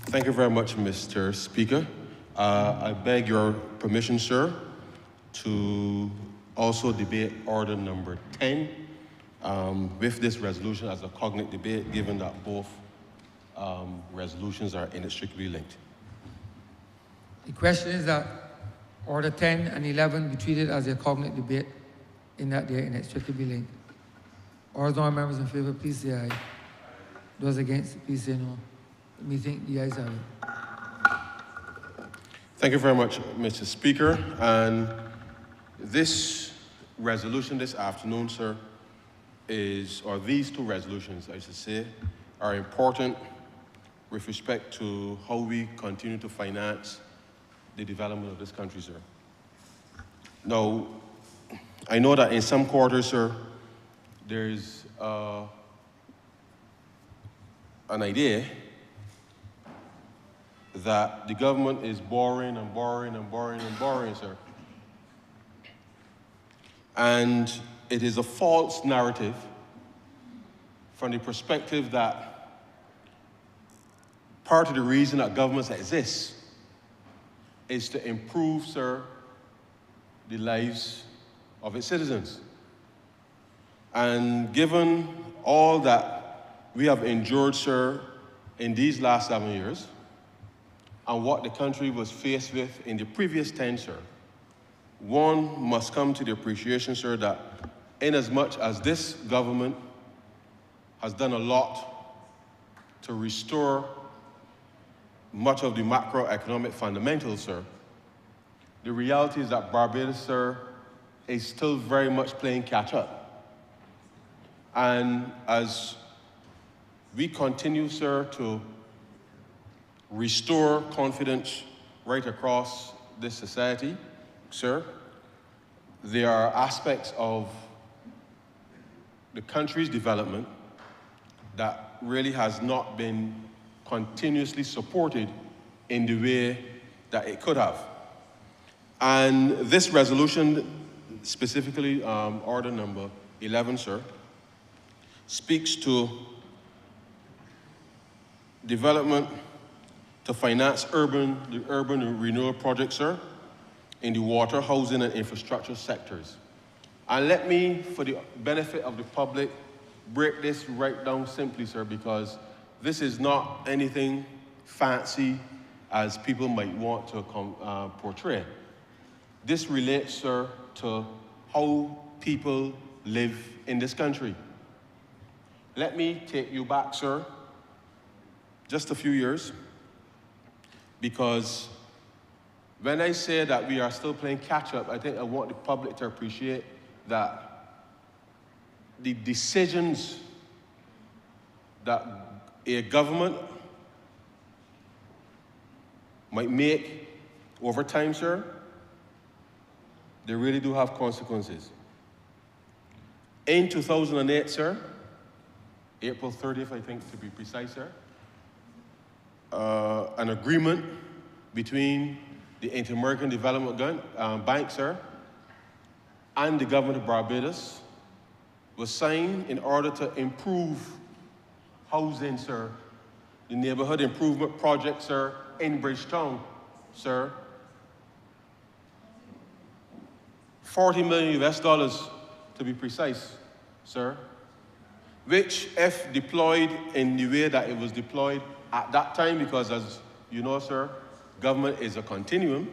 Thank you very much, Mr. Speaker. I beg your permission, sir, to also debate order number 10 with this resolution as a cognate debate, given that both resolutions are inextricably linked. The question is that order 10 and 11 be treated as a cognate debate in that they are inextricably linked. All those members in favor, please say aye. Those against, please say no. Let me think the ayes have it. Thank you very much, Mr. Speaker. And this resolution this afternoon, sir, or these two resolutions, I should say, are important with respect to how we continue to finance the development of this country, sir. Now, I know that in some quarters, sir, there's an idea that the government is borrowing and borrowing and borrowing and borrowing, sir. And it is a false narrative from the perspective that part of the reason that governments exist is to improve, sir, the lives of its citizens. And given all that we have endured, sir, in these last 7 years, and what the country was faced with in the previous 10, sir, one must come to the appreciation, sir, that inasmuch as this government has done a lot to restore much of the macroeconomic fundamentals, sir, the reality is that Barbados, sir, is still very much playing catch-up. And as we continue, sir, to restore confidence right across this society, sir, there are aspects of the country's development that really has not been continuously supported in the way that it could have. And this resolution, specifically order number 11, sir, speaks to development to finance the urban renewal projects, sir, in the water, housing, and infrastructure sectors. And let me, for the benefit of the public, break this right down simply, sir, because this is not anything fancy as people might want to portray. This relates, sir, to how people live in this country. Let me take you back, sir, just a few years, because when I say that we are still playing catch-up, I think I want the public to appreciate that the decisions that a government might make over time, sir, they really do have consequences. In 2008, sir, April 30th, I think, to be precise, sir, an agreement between the Inter-American Development Bank, sir, and the government of Barbados was signed in order to improve housing, sir, the neighborhood improvement project, sir, in Bridgetown, sir. $40 million US to be precise, sir, which if deployed in the way that it was deployed at that time, because as you know, sir, government is a continuum.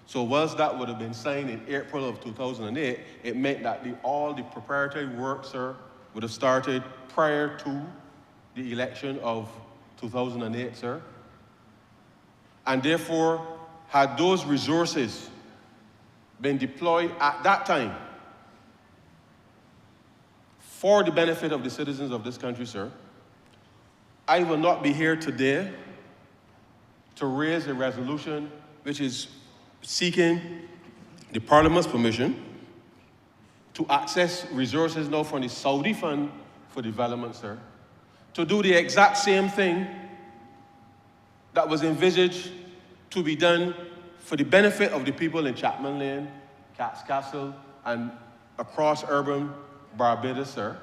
So whilst that would have been signed in April of 2008, it meant that all the preparatory work, sir, would have started prior to the election of 2008, sir. And therefore, had those resources been deployed at that time for the benefit of the citizens of this country, sir, I will not be here today to raise a resolution which is seeking the Parliament's permission to access resources now from the Saudi Fund for Development, sir, to do the exact same thing that was envisaged to be done for the benefit of the people in Chapman Lane, Cat's Castle, and across urban Barbados, sir.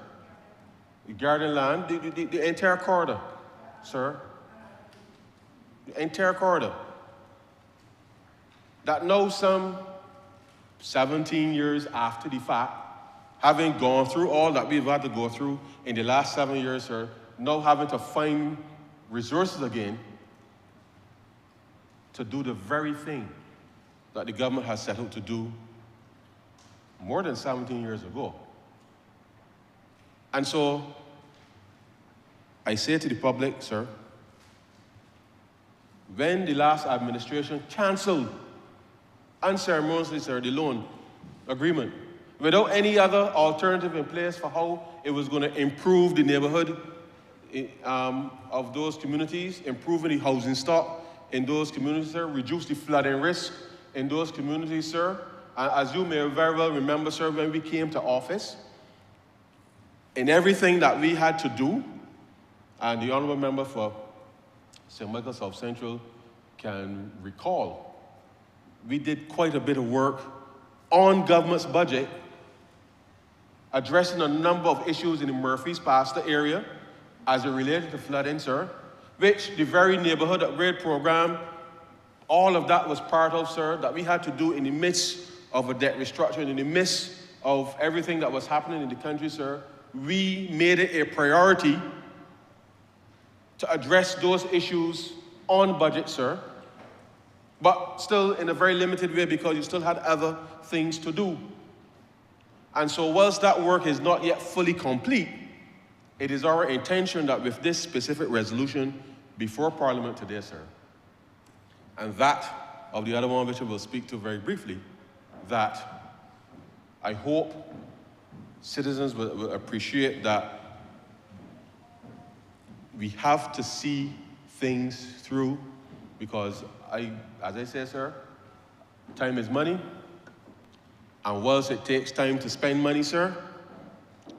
The Garden Land, the entire corridor, sir. the entire corridor. That now some 17 years after the fact, having gone through all that we've had to go through in the last 7 years, sir, now having to find resources again to do the very thing that the government has set out to do more than 17 years ago. And so, I say to the public, sir, when the last administration canceled unceremoniously, sir, the loan agreement, without any other alternative in place for how it was going to improve the neighborhood of those communities, improving the housing stock in those communities, sir, reduce the flooding risk in those communities, sir. And as you may very well remember, sir, when we came to office, in everything that we had to do, and the Honourable Member for St. Michael South Central can recall, we did quite a bit of work on government's budget, addressing a number of issues in the Murphy's Pastor area as it related to flooding, sir, which the very neighborhood upgrade program, all of that was part of, sir, that we had to do in the midst of a debt restructuring, in the midst of everything that was happening in the country, sir. We made it a priority to address those issues on budget, sir, but still in a very limited way because you still had other things to do. And so whilst that work is not yet fully complete, it is our intention that with this specific resolution before Parliament today, sir, and that of the other one which I will speak to very briefly, that I hope citizens will appreciate that we have to see things through because as I say, sir, time is money. And whilst it takes time to spend money, sir,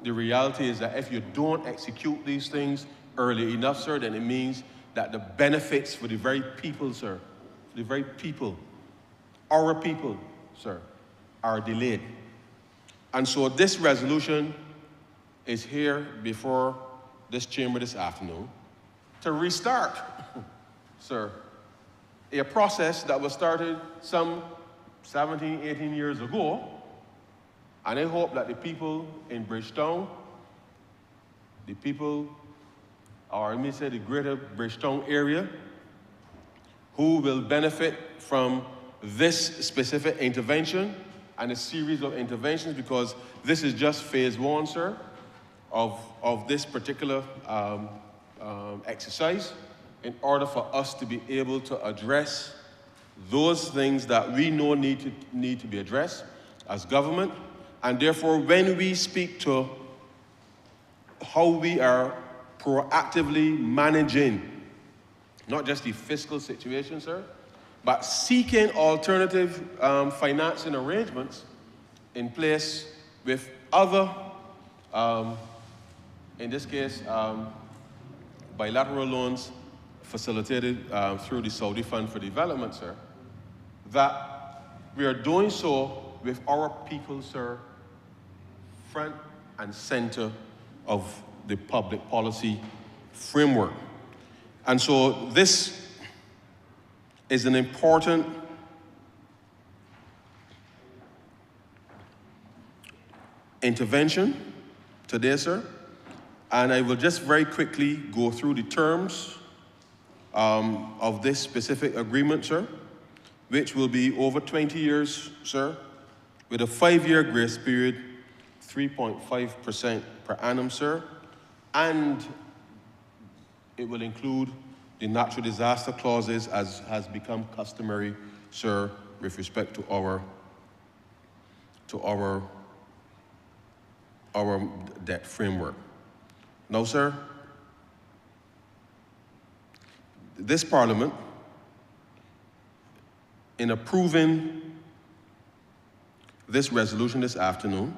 the reality is that if you don't execute these things early enough, sir, then it means that the benefits for the very people, sir, the very people, our people, sir, are delayed. And so this resolution is here before this chamber this afternoon to restart, sir, a process that was started some 17, 18 years ago. And I hope that the people in Bridgetown, the people, or let me say the greater Bridgetown area, who will benefit from this specific intervention and a series of interventions, because this is just phase one, sir, of this particular exercise, in order for us to be able to address those things that we know need to be addressed as government. And therefore, when we speak to how we are proactively managing not just the fiscal situation, sir, but seeking alternative financing arrangements in place with other, in this case, bilateral loans facilitated through the Saudi Fund for Development, sir, that we are doing so with our people, sir, front and center of the public policy framework. And so this is an important intervention today, sir. And I will just very quickly go through the terms of this specific agreement, sir, which will be over 20 years, sir, with a 5-year grace period, 3.5% per annum, sir, and it will include the natural disaster clauses as has become customary, sir, with respect to our debt framework. Now, sir, this Parliament, in approving this resolution this afternoon,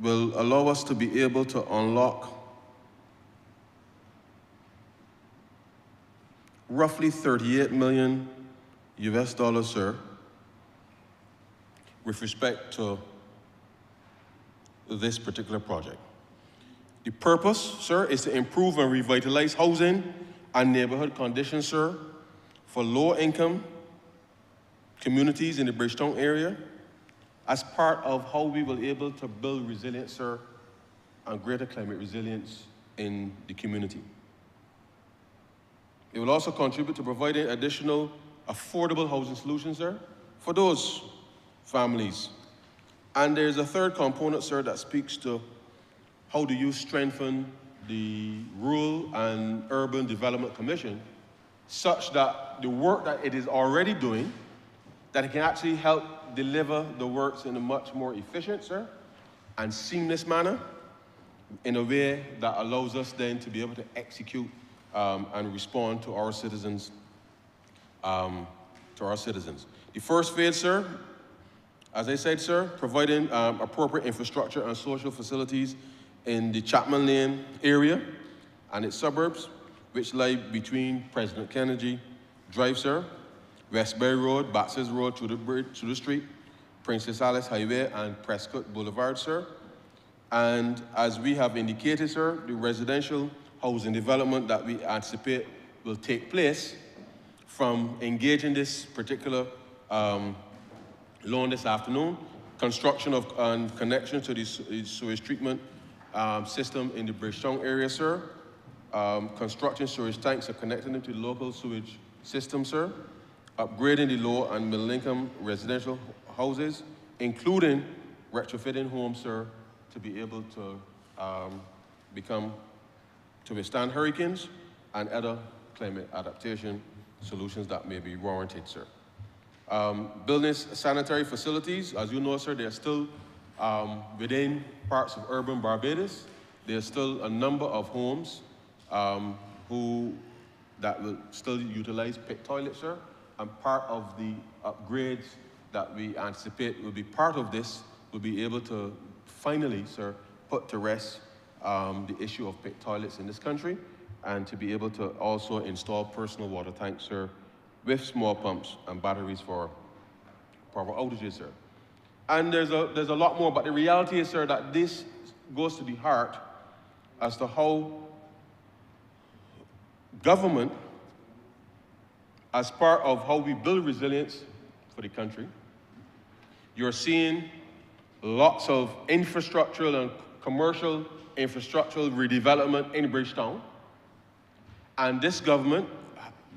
will allow us to be able to unlock roughly $38 million US, sir, with respect to this particular project. The purpose, sir, is to improve and revitalize housing and neighborhood conditions, sir, for low-income communities in the Bridgetown area as part of how we will be able to build resilience, sir, and greater climate resilience in the community. It will also contribute to providing additional affordable housing solutions, sir, for those families. And there's a third component, sir, that speaks to how do you strengthen the Rural and Urban Development Commission such that the work that it is already doing, that it can actually help deliver the works in a much more efficient, sir, and seamless manner in a way that allows us then to be able to execute and respond to our citizens. The first phase, sir, as I said, sir, providing appropriate infrastructure and social facilities in the Chapman Lane area and its suburbs, which lie between President Kennedy Drive, sir, Westbury Road, Baxter's Road, through the bridge, through the street, Princess Alice Highway, and Prescott Boulevard, sir. And as we have indicated, sir, the residential housing development that we anticipate will take place from engaging this particular loan this afternoon, construction of and connection to the sewage treatment system in the Bridgetown area, sir, constructing storage tanks and connecting them to the local sewage system, sir, upgrading the low and middle income residential houses, including retrofitting homes, sir, to be able to to withstand hurricanes and other climate adaptation solutions that may be warranted, sir. Building sanitary facilities, as you know, sir, they're still within parts of urban Barbados. There's still a number of homes that will still utilize pit toilets, sir, and part of the upgrades that we anticipate will be part of this will be able to finally, sir, put to rest the issue of pit toilets in this country, and to be able to also install personal water tanks, sir, with small pumps and batteries for power outages, sir. And there's a lot more, but the reality is, sir, that this goes to the heart as to how government, as part of how we build resilience for the country, you're seeing lots of infrastructural and commercial infrastructural redevelopment in Bridgetown. And this government,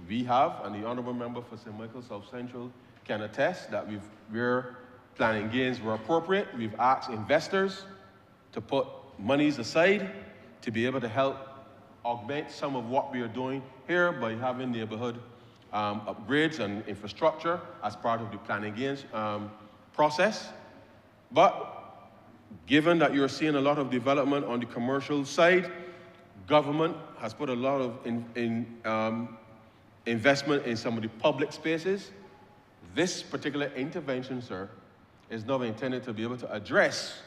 we have, and the Honourable Member for St. Michael South Central can attest that we're planning gains where appropriate. We've asked investors to put monies aside to be able to help augment some of what we are doing here by having neighborhood upgrades and infrastructure as part of the planning gains process. But given that you're seeing a lot of development on the commercial side, government has put a lot of investment in some of the public spaces. This particular intervention, sir, is now intended to be able to address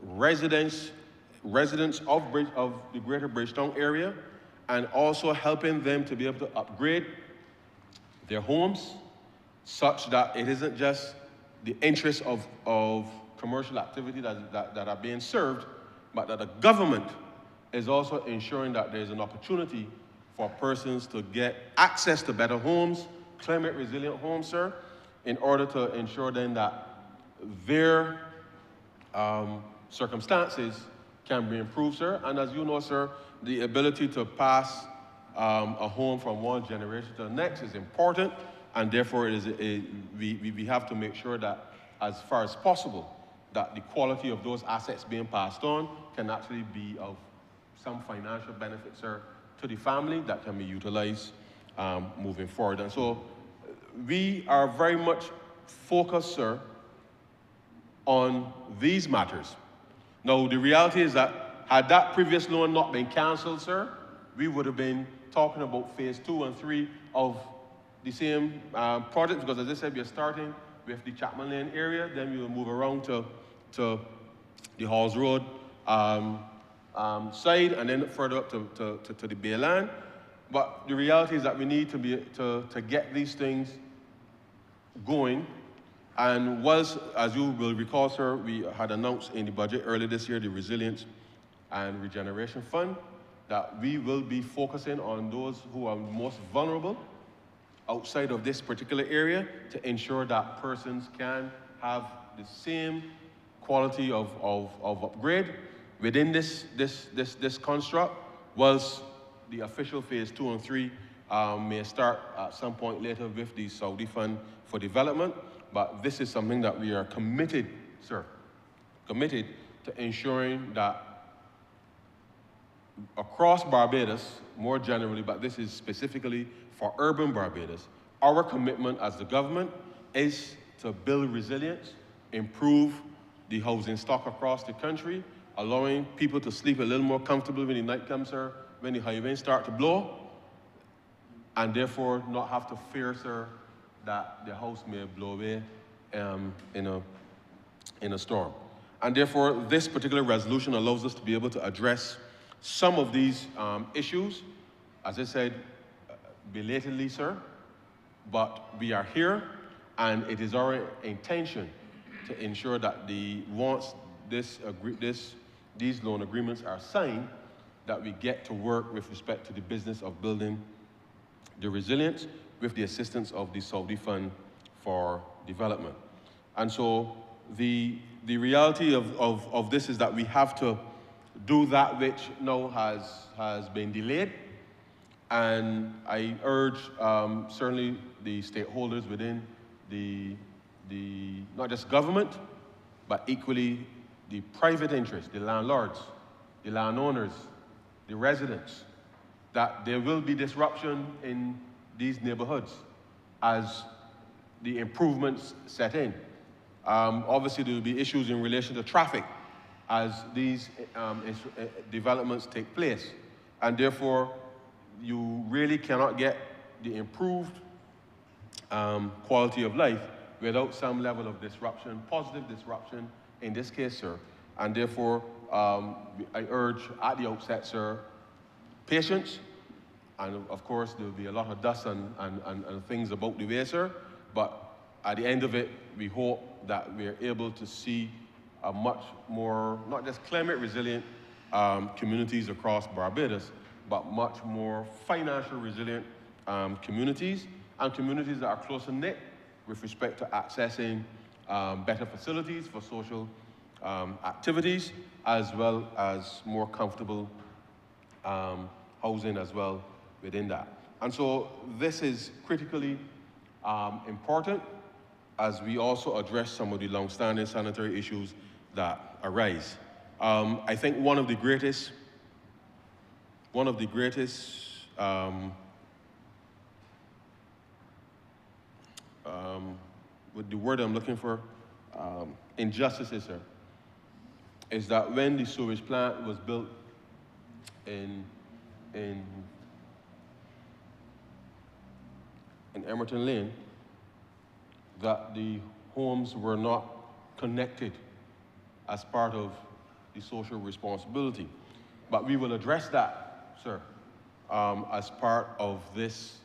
residents of the greater Bridgetown area, and also helping them to be able to upgrade their homes such that it isn't just the interests of commercial activity that are being served, but that the government is also ensuring that there's an opportunity for persons to get access to better homes, climate resilient homes, sir, in order to ensure then that their circumstances can be improved, sir. And as you know, sir, the ability to pass a home from one generation to the next is important, and therefore we have to make sure that, as far as possible, that the quality of those assets being passed on can actually be of some financial benefit, sir, to the family that can be utilized moving forward. And so we are very much focused, sir, on these matters. Now, the reality is that had that previous loan not been canceled, sir, we would have been talking about phase 2 and 3 of the same project, because as I said, we are starting with the Chapman Lane area, then we will move around to the Halls Road side, and then further up to the Bay Land. But the reality is that we need to get these things going. And as you will recall, sir, we had announced in the budget earlier this year the Resilience and Regeneration Fund. that we will be focusing on those who are most vulnerable outside of this particular area to ensure that persons can have the same quality of upgrade within this construct, whilst the official phase 2 and 3 may start at some point later with the Saudi Fund for Development. But this is something that we are committed, sir, committed to ensuring that across Barbados, more generally, but this is specifically for urban Barbados, our commitment as the government is to build resilience, improve the housing stock across the country, allowing people to sleep a little more comfortably when the night comes, sir, when the high winds start to blow, and therefore not have to fear, sir, that the house may blow away in a storm. And therefore, this particular resolution allows us to be able to address some of these issues, as I said, belatedly, sir, but we are here, and it is our intention to ensure that once these loan agreements are signed, that we get to work with respect to the business of building the resilience with the assistance of the Saudi Fund for Development. And so the reality of this is that we have to do that which now has been delayed. And I urge certainly the stakeholders within the not just government, but equally the private interest, the landlords, the landowners, the residents, that there will be disruption in these neighborhoods as the improvements set in. Obviously, there will be issues in relation to traffic as these developments take place. And therefore, you really cannot get the improved quality of life without some level of disruption, positive disruption in this case, sir. And therefore, I urge at the outset, sir, patience. And of course, there will be a lot of dust and things about the way, sir. But at the end of it, we hope that we're able to see a much more, not just climate resilient communities across Barbados, but much more financial resilient communities, and communities that are closer knit with respect to accessing better facilities for social activities, as well as more comfortable housing as well within that. And so this is critically important as we also address some of the long-standing sanitary issues that arise. I think one of the greatest with the word I'm looking for, injustices, sir, is that when the sewage plant was built in Emerton Lane, that the homes were not connected as part of the social responsibility. But we will address that, sir, as part of this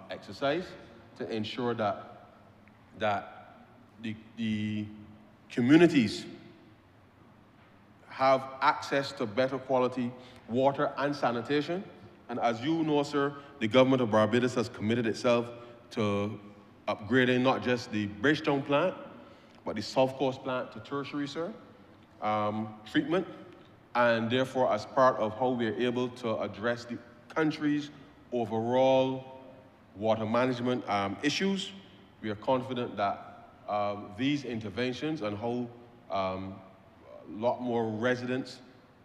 exercise to ensure that the communities have access to better quality water and sanitation. And as you know, sir, the government of Barbados has committed itself to upgrading not just the Bridgetown plant, but the South Coast plant to tertiary, sir, treatment. And therefore, as part of how we are able to address the country's overall water management issues, we are confident that these interventions and how a lot more residents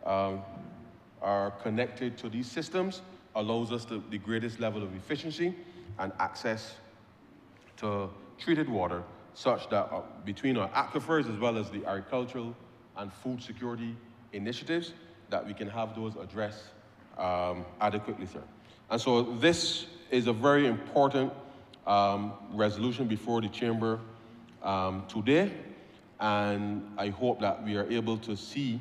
are connected to these systems allows us the greatest level of efficiency and access to treated water, such that between our aquifers as well as the agricultural and food security initiatives, that we can have those addressed adequately, sir. And so this is a very important resolution before the Chamber today, and I hope that we are able to see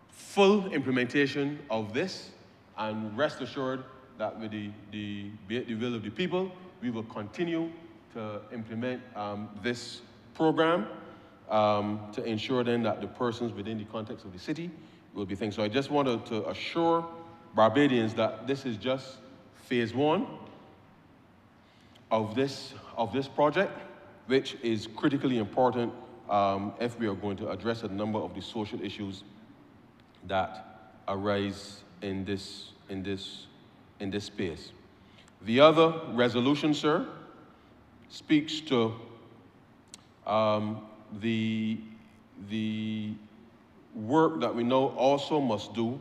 full implementation of this, and rest assured that with the will of the people, we will continue to implement this program to ensure then that the persons within the context of the city will be things. So I just wanted to assure Barbadians that this is just phase one of this project, which is critically important if we are going to address a number of the social issues that arise in this space. The other resolution, sir, speaks to the work that we know also must do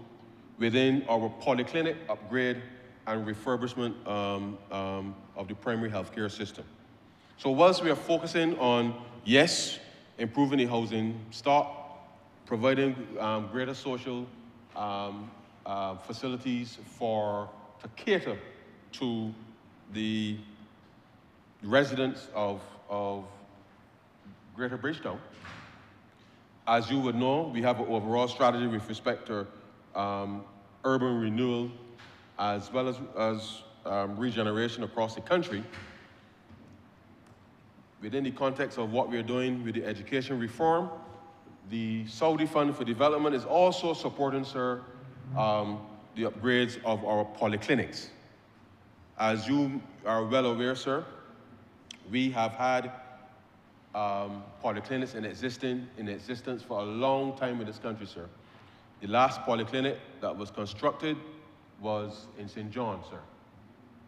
within our polyclinic upgrade and refurbishment of the primary healthcare system. So whilst we are focusing on, yes, improving the housing stock, providing greater social facilities to cater to the residents of Greater Bridgetown. As you would know, we have an overall strategy with respect to urban renewal as well as regeneration across the country. Within the context of what we're doing with the education reform, the Saudi Fund for Development is also supporting, sir, the upgrades of our polyclinics. As you are well aware, sir, we have had polyclinics in existence for a long time in this country, sir. The last polyclinic that was constructed was in St. John, sir,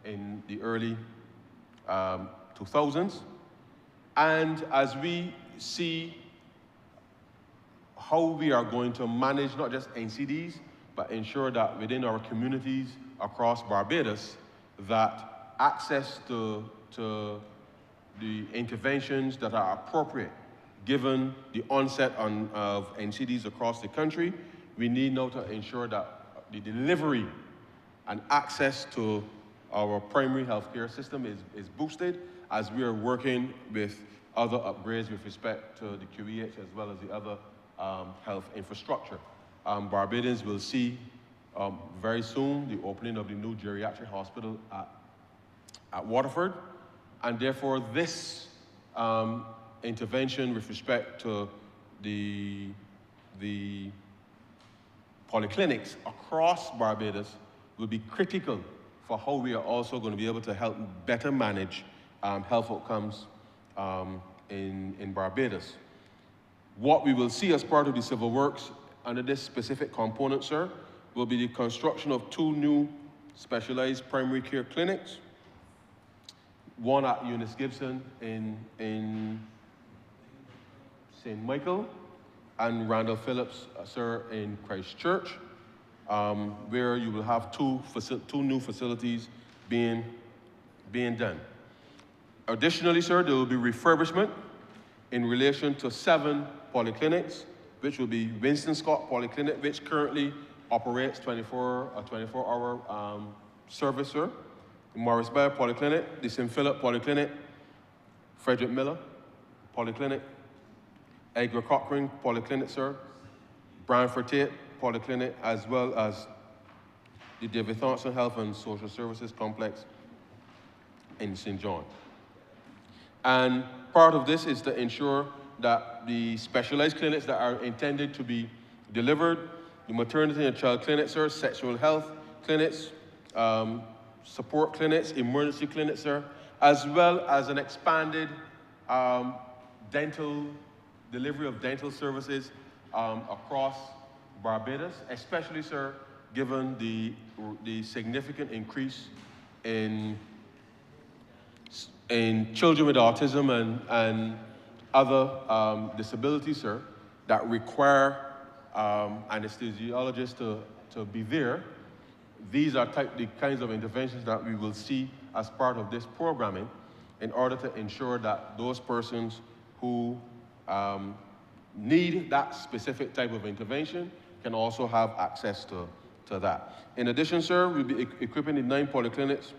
in the early 2000s. And as we see how we are going to manage not just NCDs, but ensure that within our communities across Barbados, that access to the interventions that are appropriate, given the onset of NCDs across the country, we need now to ensure that the delivery and access to our primary healthcare system is boosted, as we are working with other upgrades with respect to the QEH as well as the other health infrastructure. Barbadians will see very soon the opening of the new geriatric hospital at Waterford, and therefore this intervention with respect to the polyclinics across Barbados will be critical for how we are also going to be able to help better manage health outcomes in Barbados. What we will see as part of the civil works under this specific component, sir, will be the construction of 2 new specialized primary care clinics, one at Eunice Gibson in St. Michael, and Randall Phillips, sir, in Christchurch, where you will have two new facilities being done. Additionally, sir, there will be refurbishment in relation to 7 polyclinics, which will be Winston Scott Polyclinic, which currently operates 24-hour service, sir. Morris Bay Polyclinic, the St. Philip Polyclinic, Frederick Miller Polyclinic, Edgar Cochrane Polyclinic, sir, Branford Tate Polyclinic, as well as the David Thompson Health and Social Services Complex in St. John. And part of this is to ensure that the specialized clinics that are intended to be delivered, the maternity and child clinics, sir, sexual health clinics, support clinics, emergency clinics, sir, as well as an expanded delivery of dental services across Barbados, especially, sir, given the significant increase in children with autism and other disabilities, sir, that require anesthesiologists to be there. These are the kinds of interventions that we will see as part of this programming in order to ensure that those persons who need that specific type of intervention can also have access to that. In addition, sir, we'll be equipping the 9 polyclinics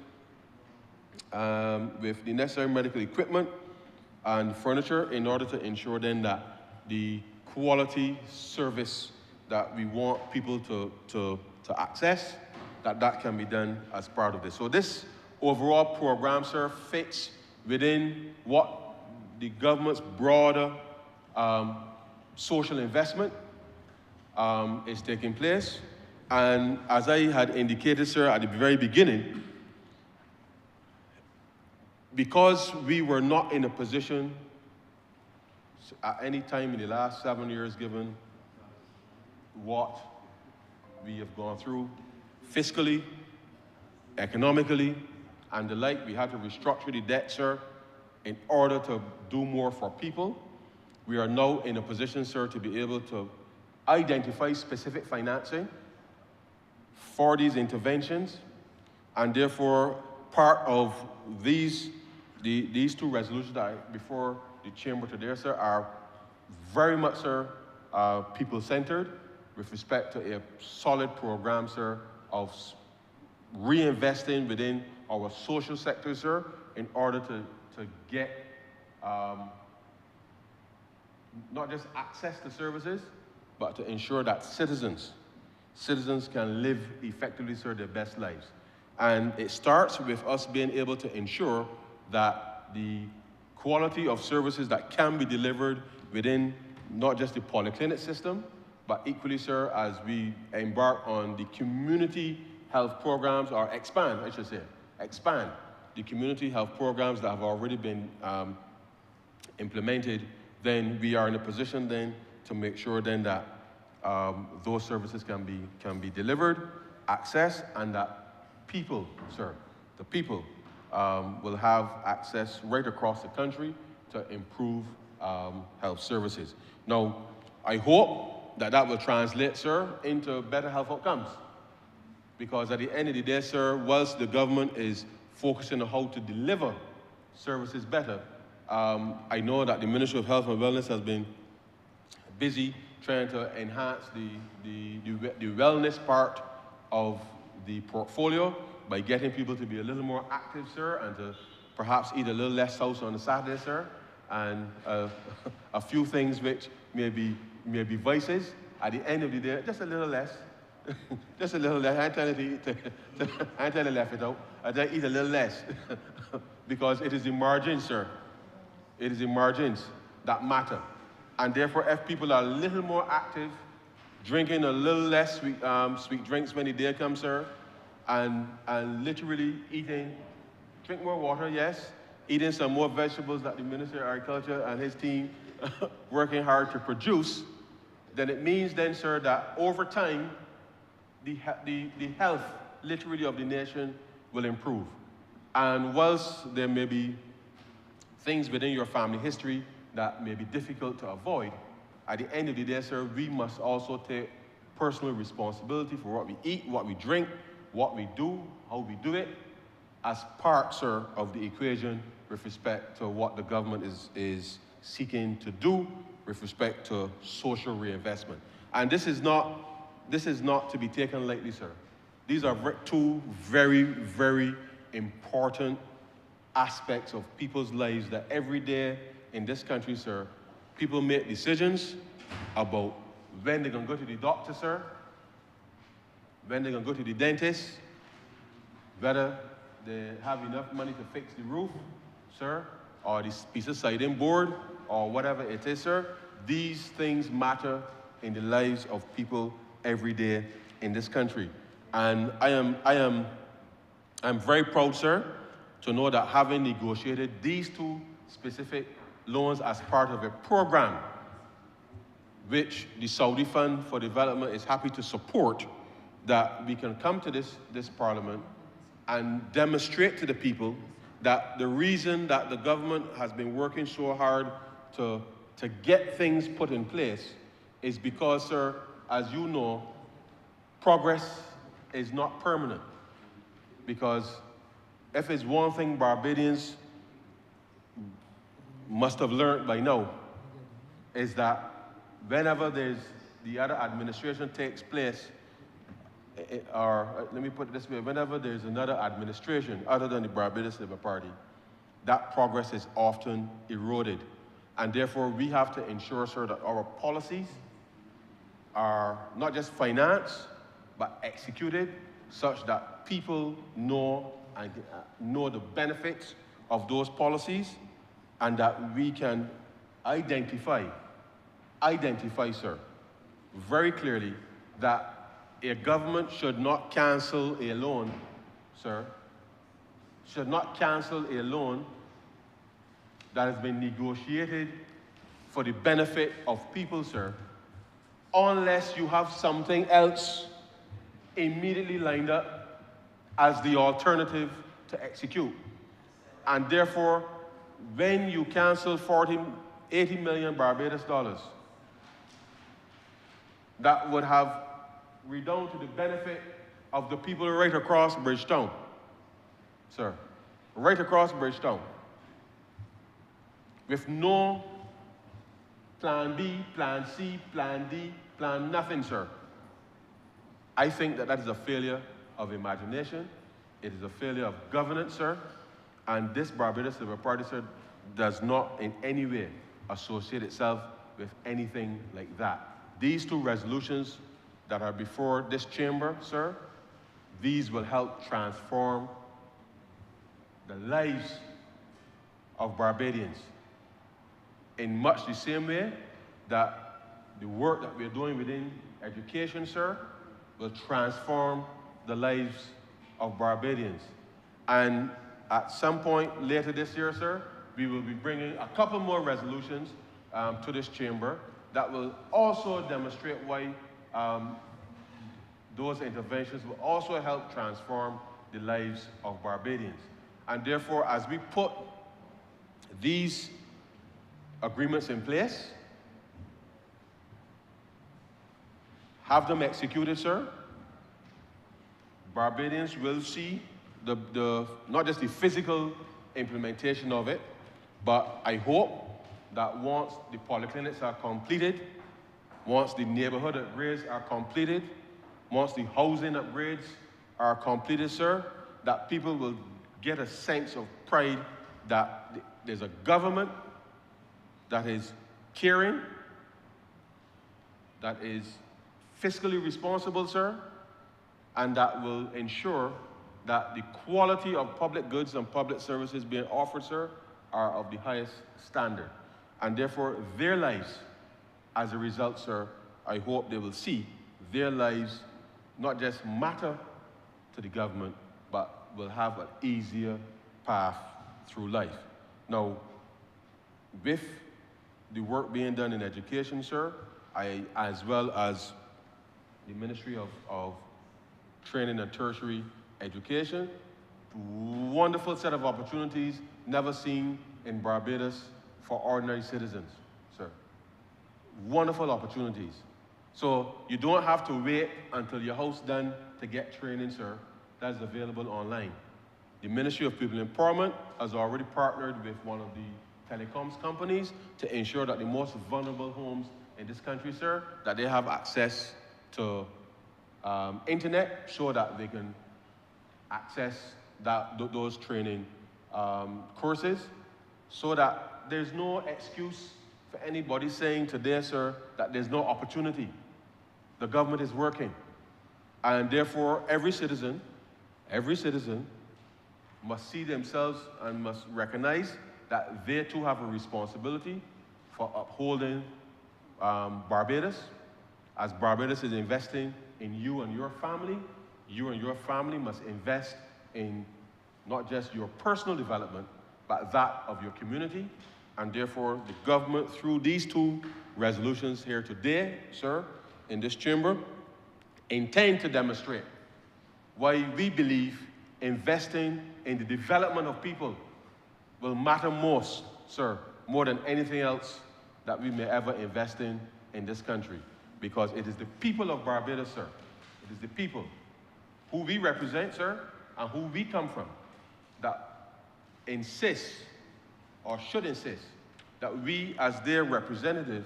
with the necessary medical equipment and furniture in order to ensure then that the quality service that we want people to access, that can be done as part of this. So this overall program, sir, fits within what the government's broader social investment is taking place, And as I had indicated, sir, at the very beginning, because we were not in a position at any time in the last 7 years, given what we have gone through fiscally, economically, and the like, we had to restructure the debt, sir, in order to do more for people. We are now in a position, sir, to be able to identify specific financing for these interventions, and therefore part of these two resolutions that are before the chamber today, sir, are very much, sir, people-centered with respect to a solid program, sir, of reinvesting within our social sector, sir, in order to get not just access to services, but to ensure that citizens can live effectively, sir, their best lives. And it starts with us being able to ensure that the quality of services that can be delivered within not just the polyclinic system, but equally, sir, as we embark on the community health programs, or expand the community health programs that have already been implemented, then we are in a position then to make sure then that those services can be delivered, accessed, and that people, sir, the people will have access right across the country to improve health services. Now, I hope that will translate, sir, into better health outcomes. Because at the end of the day, sir, whilst the government is focusing on how to deliver services better, I know that the Ministry of Health and Wellness has been busy trying to enhance the wellness part of the portfolio by getting people to be a little more active, sir, and to perhaps eat a little less sauce on a Saturday, sir, and a few things which may be vices. At the end of the day, just a little less. Just a little less. I ain't telling to left it out. I just eat a little less. Because it is the margins, sir. It is the margins that matter. And therefore, if people are a little more active, drinking a little less sweet drinks when the day comes, sir, and literally drink more water, yes, eating some more vegetables that the Minister of Agriculture and his team working hard to produce, then it means then, sir, that over time, the health, literally, of the nation will improve. And whilst there may be things within your family history that may be difficult to avoid, at the end of the day, sir, we must also take personal responsibility for what we eat, what we drink, what we do, how we do it, as part, sir, of the equation with respect to what the government is seeking to do with respect to social reinvestment. And this is not to be taken lightly, sir. These are two very, very important aspects of people's lives that every day in this country, sir, people make decisions about when they're going to go to the doctor, sir, when they're going to go to the dentist, whether they have enough money to fix the roof, sir, or this piece of siding board, or whatever it is, sir. These things matter in the lives of people every day in this country. And I'm very proud, sir, to know that having negotiated these two specific loans as part of a program which the Saudi Fund for Development is happy to support, that we can come to this Parliament and demonstrate to the people that the reason that the government has been working so hard to get things put in place is because, sir, as you know, progress is not permanent. Because if it's one thing Barbadians must have learned by now, is that whenever the other administration takes place, or let me put it this way, whenever there's another administration other than the Barbados Labour Party, that progress is often eroded. And therefore, we have to ensure, sir, that our policies are not just financed, but executed such that people know the benefits of those policies, and that we can identify, sir, very clearly that a government should not cancel a loan, sir, should not cancel a loan that has been negotiated for the benefit of people, sir, unless you have something else immediately lined up as the alternative to execute. And therefore, when you cancel 80 million Barbados dollars, that would have redound to the benefit of the people right across Bridgetown, sir, right across Bridgetown, with no plan B, plan C, plan D, plan nothing, sir. I think that is a failure of imagination. It is a failure of governance, sir. And this Barbados Labour Party, sir, does not in any way associate itself with anything like that. These two resolutions that are before this chamber, sir, these will help transform the lives of Barbadians in much the same way that the work that we're doing within education, sir, will transform the lives of Barbadians. And at some point later this year, sir, we will be bringing a couple more resolutions to this chamber that will also demonstrate why those interventions will also help transform the lives of Barbadians. And therefore, as we put these agreements in place, have them executed, sir, Barbadians will see not just the physical implementation of it, but I hope that once the polyclinics are completed, once the neighborhood upgrades are completed, once the housing upgrades are completed, sir, that people will get a sense of pride that there's a government that is caring, that is fiscally responsible, sir, and that will ensure that the quality of public goods and public services being offered, sir, are of the highest standard. And therefore, their lives, as a result, sir, I hope they will see their lives not just matter to the government, but will have an easier path through life. Now, with the work being done in education, sir, as well as the Ministry of Training and Tertiary Education, wonderful set of opportunities never seen in Barbados for ordinary citizens, sir. Wonderful opportunities. So you don't have to wait until your house done to get training, sir. That is available online. The Ministry of People Empowerment has already partnered with one of the telecoms companies to ensure that the most vulnerable homes in this country, sir, that they have access to internet so that they can access those training courses, so that there's no excuse for anybody saying today, sir, that there's no opportunity. The government is working. And therefore, every citizen must see themselves and must recognize that they too have a responsibility for upholding Barbados. As Barbados is investing in you and your family must invest in not just your personal development, but that of your community. And therefore, the government, through these two resolutions here today, sir, in this chamber, intend to demonstrate why we believe investing in the development of people will matter most, sir, more than anything else that we may ever invest in this country. Because it is the people of Barbados, sir, it is the people who we represent, sir, and who we come from, that insist, or should insist, that we, as their representative,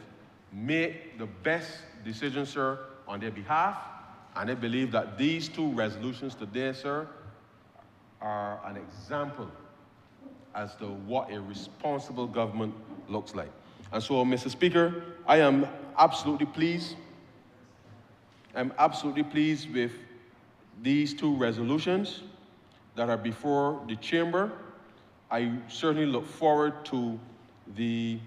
make the best decision, sir, on their behalf. And I believe that these two resolutions today, sir, are an example as to what a responsible government looks like. And so, Mr. Speaker, I am absolutely pleased. I'm absolutely pleased with these two resolutions that are before the chamber. I certainly look forward to the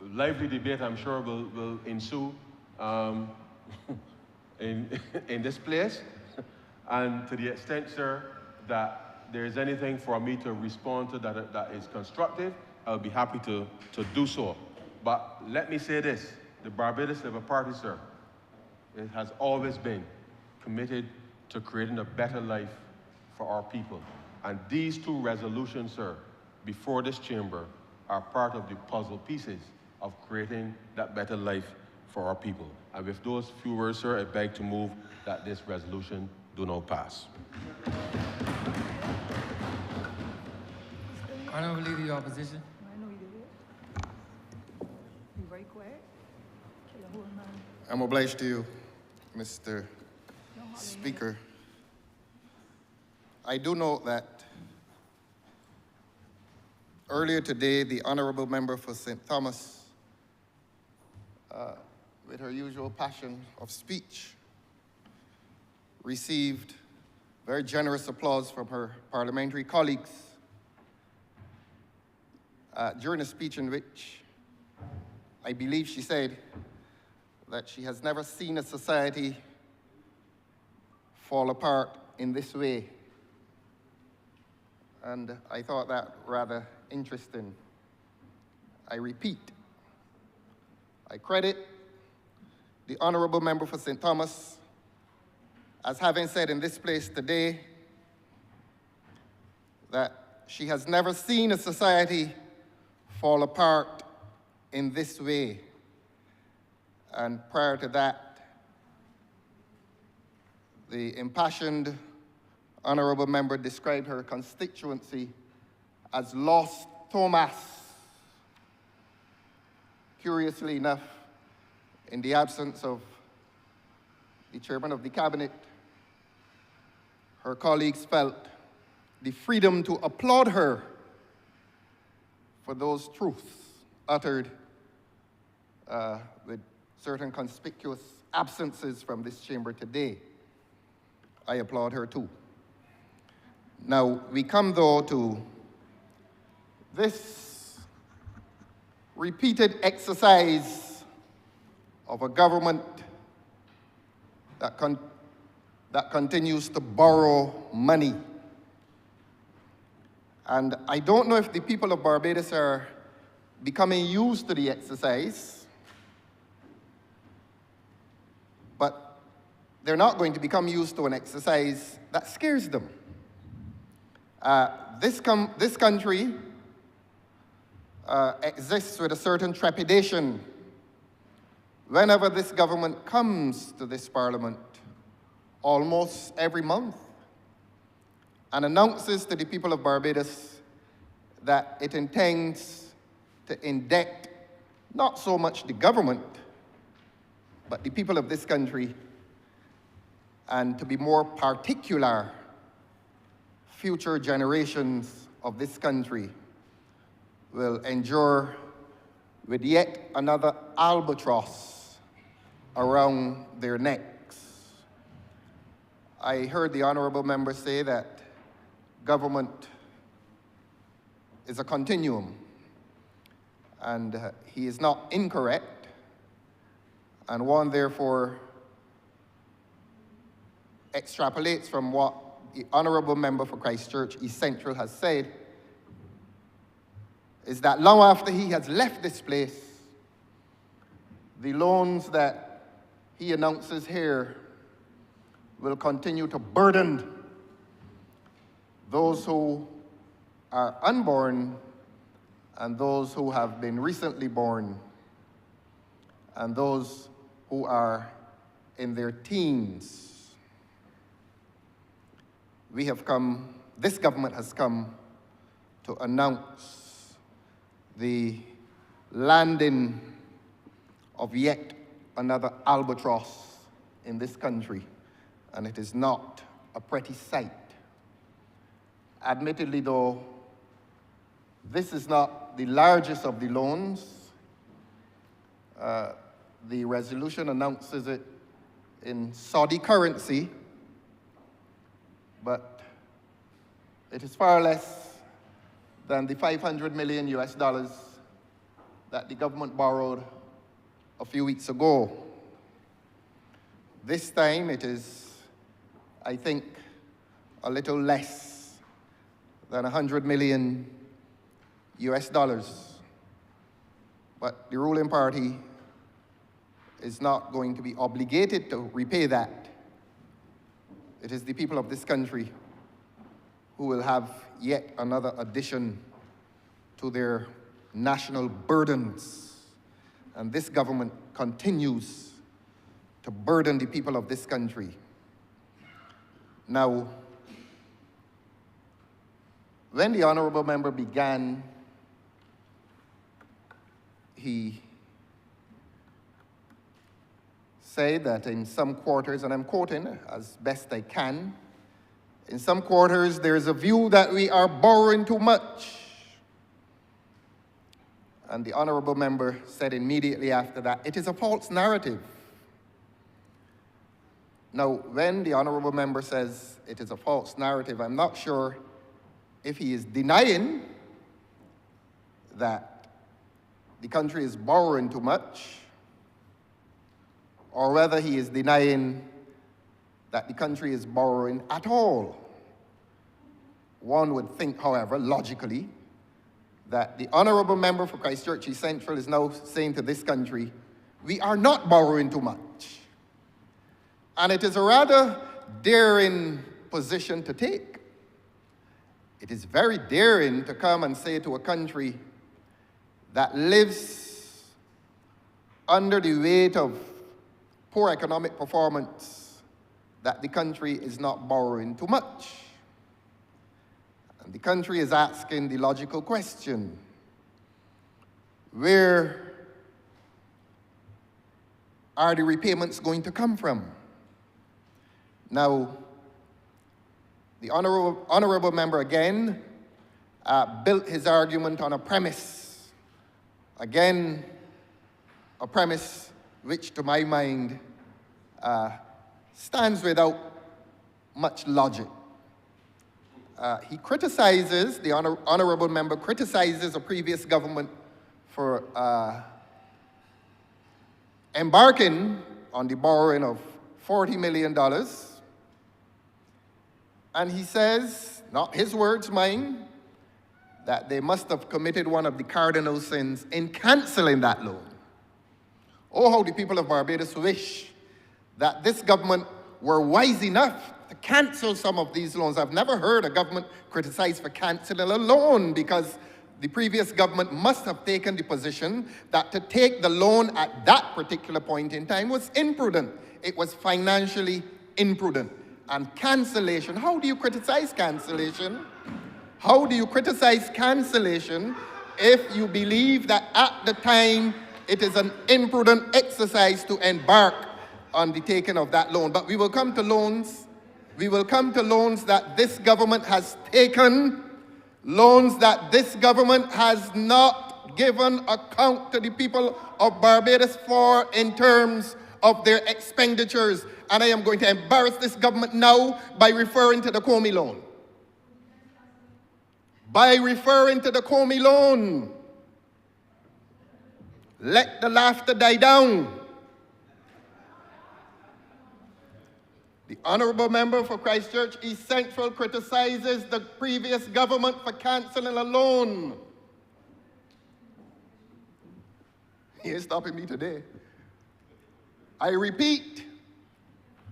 lively debate, I'm sure, will ensue in this place. And to the extent, sir, that there is anything for me to respond to that is constructive, I'll be happy to do so. But let me say this, the Barbados Labour Party, sir, it has always been committed to creating a better life for our people. And these two resolutions, sir, before this chamber are part of the puzzle pieces of creating that better life for our people. And with those few words, sir, I beg to move that this resolution do not pass. Honourable Leader of the Opposition. I know you did it. Be very quiet. Kill a whole man. I'm obliged to you, Mr. Speaker. I do note that earlier today, the Honourable Member for St. Thomas, with her usual passion of speech, received very generous applause from her parliamentary colleagues during a speech in which I believe she said that she has never seen a society fall apart in this way. And I thought that rather interesting. I repeat, I credit the Honourable Member for St. Thomas as having said in this place today that she has never seen a society fall apart in this way. And prior to that, the impassioned Honourable Member described her constituency as Lost Thomas. Curiously enough, in the absence of the Chairman of the Cabinet, her colleagues felt the freedom to applaud her for those truths uttered with certain conspicuous absences from this chamber today. I applaud her too. Now, we come though to this repeated exercise of a government that continues to borrow money. And I don't know if the people of Barbados are becoming used to the exercise, but they're not going to become used to an exercise that scares them. This country exists with a certain trepidation whenever this government comes to this parliament almost every month and announces to the people of Barbados that it intends to indebt not so much the government, but the people of this country, and to be more particular, future generations of this country will endure with yet another albatross around their necks. I heard the Honourable Member say that government is a continuum, and he is not incorrect, and one therefore extrapolates from what the Honourable Member for Christchurch East Central has said, is that long after he has left this place, the loans that he announces here will continue to burden those who are unborn and those who have been recently born and those who are in their teens. This government has come to announce the landing of yet another albatross in this country, and it is not a pretty sight. Admittedly, though, this is not the largest of the loans. The resolution announces it in Saudi currency, but it is far less than the $500 million that the government borrowed a few weeks ago. This time it is, I think, a little less than 100 million US dollars. But the ruling party is not going to be obligated to repay that. It is the people of this country who will have yet another addition to their national burdens. And this government continues to burden the people of this country. Now, when the Honourable Member began, he said that in some quarters, and I'm quoting as best I can, in some quarters there is a view that we are borrowing too much. And the Honourable Member said immediately after that, it is a false narrative. Now, when the Honourable Member says it is a false narrative, I'm not sure if he is denying that the country is borrowing too much, or whether he is denying that the country is borrowing at all. One would think, however, logically, that the Honourable Member for Christchurch East Central is now saying to this country, we are not borrowing too much. And it is a rather daring position to take. It is very daring to come and say to a country that lives under the weight of poor economic performance that the country is not borrowing too much. And the country is asking the logical question, where are the repayments going to come from? Now, the Honourable Member again built his argument on a premise. Again, a premise which, to my mind, stands without much logic. He criticizes, the Honourable Member criticizes a previous government for embarking on the borrowing of $40 million. And he says, not his words, mine, that they must have committed one of the cardinal sins in cancelling that loan. Oh, how the people of Barbados wish that this government were wise enough to cancel some of these loans. I've never heard a government criticized for canceling a loan, because the previous government must have taken the position that to take the loan at that particular point in time was imprudent. It was financially imprudent. And cancellation, how do you criticize cancellation? How do you criticize cancellation if you believe that at the time it is an imprudent exercise to embark on the taking of that loan? But we will come to loans. We will come to loans that this government has taken, loans that this government has not given account to the people of Barbados for in terms of their expenditures. And I am going to embarrass this government now by referring to the Comey loan. By referring to the Comey loan. Let the laughter die down. The Honourable Member for Christchurch East Central criticizes the previous government for cancelling a loan. He is stopping me today. I repeat,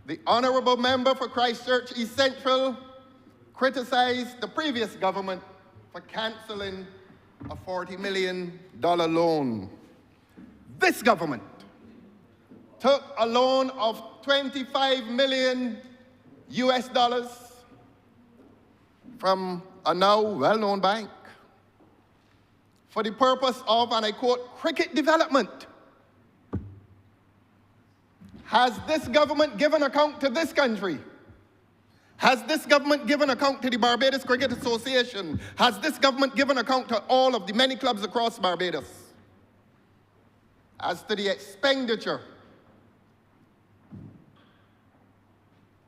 the Honourable Member for Christchurch East Central criticized the previous government for cancelling a $40 million loan. This government took a loan of $25 million US dollars from a now well-known bank for the purpose of, and I quote, cricket development. Has this government given account to this country? Has this government given account to the Barbados Cricket Association? Has this government given account to all of the many clubs across Barbados as to the expenditure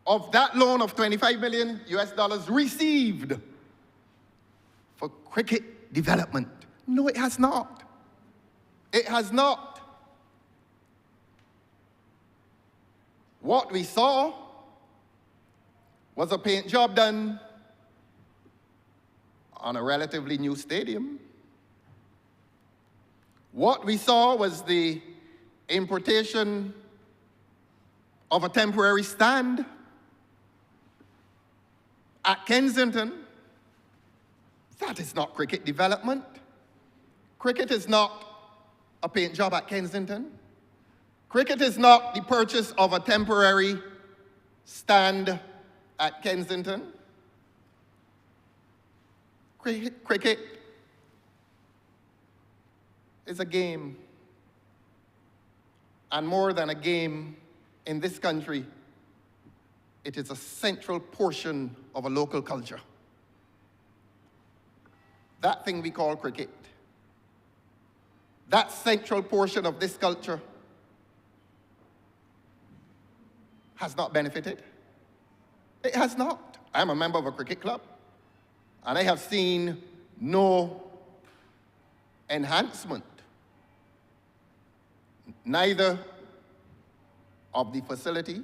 of that loan of $25 million US dollars received for cricket development? No, it has not. It has not. What we saw was a paint job done on a relatively new stadium. What we saw was the importation of a temporary stand at Kensington. That is not cricket development. Cricket is not a paint job at Kensington. Cricket is not the purchase of a temporary stand at Kensington. Cricket is a game, and more than a game in this country, it is a central portion of a local culture. That thing we call cricket, that central portion of this culture has not benefited. It has not. I'm a member of a cricket club, and I have seen no enhancement, neither of the facility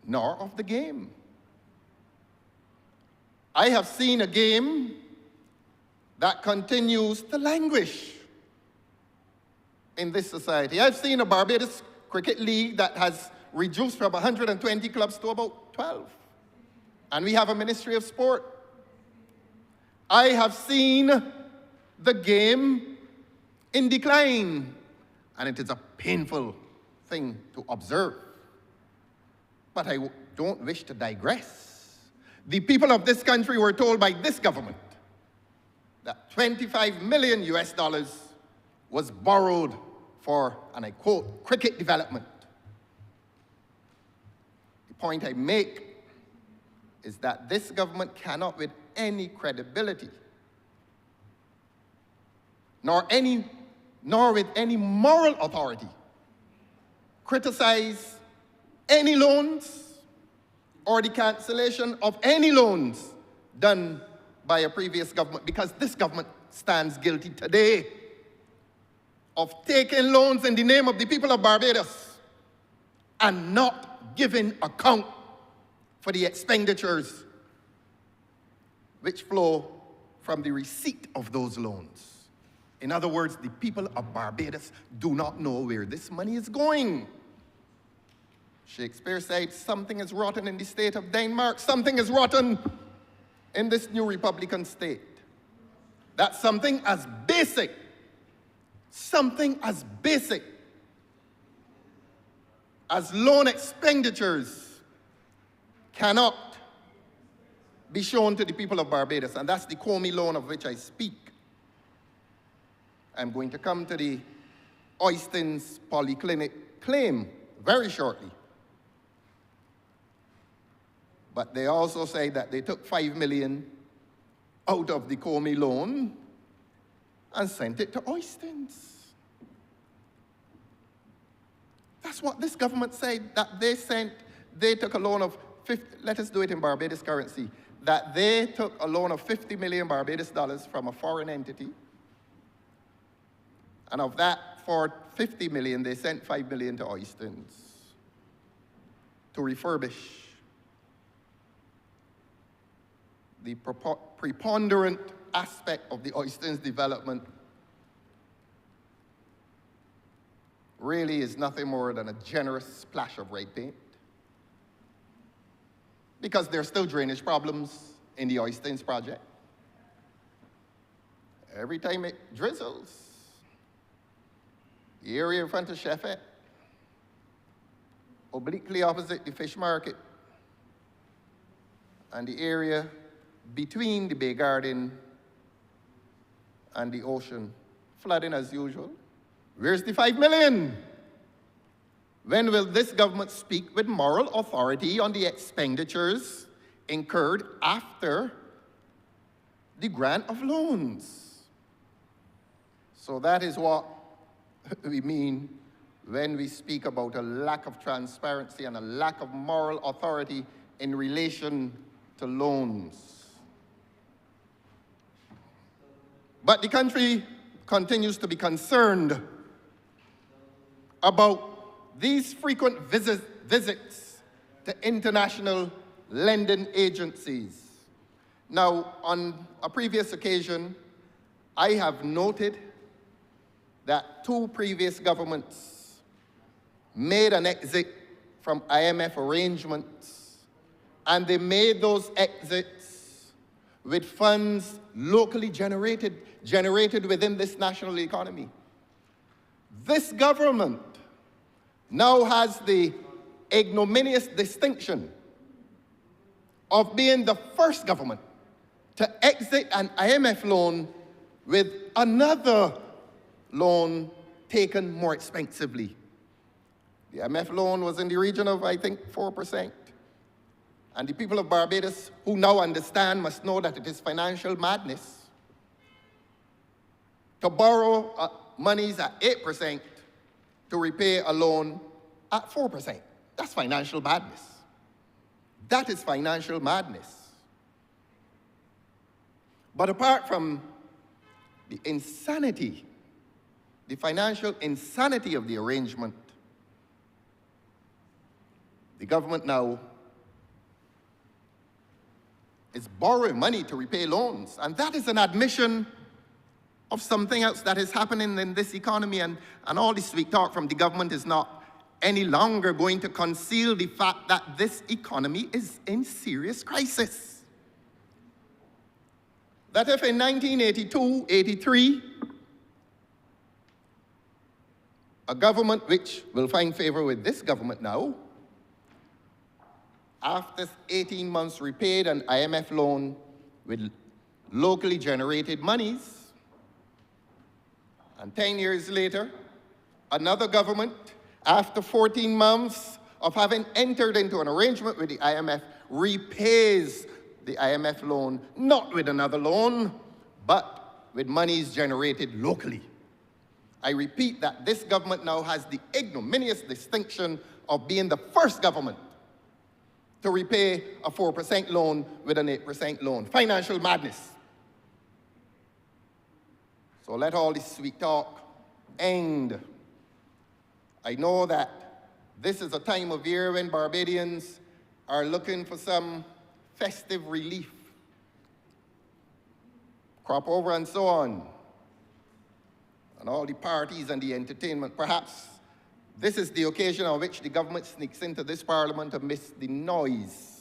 nor of the game. I have seen a game that continues to languish in this society. I've seen a Barbados Cricket League that has reduced from 120 clubs to about 12. And we have a Ministry of Sport. I have seen the game in decline, and it is a painful thing to observe. But I don't wish to digress. The people of this country were told by this government that $25 million was borrowed for, and I quote, cricket development. The point I make is that this government cannot with any credibility, nor with any moral authority, criticize any loans or the cancellation of any loans done by a previous government, because this government stands guilty today of taking loans in the name of the people of Barbados and not giving account for the expenditures which flow from the receipt of those loans. In other words, the people of Barbados do not know where this money is going. Shakespeare said, something is rotten in the state of Denmark, something is rotten in this new Republican state. That's something as basic as loan expenditures cannot be shown to the people of Barbados, and that's the Comey loan of which I speak. I'm going to come to the Oistins Polyclinic claim very shortly. But they also say that they took $5 million out of the Comey loan and sent it to Oistins. That's what this government said, that they took a loan of 50, let us do it in Barbados currency, that they took a loan of 50 million Barbados dollars from a foreign entity. And of that, for 50 million, they sent 5 million to Oistins to refurbish the preponderant aspect of the Oistins development. Really is nothing more than a generous splash of red paint, because there are still drainage problems in the Oistins project. Every time it drizzles, the area in front of Sheffet, obliquely opposite the fish market, and the area between the Bay Garden and the ocean, flooding as usual. Where's the 5 million? When will this government speak with moral authority on the expenditures incurred after the grant of loans? So that is what we mean when we speak about a lack of transparency and a lack of moral authority in relation to loans. But the country continues to be concerned about these frequent visits to international lending agencies. Now, on a previous occasion, I have noted that 2 previous governments made an exit from IMF arrangements, and they made those exits with funds locally generated within this national economy. This government now has the ignominious distinction of being the first government to exit an IMF loan with another loan taken more expensively. The IMF loan was in the region of, I think, 4%. And the people of Barbados who now understand must know that it is financial madness to borrow monies at 8% to repay a loan at 4%. That's financial madness. That is financial madness. But apart from the insanity, the financial insanity of the arrangement, the government now is borrowing money to repay loans. And that is an admission of something else that is happening in this economy. And all this sweet talk from the government is not any longer going to conceal the fact that this economy is in serious crisis. That if in 1982, 83, a government which will find favor with this government now, after 18 months repaid an IMF loan with locally generated monies, and 10 years later, another government, after 14 months of having entered into an arrangement with the IMF, repays the IMF loan, not with another loan, but with monies generated locally. I repeat that this government now has the ignominious distinction of being the first government to repay a 4% loan with an 8% loan. Financial madness. So let all this sweet talk end. I know that this is a time of year when Barbadians are looking for some festive relief, crop over and so on, and all the parties and the entertainment. Perhaps this is the occasion on which the government sneaks into this parliament amidst the noise.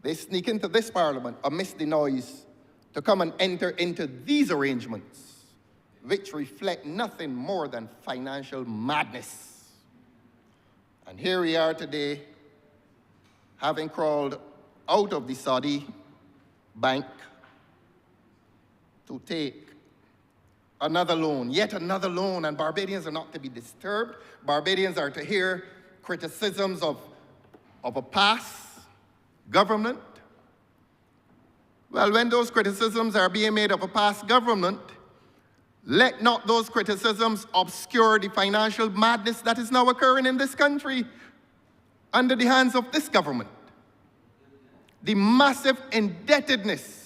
They sneak into this parliament amidst the noise to come and enter into these arrangements, which reflect nothing more than financial madness. And here we are today, having crawled out of the Saudi bank to take another loan, yet another loan, and Barbadians are not to be disturbed. Barbadians are to hear criticisms of a past government. Well, when those criticisms are being made of a past government, let not those criticisms obscure the financial madness that is now occurring in this country under the hands of this government. The massive indebtedness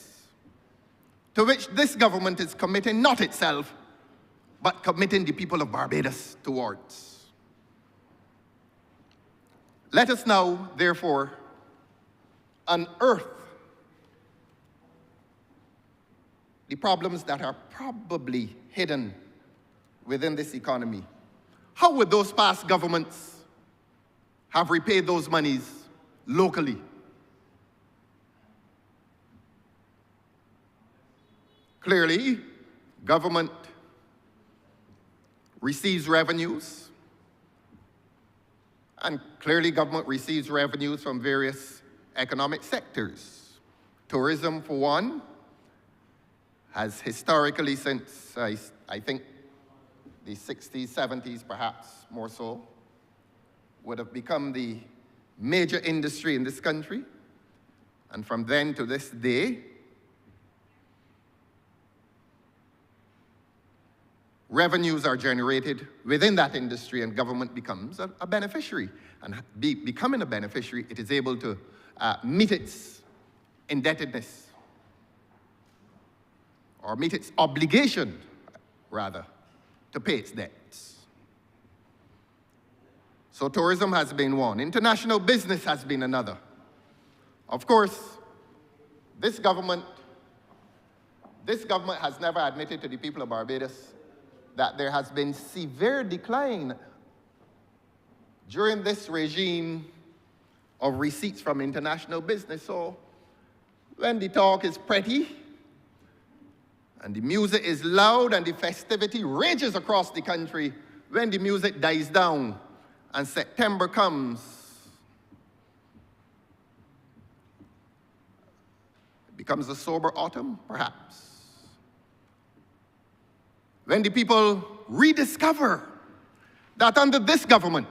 to which this government is committing not itself, but committing the people of Barbados towards. Let us now, therefore, unearth the problems that are probably hidden within this economy. How would those past governments have repaid those monies locally? Clearly, government receives revenues, and clearly government receives revenues from various economic sectors. Tourism, for one, has historically since, I think, the 60s, 70s, perhaps more so, would have become the major industry in this country. And from then to this day, revenues are generated within that industry and government becomes a beneficiary. And becoming a beneficiary, it is able to meet its indebtedness, or meet its obligation, rather, to pay its debts. So tourism has been one. International business has been another. Of course, this government has never admitted to the people of Barbados that there has been severe decline during this regime of receipts from international business. So when the talk is pretty, and the music is loud, and the festivity rages across the country, when the music dies down and September comes, it becomes a sober autumn, perhaps. When the people rediscover that under this government,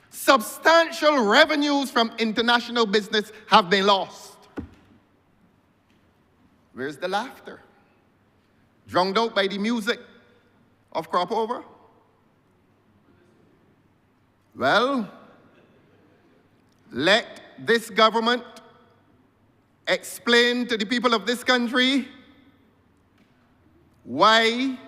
substantial revenues from international business have been lost. Where's the laughter? Drowned out by the music of crop over? Well, let this government explain to the people of this country why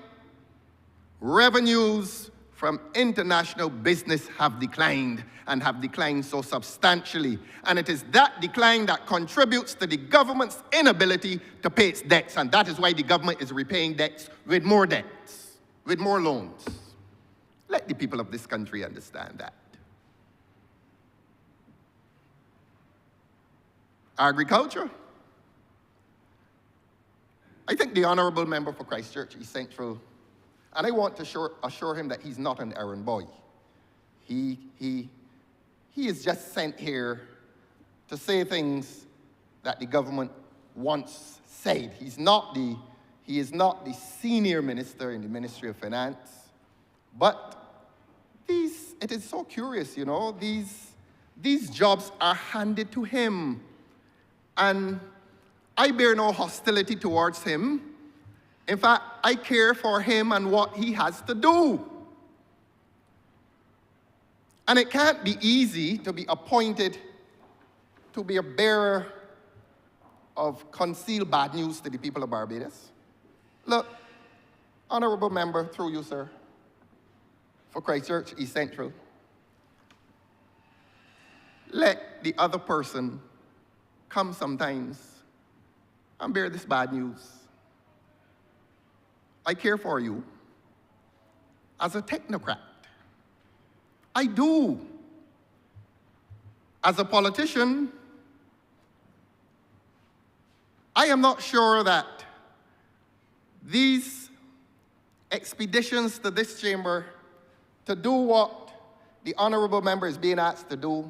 revenues from international business have declined, and have declined so substantially. And it is that decline that contributes to the government's inability to pay its debts. And that is why the government is repaying debts, with more loans. Let the people of this country understand that. Agriculture. I think the Honourable Member for Christchurch East Central, and I want to assure him that he's not an errand boy. He is just sent here to say things that the government once said. He is not the senior minister in the Ministry of Finance. But it is so curious, you know, these jobs are handed to him. And I bear no hostility towards him. In fact, I care for him and what he has to do. And it can't be easy to be appointed to be a bearer of concealed bad news to the people of Barbados. Look, Honourable Member, through you, sir, for Christchurch East Central, let the other person come sometimes and bear this bad news. I care for you as a technocrat. I do. As a politician, I am not sure that these expeditions to this chamber to do what the Honourable Member is being asked to do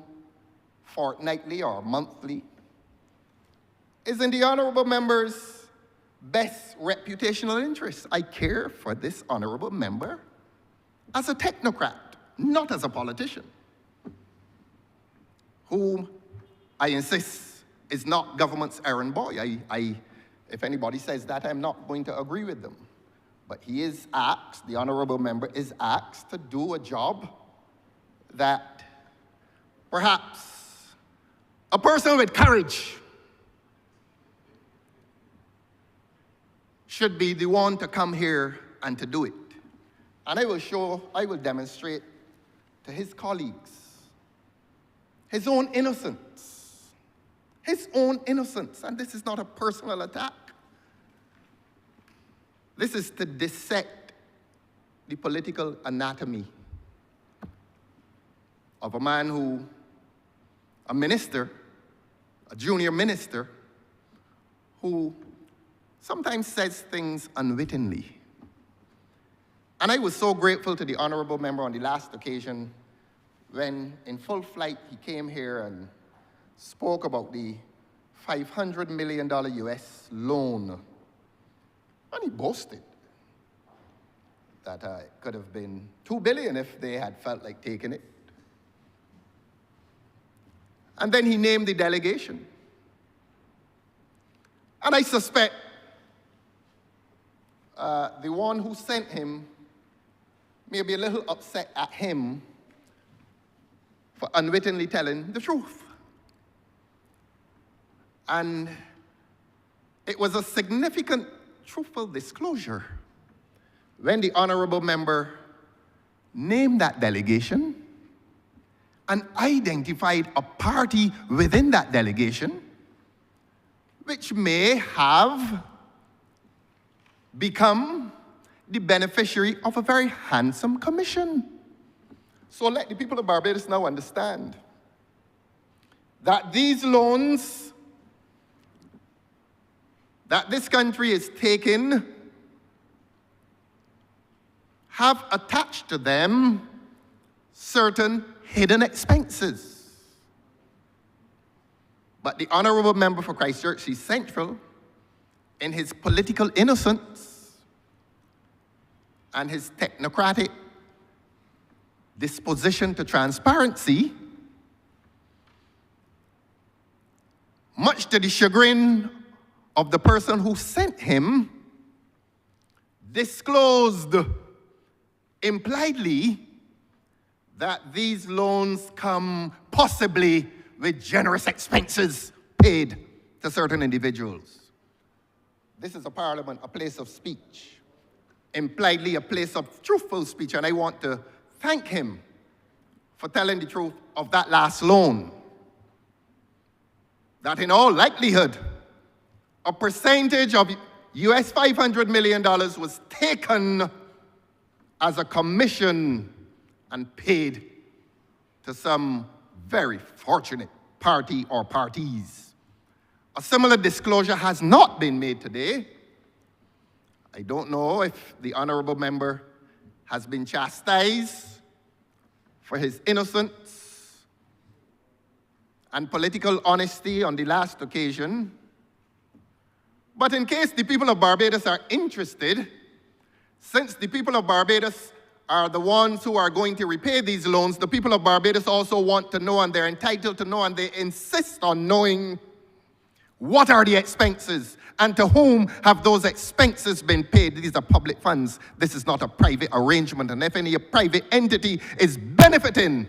fortnightly or monthly is in the Honourable Member's best reputational interest. I care for this Honourable Member as a technocrat, not as a politician, whom I insist is not government's errand boy. If anybody says that, I'm not going to agree with them. But he is asked, the Honourable Member is asked to do a job that perhaps a person with courage should be the one to come here and to do it. And I will demonstrate to his colleagues his own innocence. His own innocence. And this is not a personal attack. This is to dissect the political anatomy of a man who, a minister, a junior minister, who sometimes says things unwittingly. And I was so grateful to the Honourable Member on the last occasion when, in full flight, he came here and spoke about the $500 million US loan. And he boasted that it could have been $2 billion if they had felt like taking it. And then he named the delegation. And I suspect the one who sent him may be a little upset at him for unwittingly telling the truth. And it was a significant truthful disclosure when the honorable member named that delegation and identified a party within that delegation which may have become the beneficiary of a very handsome commission. So let the people of Barbados now understand that these loans that this country is taking have attached to them certain hidden expenses. But the honorable member for Christchurch East Central, in his political innocence and his technocratic disposition to transparency, much to the chagrin of the person who sent him, disclosed impliedly that these loans come possibly with generous expenses paid to certain individuals. This is a parliament, a place of speech, impliedly a place of truthful speech, and I want to thank him for telling the truth of that last loan. That in all likelihood, a percentage of US $500 million was taken as a commission and paid to some very fortunate party or parties. A similar disclosure has not been made today. I don't know if the honorable member has been chastised for his innocence and political honesty on the last occasion. But in case the people of Barbados are interested, since the people of Barbados are the ones who are going to repay these loans, the people of Barbados also want to know, and they're entitled to know, and they insist on knowing what are the expenses and to whom have those expenses been paid. These are public funds. This is not a private arrangement, and if any private entity is benefiting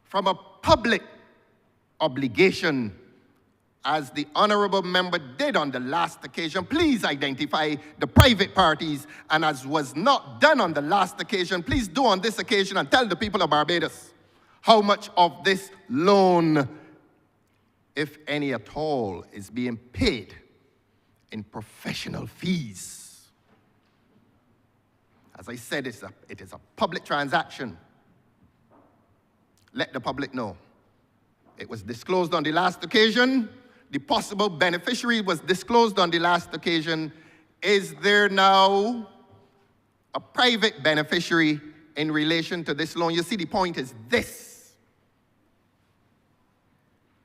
from a public obligation, as the honorable member did on the last occasion, please identify the private parties, and as was not done on the last occasion, please do on this occasion and tell the people of Barbados how much of this loan, if any at all, is being paid in professional fees. As I said, it is a public transaction. Let the public know. It was disclosed on the last occasion. The possible beneficiary was disclosed on the last occasion. Is there now a private beneficiary in relation to this loan? You see, the point is this: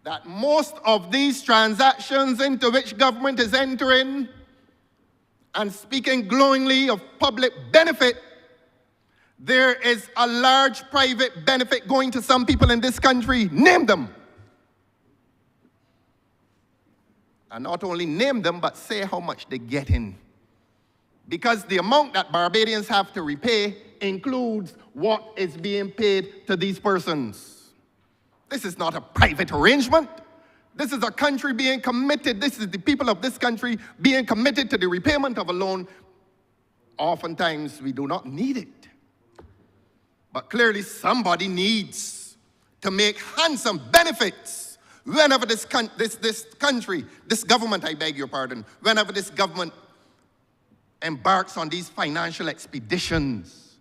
that most of these transactions into which government is entering and speaking glowingly of public benefit, there is a large private benefit going to some people in this country. Name them. And not only name them, but say how much they get in. Because the amount that Barbadians have to repay includes what is being paid to these persons. This is not a private arrangement. This is a country being committed. This is the people of this country being committed to the repayment of a loan. Oftentimes, we do not need it. But clearly, somebody needs to make handsome benefits whenever this country, this government, I beg your pardon, whenever this government embarks on these financial expeditions,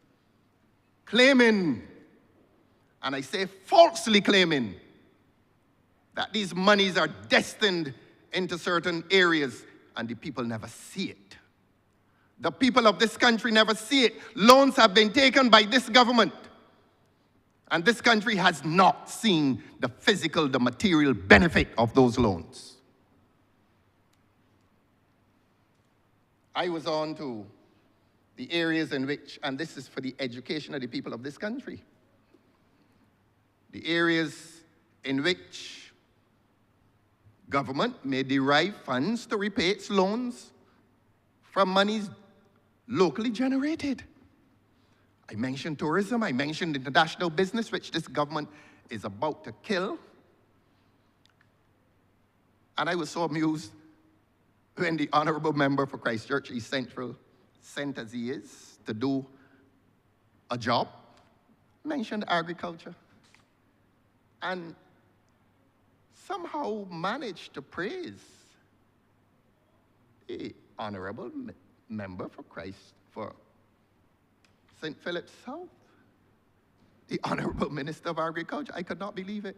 claiming, and I say falsely claiming, that these monies are destined into certain areas, and the people never see it. The people of this country never see it. Loans have been taken by this government, and this country has not seen the physical, the material benefit of those loans. I was on to the areas in which, and this is for the education of the people of this country, the areas in which government may derive funds to repay its loans from monies locally generated. I mentioned tourism, I mentioned international business, which this government is about to kill. And I was so amused when the Honourable Member for Christchurch East Central, sent as he is to do a job, mentioned agriculture, and somehow managed to praise the Honourable Member for St. Philip South, the Honourable Minister of Agriculture. I could not believe it.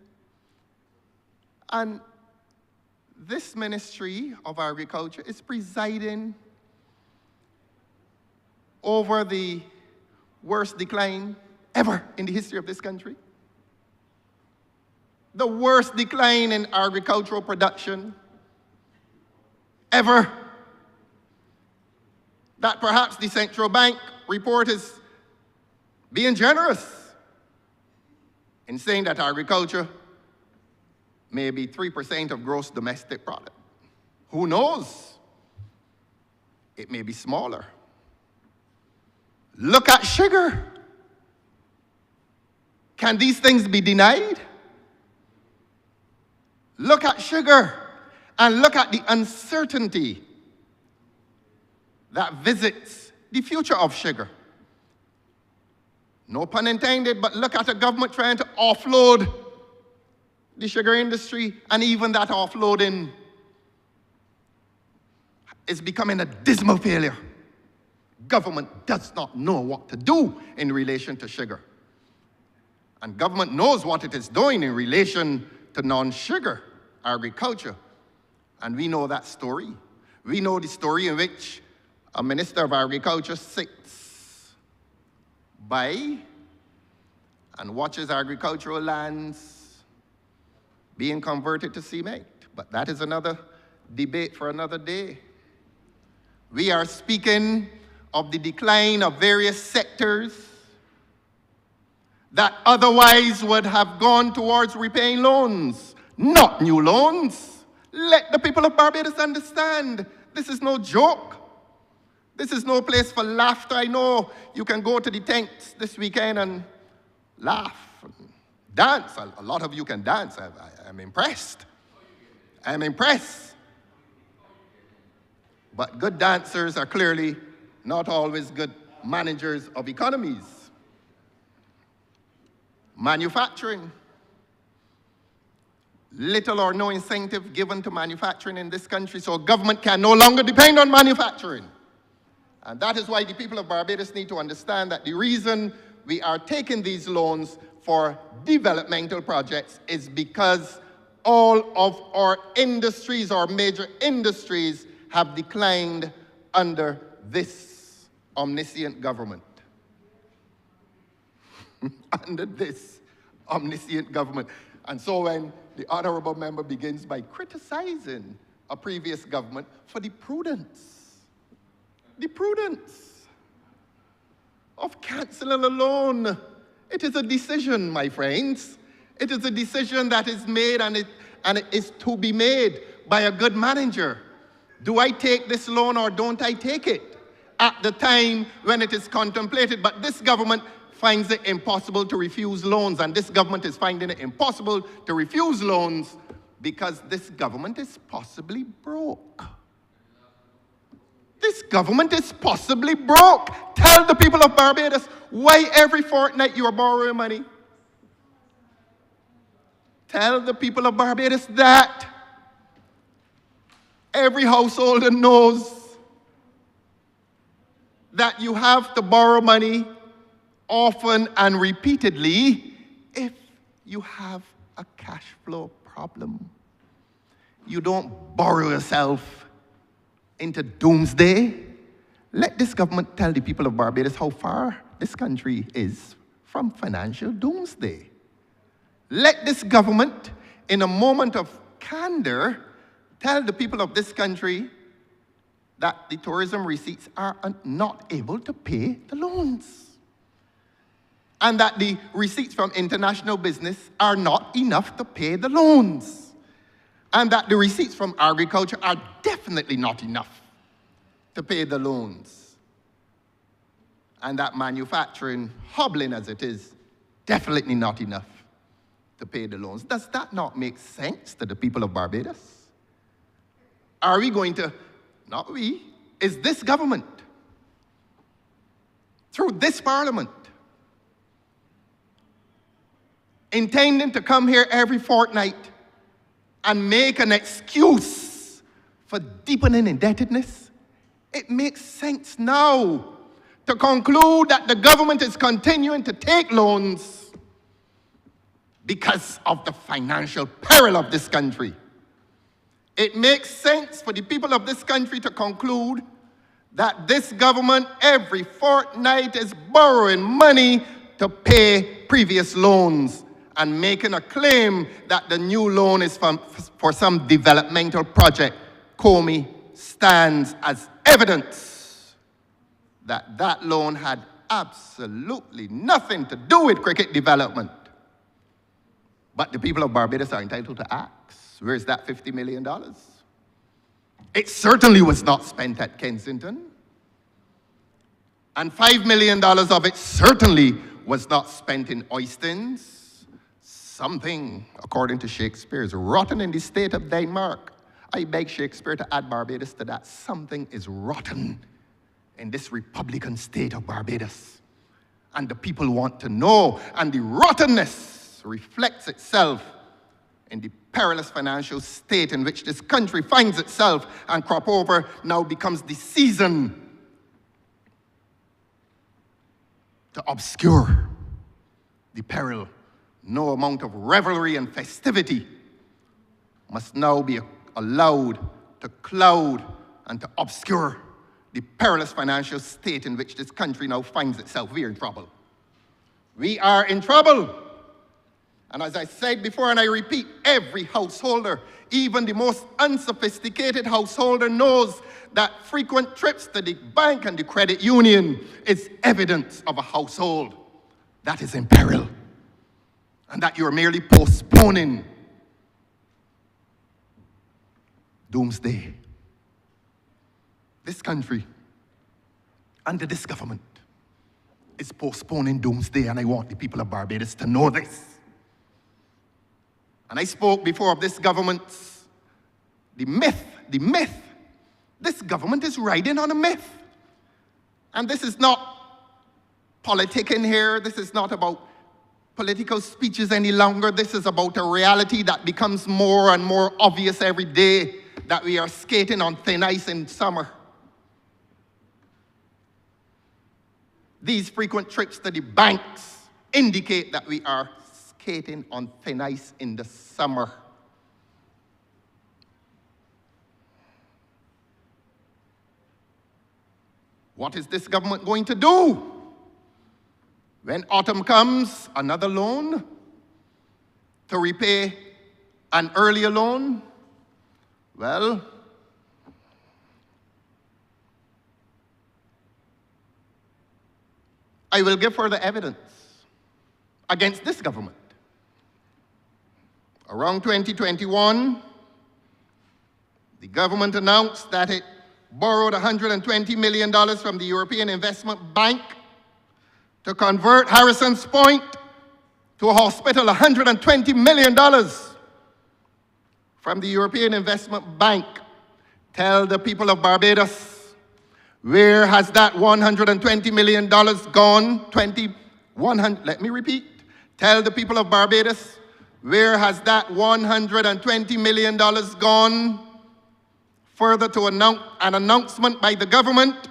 And this Ministry of Agriculture is presiding over the worst decline ever in the history of this country. The worst decline in agricultural production ever. That perhaps the central bank report is being generous in saying that agriculture may be 3% of gross domestic product. Who knows? It may be smaller. Look at sugar. Can these things be denied? Look at sugar and look at the uncertainty that visits the future of sugar. No pun intended, but look at a government trying to offload the sugar industry, and even that offloading is becoming a dismal failure. Government does not know what to do in relation to sugar. And government knows what it is doing in relation to non-sugar agriculture. And we know that story. We know the story in which a Minister of Agriculture sits by and watches agricultural lands being converted to cement. But that is another debate for another day. We are speaking of the decline of various sectors that otherwise would have gone towards repaying loans, not new loans. Let the people of Barbados understand, this is no joke. This is no place for laughter. I know you can go to the tents this weekend and laugh and dance. A lot of you can dance. I'm impressed. I'm impressed. But good dancers are clearly not always good managers of economies. Manufacturing. Little or no incentive given to manufacturing in this country, so government can no longer depend on manufacturing. And that is why the people of Barbados need to understand that the reason we are taking these loans for developmental projects is because all of our industries, our major industries, have declined under this omniscient government. Under this omniscient government. And so when the Honourable Member begins by criticizing a previous government for the prudence of cancelling a loan. It is a decision, my friends. It is a decision that is made and it is to be made by a good manager. Do I take this loan or don't I take it? At the time when it is contemplated, but this government finds it impossible to refuse loans, and this government is finding it impossible to refuse loans because this government is possibly broke. This government is possibly broke. Tell the people of Barbados why every fortnight you are borrowing money. Tell the people of Barbados that. Every householder knows that you have to borrow money often and repeatedly if you have a cash flow problem. You don't borrow yourself into doomsday. Let this government tell the people of Barbados how far this country is from financial doomsday. Let this government, in a moment of candor, tell the people of this country that the tourism receipts are not able to pay the loans. And that the receipts from international business are not enough to pay the loans. And that the receipts from agriculture are definitely not enough to pay the loans. And that manufacturing, hobbling as it is, definitely not enough to pay the loans. Does that not make sense to the people of Barbados? Are we going to not we, is this government, through this parliament, intending to come here every fortnight and make an excuse for deepening indebtedness. It makes sense now to conclude that the government is continuing to take loans because of the financial peril of this country. It makes sense for the people of this country to conclude that this government every fortnight is borrowing money to pay previous loans and making a claim that the new loan is for some developmental project. Comey stands as evidence that that loan had absolutely nothing to do with cricket development. But the people of Barbados are entitled to ask, where's that $50 million? It certainly was not spent at Kensington. And $5 million of it certainly was not spent in Oistins. Something, according to Shakespeare, is rotten in the state of Denmark. I beg Shakespeare to add Barbados to that. Something is rotten in this Republican state of Barbados. And the people want to know. And the rottenness reflects itself in the perilous financial state in which this country finds itself, and crop over now becomes the season to obscure the peril. No amount of revelry and festivity must now be allowed to cloud and to obscure the perilous financial state in which this country now finds itself. We are in trouble. We are in trouble. And as I said before, and I repeat, every householder, even the most unsophisticated householder, knows that frequent trips to the bank and the credit union is evidence of a household that is in peril, and that you're merely postponing doomsday. This country, under this government, is postponing doomsday, and I want the people of Barbados to know this. And I spoke before of this government's, the myth. This government is riding on a myth. And this is not politicking here. This is not about political speeches any longer. This is about a reality that becomes more and more obvious every day, that we are skating on thin ice in summer. These frequent trips to the banks indicate that we are skating on thin ice in the summer. What is this government going to do? When autumn comes, another loan to repay an earlier loan? Well, I will give further evidence against this government. Around 2021, the government announced that it borrowed $120 million from the European Investment Bank to convert Harrison's Point to a hospital. $120 million from the European Investment Bank. Tell the people of Barbados, where has that $120 million gone? Let me repeat. Tell the people of Barbados, where has that $120 million gone? Further to an announcement by the government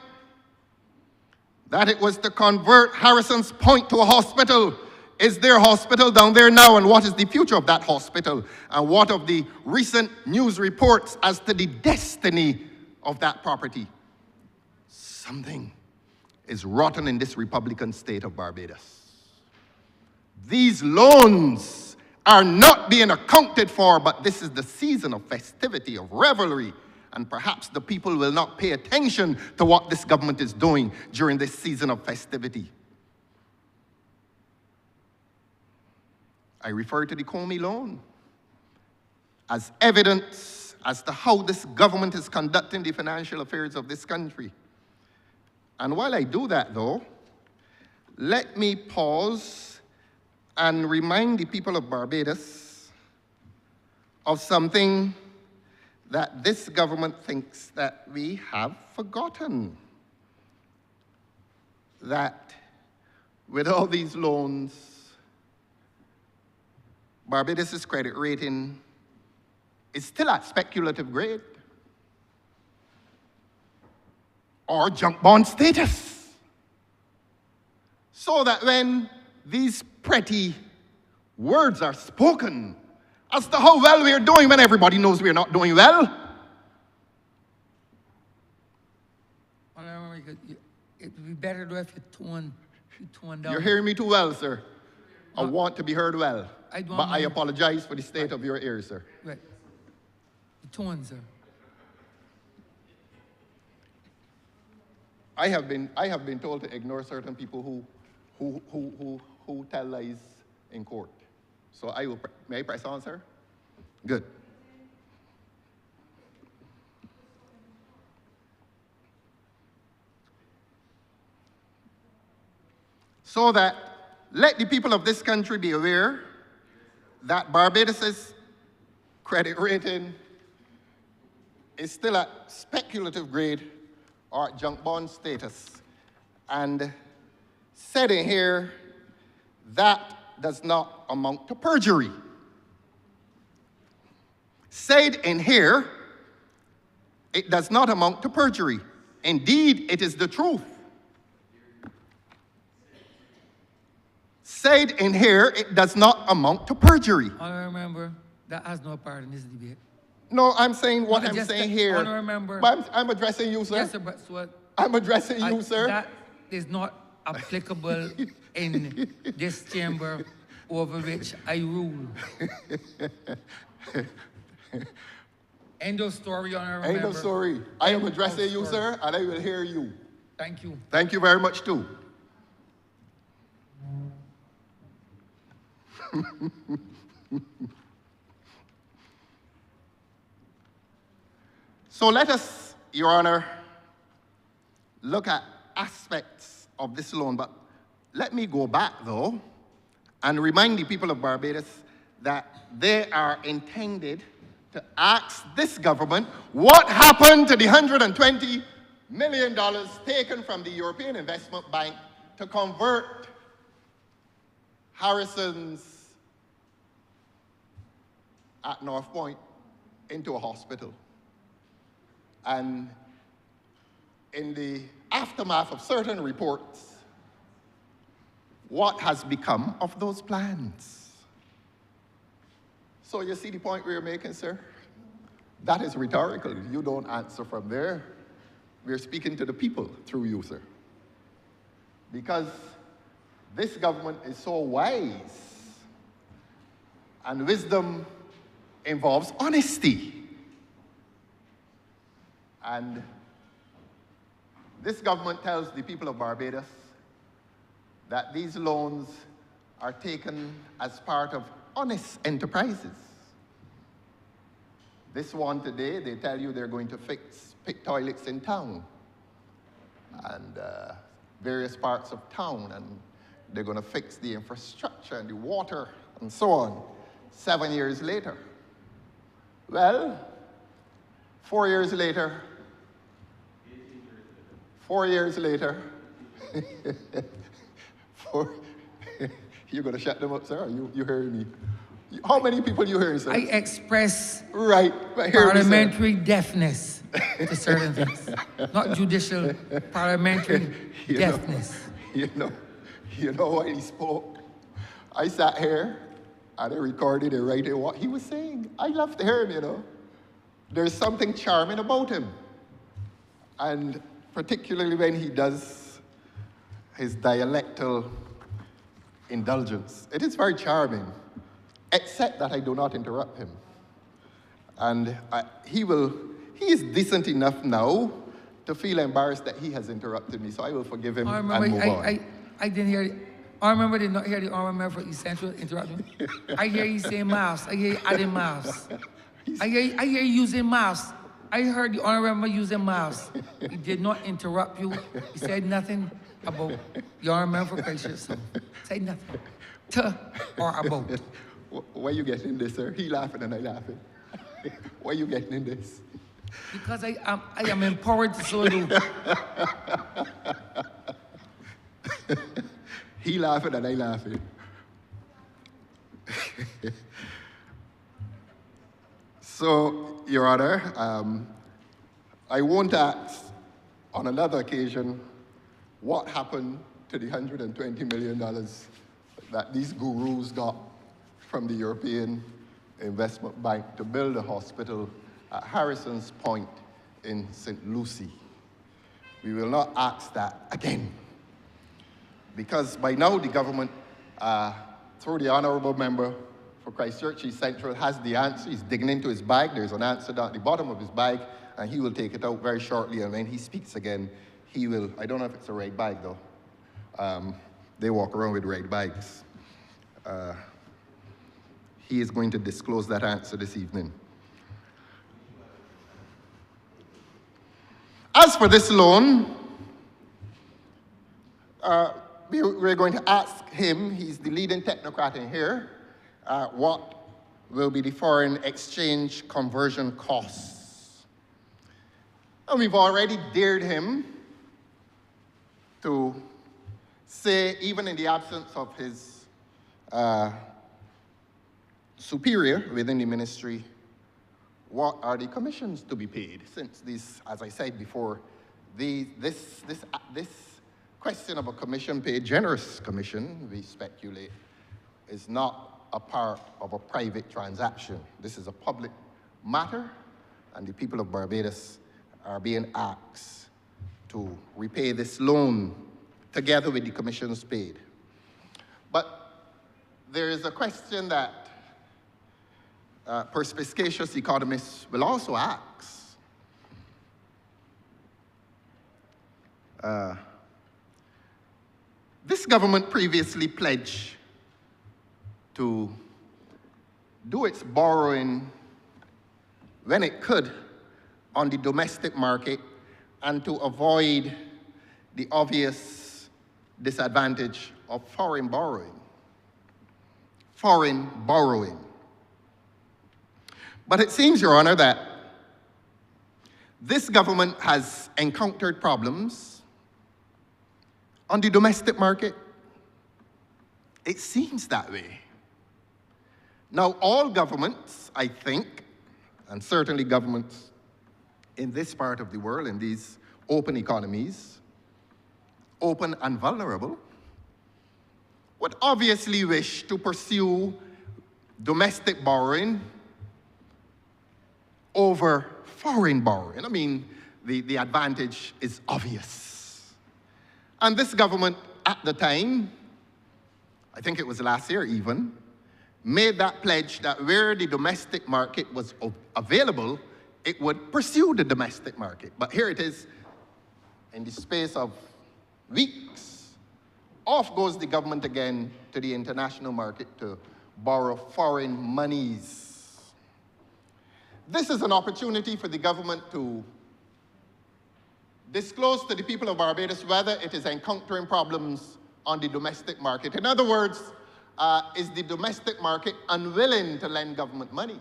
that it was to convert Harrison's Point to a hospital. Is there a hospital down there now? And what is the future of that hospital? And what of the recent news reports as to the destiny of that property? Something is rotten in this Republican state of Barbados. These loans are not being accounted for, but this is the season of festivity, of revelry, and perhaps the people will not pay attention to what this government is doing during this season of festivity. I refer to the Comey loan as evidence as to how this government is conducting the financial affairs of this country. And while I do that, though, let me pause and remind the people of Barbados of something that this government thinks that we have forgotten that with all these loans, Barbados' credit rating is still at speculative grade or junk bond status. So that when these pretty words are spoken as to how well we are doing when everybody knows we are not doing well, it would be better though if you tone down. you're hearing me too well, sir. I want to be heard well, but I apologize for the state of your ears, sir. Right. The tone, sir. I have been told to ignore certain people who tell lies in court. So may I press on, sir? Good. So that let the people of this country be aware that Barbados' credit rating is still at speculative grade or junk bond status. And said in here, that does not amount to perjury. Said in here, it does not amount to perjury. Indeed, it is the truth. Said in here, it does not amount to perjury. Honourable member, that has no part in this debate. No, I'm saying what No, I'm just saying the here. honourable member. But I'm addressing you, sir. Yes, sir, but so I'm addressing you, sir. That is not applicable in this chamber over which I rule. End of story, honourable member. End of story. I am End addressing of you, story. sir, and I will hear you. Thank you. Thank you very much, too. So let us, Your Honor, look at aspects of this loan. But let me go back, though, and remind the people of Barbados that they are intended to ask this government what happened to the $120 million taken from the European Investment Bank to convert Harrison's at North Point into a hospital. And in the aftermath of certain reports, what has become of those plans? So you see the point we're making, sir? That is rhetorical. You don't answer from there. We're speaking to the people through you, sir. Because this government is so wise, and wisdom involves honesty. And this government tells the people of Barbados that these loans are taken as part of honest enterprises. This one today, they tell you they're going to fix pit toilets in town and various parts of town, and they're going to fix the infrastructure and the water and so on. 7 years later. Well, 4 years later, 4 years later, you're going to shut them up, sir? Or you hearing me? How many people you hearing, sir? I express right, but hear parliamentary deafness to certain things. Not judicial, parliamentary deafness. You know when he spoke, I sat here and I recorded and writing what he was saying. I love to hear him, you know. There's something charming about him. And particularly when he does his dialectal indulgence. It is very charming, except that I do not interrupt him. And he is decent enough now to feel embarrassed that he has interrupted me, so I will forgive him and move on. I didn't hear it. I remember did not hear the honourable member for East Central interrupt me. I hear you say mouse. I hear you adding mouse. I hear you using mouse. I heard the honourable member using mouse. He did not interrupt you. He said nothing about the honourable member for Christ. So say nothing. To or about. Why you getting this, sir? He laughing and I laughing. Why are you getting in this? Because I am empowered to so do. He laughing and I laughing. So, Your Honor, I won't ask on another occasion what happened to the $120 million that these gurus got from the European Investment Bank to build a hospital at Harrison's Point in St. Lucie. We will not ask that again. Because by now the government, through the Honourable Member for Christchurch East Central, has the answer. He's digging into his bag. There's an answer down at the bottom of his bag, and he will take it out very shortly. And when he speaks again, he will, I don't know if it's a red bag though. They walk around with red bags. He is going to disclose that answer this evening. As for this loan, we're going to ask him, he's the leading technocrat in here, what will be the foreign exchange conversion costs. And we've already dared him to say, even in the absence of his superior within the ministry, what are the commissions to be paid? Since this, as I said before, this question of a commission paid, generous commission, we speculate, is not a part of a private transaction. This is a public matter, and the people of Barbados are being asked to repay this loan together with the commissions paid. But there is a question that perspicacious economists will also ask. This government previously pledged to do its borrowing when it could on the domestic market and to avoid the obvious disadvantage of foreign borrowing. Foreign borrowing. But it seems, Your Honor, that this government has encountered problems on the domestic market. It seems that way. Now, all governments, I think, and certainly governments in this part of the world, in these open economies, open and vulnerable, would obviously wish to pursue domestic borrowing over foreign borrowing. I mean, the advantage is obvious. And this government at the time, I think it was last year even, made that pledge that where the domestic market was available, it would pursue the domestic market. But here it is, in the space of weeks, off goes the government again to the international market to borrow foreign monies. This is an opportunity for the government to disclose to the people of Barbados whether it is encountering problems on the domestic market. In other words, is the domestic market unwilling to lend government money?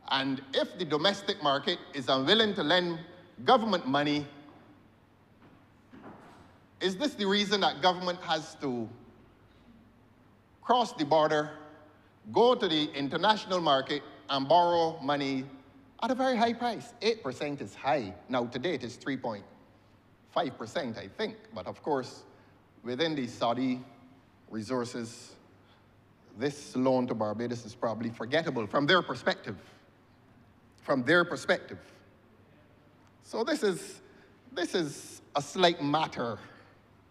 And if the domestic market is unwilling to lend government money, is this the reason that government has to cross the border, go to the international market and borrow money at a very high price? 8% is high. Now today it is 3.5%, I think. But of course, within the Saudi resources, this loan to Barbados is probably forgettable from their perspective. From their perspective. So this is a slight matter.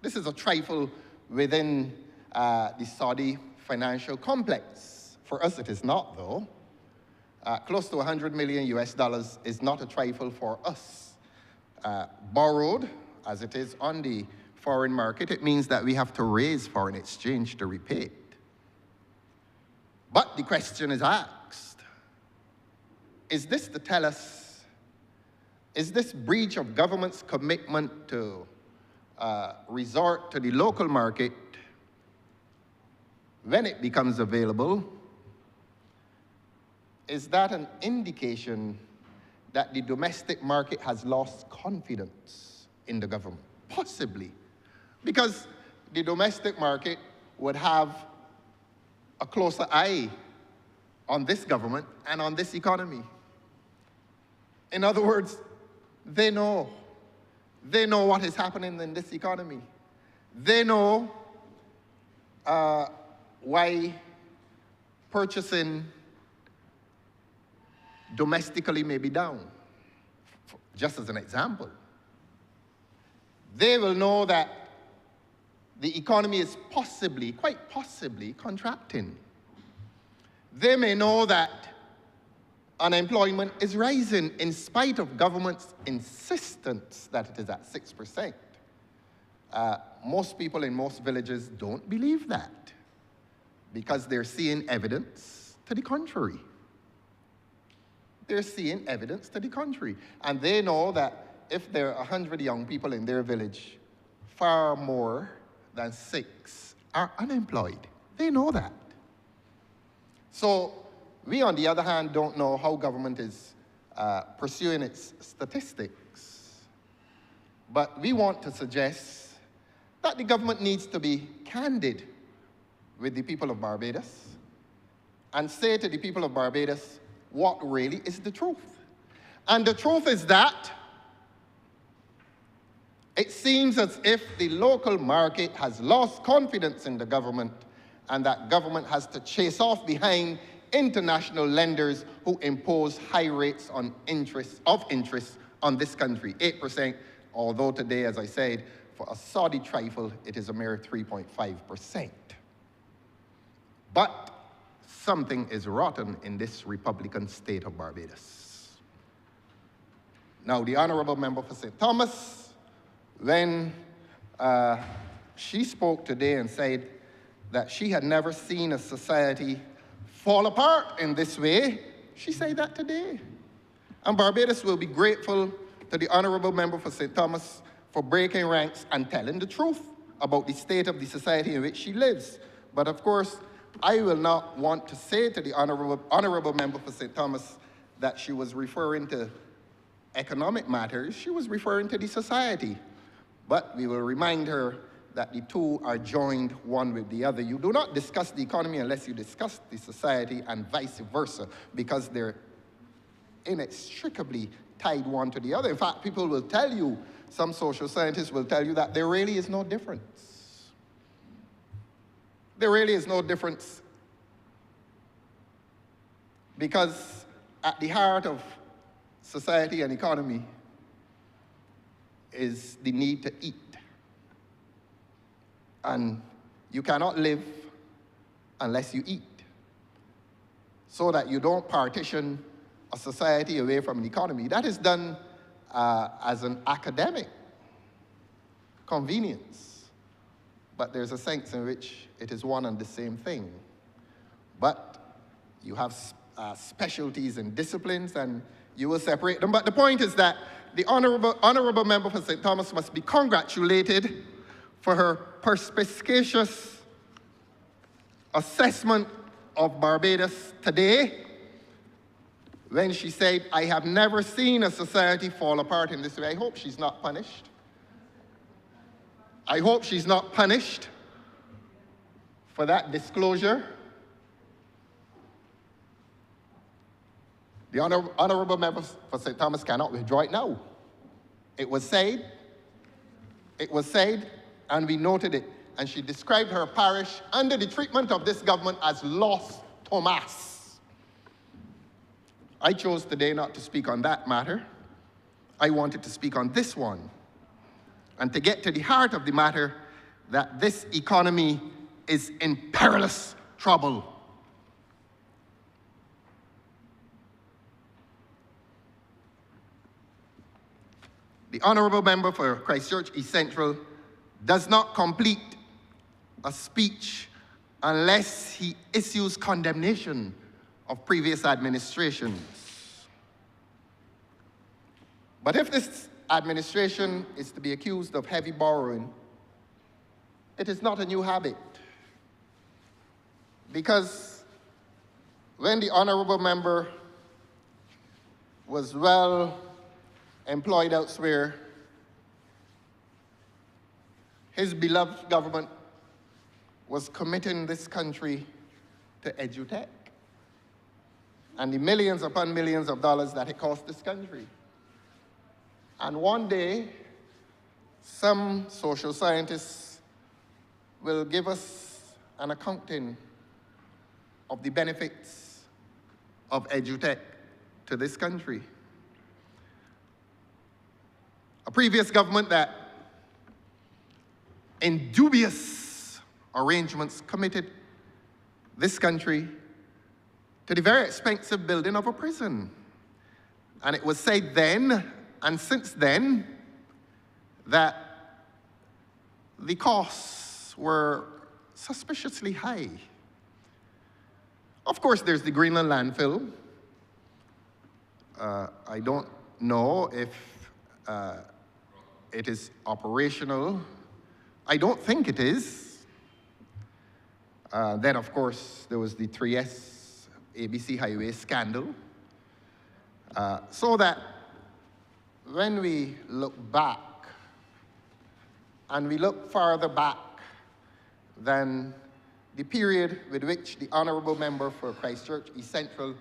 This is a trifle within the Saudi financial complex. For us, it is not, though. Close to $100 million US is not a trifle for us. Borrowed, as it is on the foreign market, it means that we have to raise foreign exchange to repay it. But the question is asked, is this to tell us, is this breach of government's commitment to resort to the local market when it becomes available, is that an indication that the domestic market has lost confidence in the government? Possibly. Because the domestic market would have a closer eye on this government and on this economy. In other words, they know. They know what is happening in this economy. They know why purchasing domestically may be down. Just as an example, they will know that the economy is possibly, quite possibly, contracting. They may know that unemployment is rising in spite of government's insistence that it is at 6%. Most people in most villages don't believe that because they're seeing evidence to the contrary. They're seeing evidence to the contrary. And they know that if there are 100 young people in their village, far more than 6 are unemployed. They know that. So we, on the other hand, don't know how government is pursuing its statistics. But we want to suggest that the government needs to be candid with the people of Barbados and say to the people of Barbados what really is the truth. And the truth is that it seems as if the local market has lost confidence in the government and that government has to chase off behind international lenders who impose high rates of interest on this country, 8%, although today, as I said, for a Saudi trifle, it is a mere 3.5%. But something is rotten in this Republican state of Barbados. Now, the Honourable Member for St. Thomas, when she spoke today and said that she had never seen a society fall apart in this way, she said that today. And Barbados will be grateful to the Honourable Member for St. Thomas for breaking ranks and telling the truth about the state of the society in which she lives. But of course, I will not want to say to the Honourable Member for St. Thomas that she was referring to economic matters. She was referring to the society. But we will remind her that the two are joined one with the other. You do not discuss the economy unless you discuss the society and vice versa, because they're inextricably tied one to the other. In fact, people will tell you, some social scientists will tell you that there really is no difference. There really is no difference, because at the heart of society and economy is the need to eat. And you cannot live unless you eat. So that you don't partition a society away from an economy. That is done as an academic convenience. But there's a sense in which it is one and the same thing. But you have specialties and disciplines, and you will separate them. But the point is that the Honourable Member for St. Thomas must be congratulated for her perspicacious assessment of Barbados today, when she said, "I have never seen a society fall apart in this way." I hope she's not punished. I hope she's not punished for that disclosure. The Honourable Member for St. Thomas cannot withdraw it now. It was said, and we noted it. And she described her parish under the treatment of this government as Los Tomas. I chose today not to speak on that matter. I wanted to speak on this one, and to get to the heart of the matter, that this economy is in perilous trouble. The Honourable Member for Christchurch East Central does not complete a speech unless he issues condemnation of previous administrations. But if this administration is to be accused of heavy borrowing, it is not a new habit, because when the honourable member was well employed elsewhere, his beloved government was committing this country to edutech and the millions upon millions of dollars that it cost this country. And one day, some social scientists will give us an accounting of the benefits of edutech to this country. A previous government that, in dubious arrangements, committed this country to the very expensive building of a prison. And it was said then, and since then, that the costs were suspiciously high. Of course, there's the Greenland landfill. I don't know if it is operational. I don't think it is. Then, of course, there was the 3S ABC Highway scandal. So that when we look back, and we look farther back than the period with which the honourable member for Christchurch East Central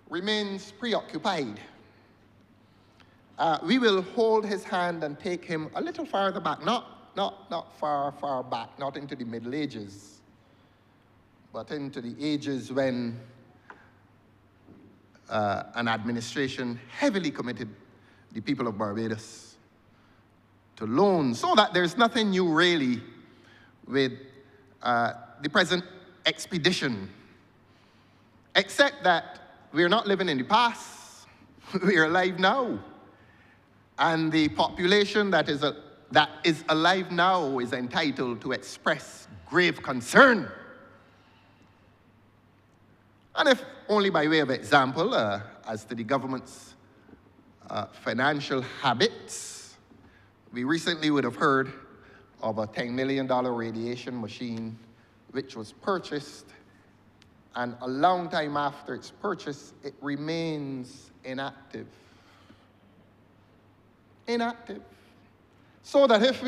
remains preoccupied, we will hold his hand and take him a little farther back, not far back, not into the Middle Ages, but into the ages when an administration heavily committed the people of Barbados to loans, so that there's nothing new really with the present expedition, except that we're not living in the past, we're alive now. And the population that is alive now is entitled to express grave concern. And if only by way of example, as to the government's financial habits, we recently would have heard of a $10 million radiation machine which was purchased, and a long time after its purchase, it remains inactive. Inactive. So that if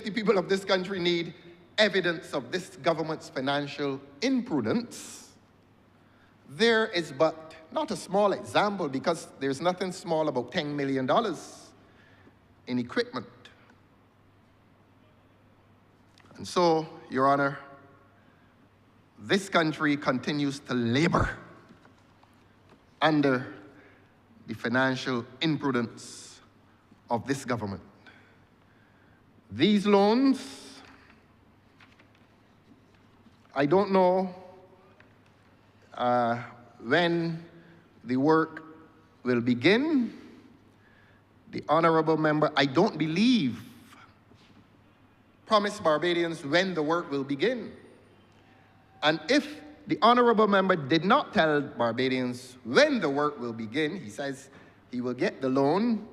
the people of this country need evidence of this government's financial imprudence, there is but not a small example, because there's nothing small about $10 million in equipment. And so, Your Honor, this country continues to labor under the financial imprudence of this government. These loans, I don't know when the work will begin. The honourable member, I don't believe, promised Barbadians when the work will begin. And if the honourable member did not tell Barbadians when the work will begin, he says he will get the loan.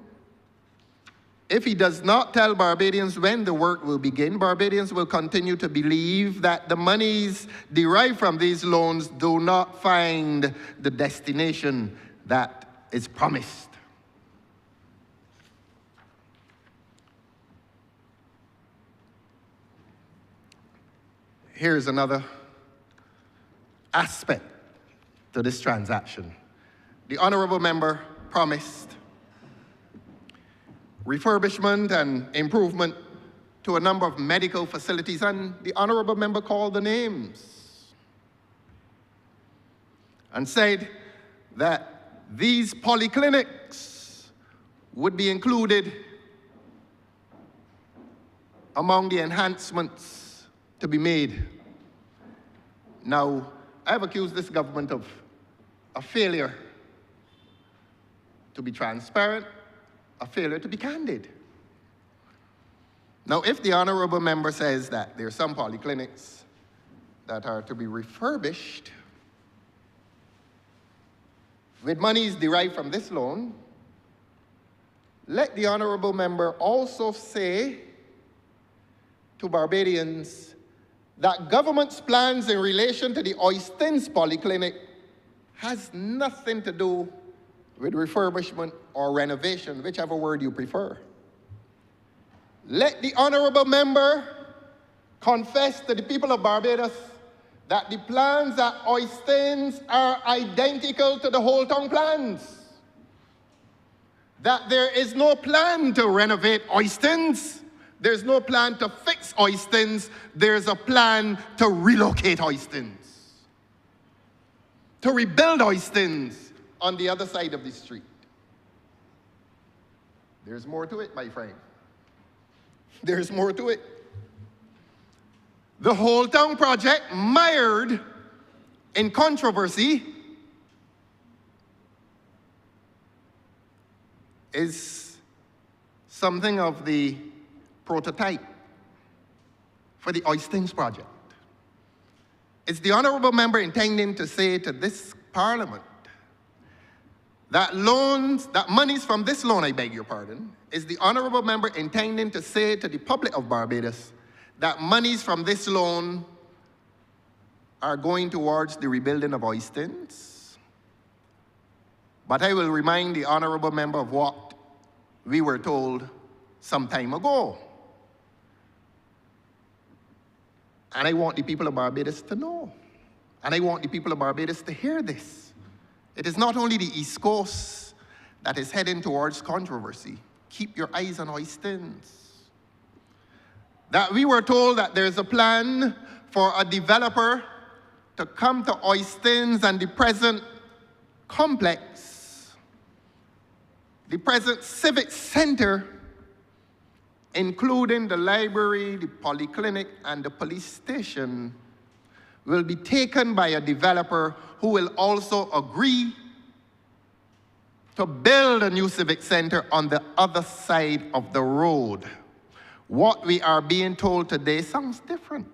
If he does not tell Barbadians when the work will begin, Barbadians will continue to believe that the monies derived from these loans do not find the destination that is promised. Here's another aspect to this transaction. The honourable member promised refurbishment and improvement to a number of medical facilities, and the honourable member called the names and said that these polyclinics would be included among the enhancements to be made. Now, I have accused this government of a failure to be transparent, a failure to be candid. Now, if the honourable member says that there are some polyclinics that are to be refurbished with monies derived from this loan, let the honourable member also say to Barbadians that government's plans in relation to the Oistins Polyclinic has nothing to do with refurbishment or renovation, whichever word you prefer. Let the honourable member confess to the people of Barbados that the plans at Oistins are identical to the whole town plans. That there is no plan to renovate Oistins. There's no plan to fix Oistins. There's a plan to relocate Oistins. To rebuild Oistins on the other side of the street. There's more to it, my friend. There's more to it. The whole town project, mired in controversy, is something of the prototype for the Oistins project. It's the honourable member intending to say to this Parliament that monies from this loan, I beg your pardon, is the honourable member intending to say to the public of Barbados that monies from this loan are going towards the rebuilding of Oistins. But I will remind the honourable member of what we were told some time ago. And I want the people of Barbados to know. And I want the people of Barbados to hear this. It is not only the East Coast that is heading towards controversy. Keep your eyes on Oistins. That we were told that there's a plan for a developer to come to Oistins and the present complex, the present civic center, including the library, the polyclinic, and the police station, will be taken by a developer who will also agree to build a new civic center on the other side of the road. What we are being told today sounds different.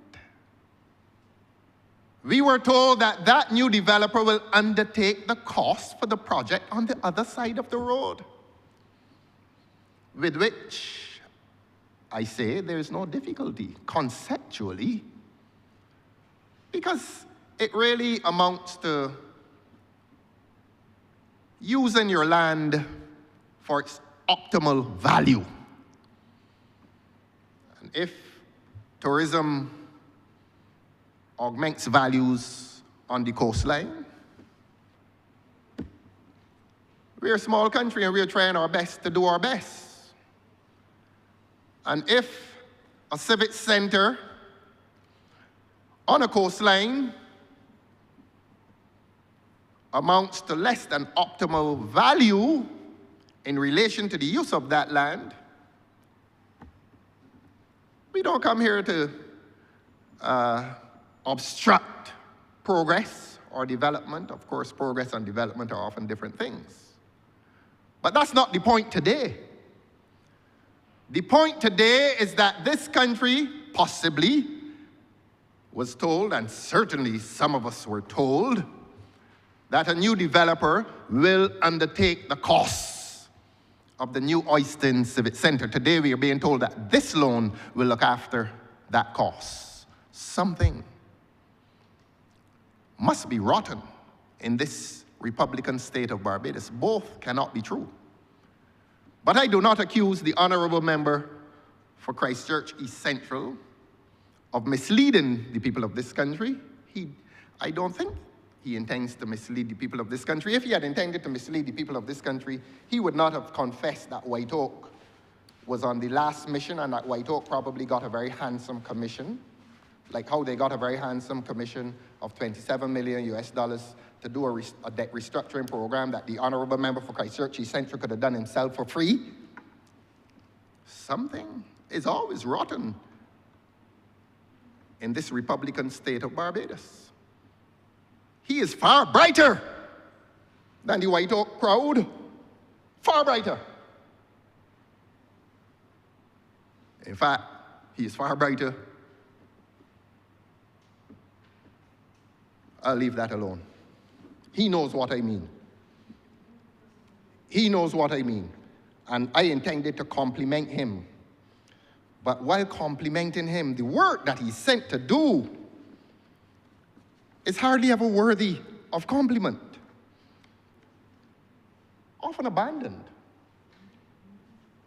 We were told that that new developer will undertake the cost for the project on the other side of the road, with which I say there is no difficulty conceptually, because it really amounts to using your land for its optimal value. And if tourism augments values on the coastline, we're a small country and we're trying our best to do our best. And if a civic center on a coastline amounts to less than optimal value in relation to the use of that land, we don't come here to obstruct progress or development. Of course, progress and development are often different things. But that's not the point today. The point today is that this country possibly was told, and certainly some of us were told, that a new developer will undertake the costs of the new Oistins Civic Center. Today we are being told that this loan will look after that cost. Something must be rotten in this Republican state of Barbados. Both cannot be true. But I do not accuse the honourable member for Christchurch East Central of misleading the people of this country. I don't think he intends to mislead the people of this country. If he had intended to mislead the people of this country, he would not have confessed that White Oak was on the last mission and that White Oak probably got a very handsome commission, like how they got a very handsome commission of $27 million to do a debt restructuring program that the honourable member for Christchurch East Central could have done himself for free. Something is always rotten in this Republican state of Barbados. He is far brighter than the White Oak crowd, far brighter. In fact, he is far brighter. I'll leave that alone. He knows what I mean. He knows what I mean. And I intended to compliment him. But while complimenting him, the work that he's sent to do is hardly ever worthy of compliment. often abandoned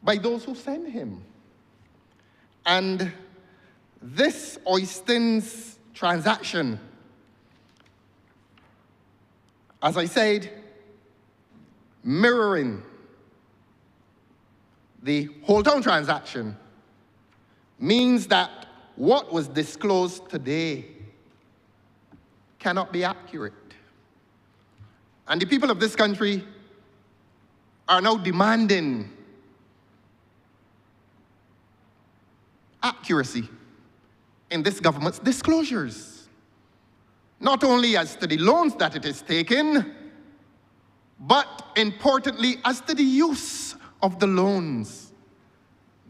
by those who send him. And this Oyston's transaction, as I said, mirroring the Holtown transaction, means that what was disclosed today cannot be accurate. And the people of this country are now demanding accuracy in this government's disclosures, not only as to the loans that it is taking, but importantly as to the use of the loans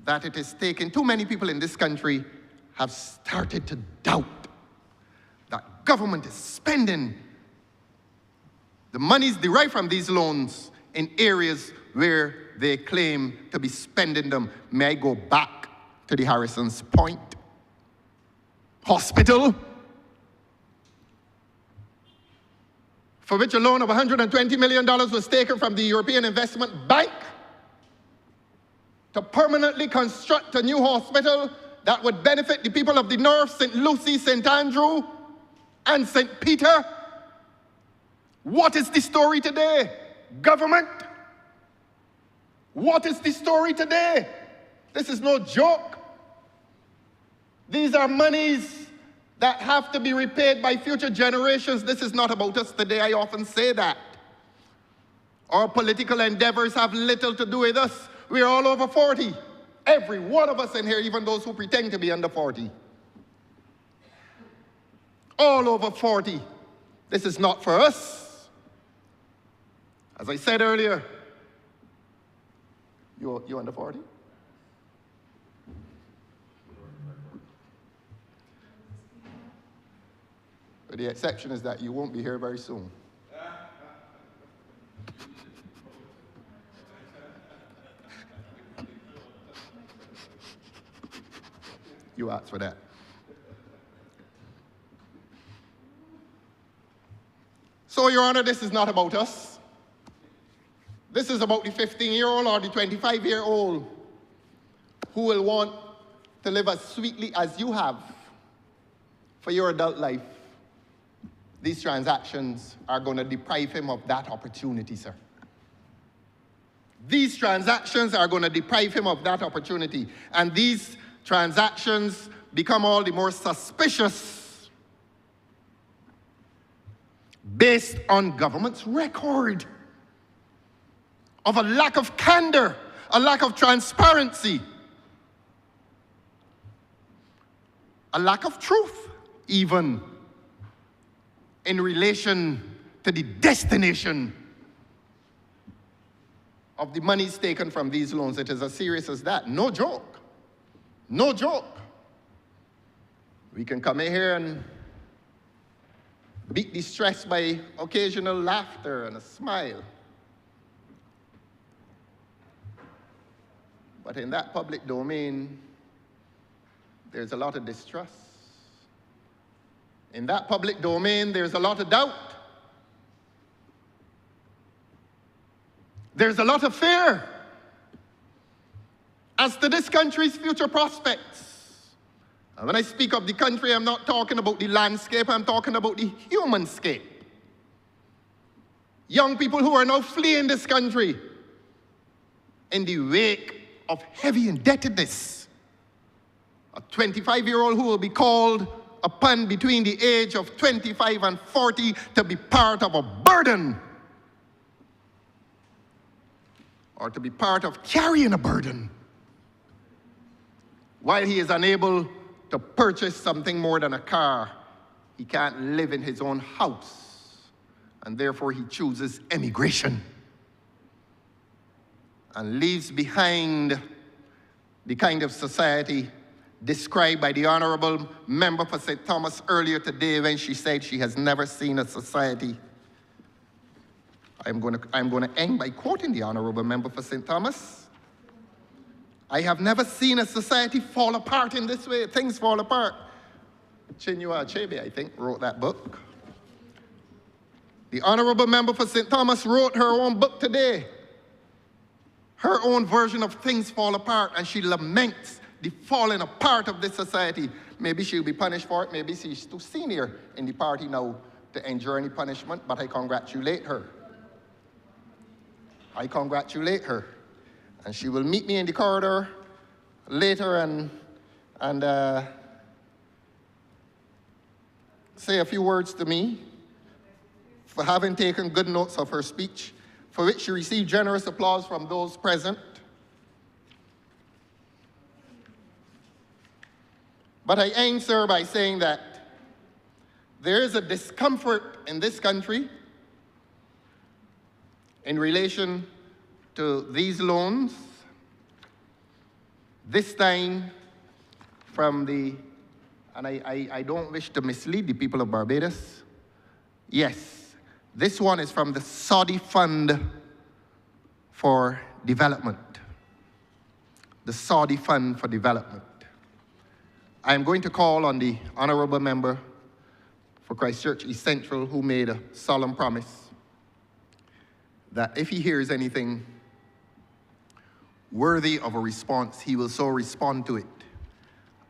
that it is taking. Too many people in this country have started to doubt that government is spending the monies derived from these loans in areas where they claim to be spending them. May I go back to the Harrison's Point Hospital, for which a loan of $120 million was taken from the European Investment Bank to permanently construct a new hospital that would benefit the people of the North, St. Lucie, St. Andrew, and St. Peter. What is the story today? Government? What is the story today? This is no joke. These are monies that have to be repaid by future generations. This is not about us today. I often say that. Our political endeavors have little to do with us. We're all over 40. Every one of us in here, even those who pretend to be under 40. All over 40. This is not for us. As I said earlier, you under 40? But the exception is that you won't be here very soon. You asked for that. So, Your Honor, this is not about us. This is about the 15-year-old or the 25-year-old who will want to live as sweetly as you have for your adult life. These transactions are going to deprive him of that opportunity, sir. These transactions are going to deprive him of that opportunity. And these transactions become all the more suspicious based on government's record of a lack of candor, a lack of transparency, a lack of truth, even in relation to the destination of the monies taken from these loans. It is as serious as that. No joke. No joke. We can come in here and beat the stress by occasional laughter and a smile. But in that public domain, there's a lot of distrust. In that public domain, there's a lot of doubt. There's a lot of fear as to this country's future prospects. And when I speak of the country, I'm not talking about the landscape, I'm talking about the humanscape. Young people who are now fleeing this country in the wake of heavy indebtedness. A 25-year-old who will be called upon between the age of 25 and 40 to be part of a burden, or to be part of carrying a burden, while he is unable to purchase something more than a car. He can't live in his own house, and therefore he chooses emigration and leaves behind the kind of society described by the Honourable member for St. Thomas earlier today when she said she has never seen a society. I'm going to end by quoting the Honourable member for St. Thomas. I have never seen a society fall apart in this way. Things fall apart. Chinua Achebe, I think, wrote that book. The Honourable member for St. Thomas wrote her own book today her own version of things fall apart, and she laments the falling apart of this society. Maybe she'll be punished for it. Maybe she's too senior in the party now to endure any punishment, but I congratulate her. I congratulate her. And she will meet me in the corridor later and say a few words to me for having taken good notes of her speech, for which she received generous applause from those present. But I answer by saying that there is a discomfort in this country in relation to these loans, this time from the, and I don't wish to mislead the people of Barbados. Yes, this one is from the Saudi Fund for Development. The Saudi Fund for Development. I am going to call on the Honourable Member for Christchurch East Central, who made a solemn promise that if he hears anything worthy of a response, he will so respond to it.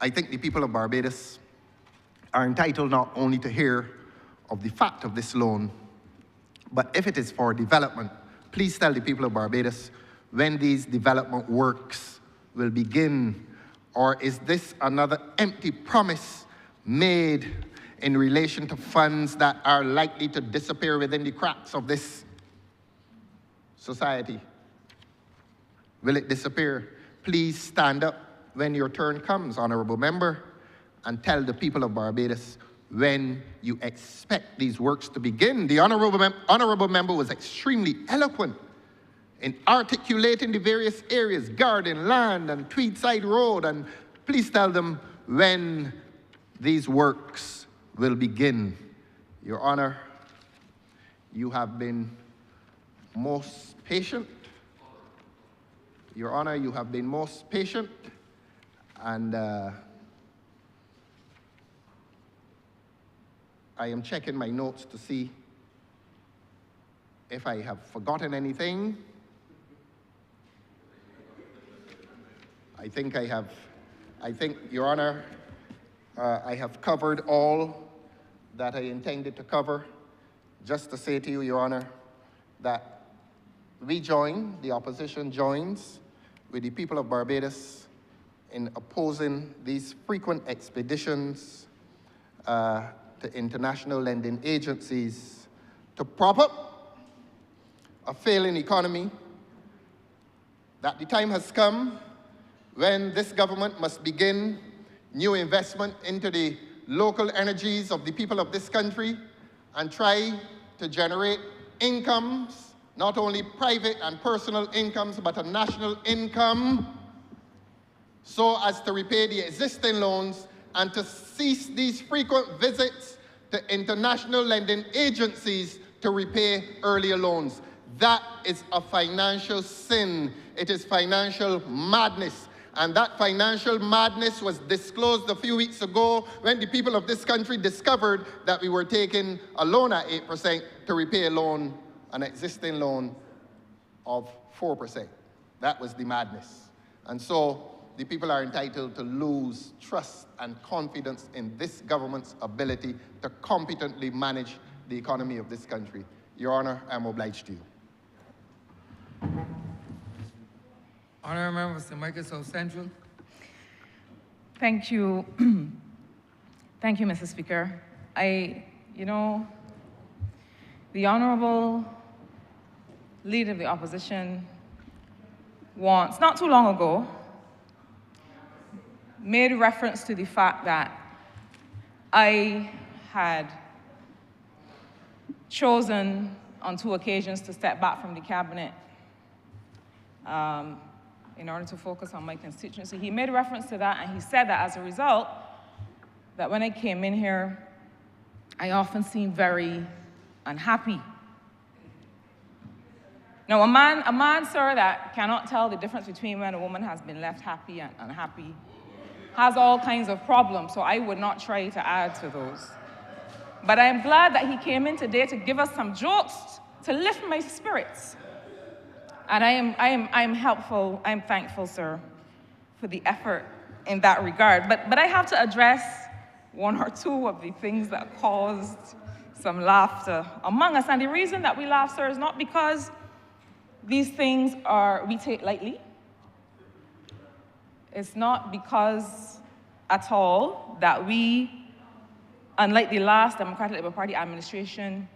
I think the people of Barbados are entitled not only to hear of the fact of this loan, but if it is for development, please tell the people of Barbados when these development works will begin, or is this another empty promise made in relation to funds that are likely to disappear within the cracks of this society? Will it disappear? Please stand up when your turn comes, Honourable Member, and tell the people of Barbados when you expect these works to begin. The Honourable Member was extremely eloquent in articulating the various areas, Garden, Land, and Tweedside Road, and please tell them when these works will begin. Your Honour, you have been most patient. Your Honour, you have been most patient, and I am checking my notes to see if I have forgotten anything. I think I have. I think, Your Honour, I have covered all that I intended to cover. Just to say to you, Your Honour, that we join, the opposition joins with the people of Barbados in opposing these frequent expeditions to international lending agencies to prop up a failing economy, that the time has come when this government must begin new investment into the local energies of the people of this country and try to generate incomes, not only private and personal incomes, but a national income, so as to repay the existing loans and to cease these frequent visits to international lending agencies to repay earlier loans. That is a financial sin. It is financial madness. And that financial madness was disclosed a few weeks ago when the people of this country discovered that we were taking a loan at 8% to repay a loan, an existing loan of 4%. That was the madness. And so the people are entitled to lose trust and confidence in this government's ability to competently manage the economy of this country. Your Honour, I'm obliged to you. Honourable Member for St. Michael South Central. Thank you. Thank you, Mr. Speaker. The Honourable Leader of the Opposition once, not too long ago, made reference to the fact that I had chosen on 2 occasions to step back from the cabinet in order to focus on my constituency. He made reference to that, and he said that as a result, that when I came in here, I often seemed very unhappy. Now, a man, sir, that cannot tell the difference between when a woman has been left happy and unhappy has all kinds of problems, so I would not try to add to those. But I am glad that he came in today to give us some jokes to lift my spirits. And I'm helpful, I'm thankful, sir, for the effort in that regard. But I have to address one or two of the things that caused some laughter among us. And the reason that we laugh, sir, is not because these things we take lightly. It's not because at all that we, unlike the last Democratic Labour Party administration,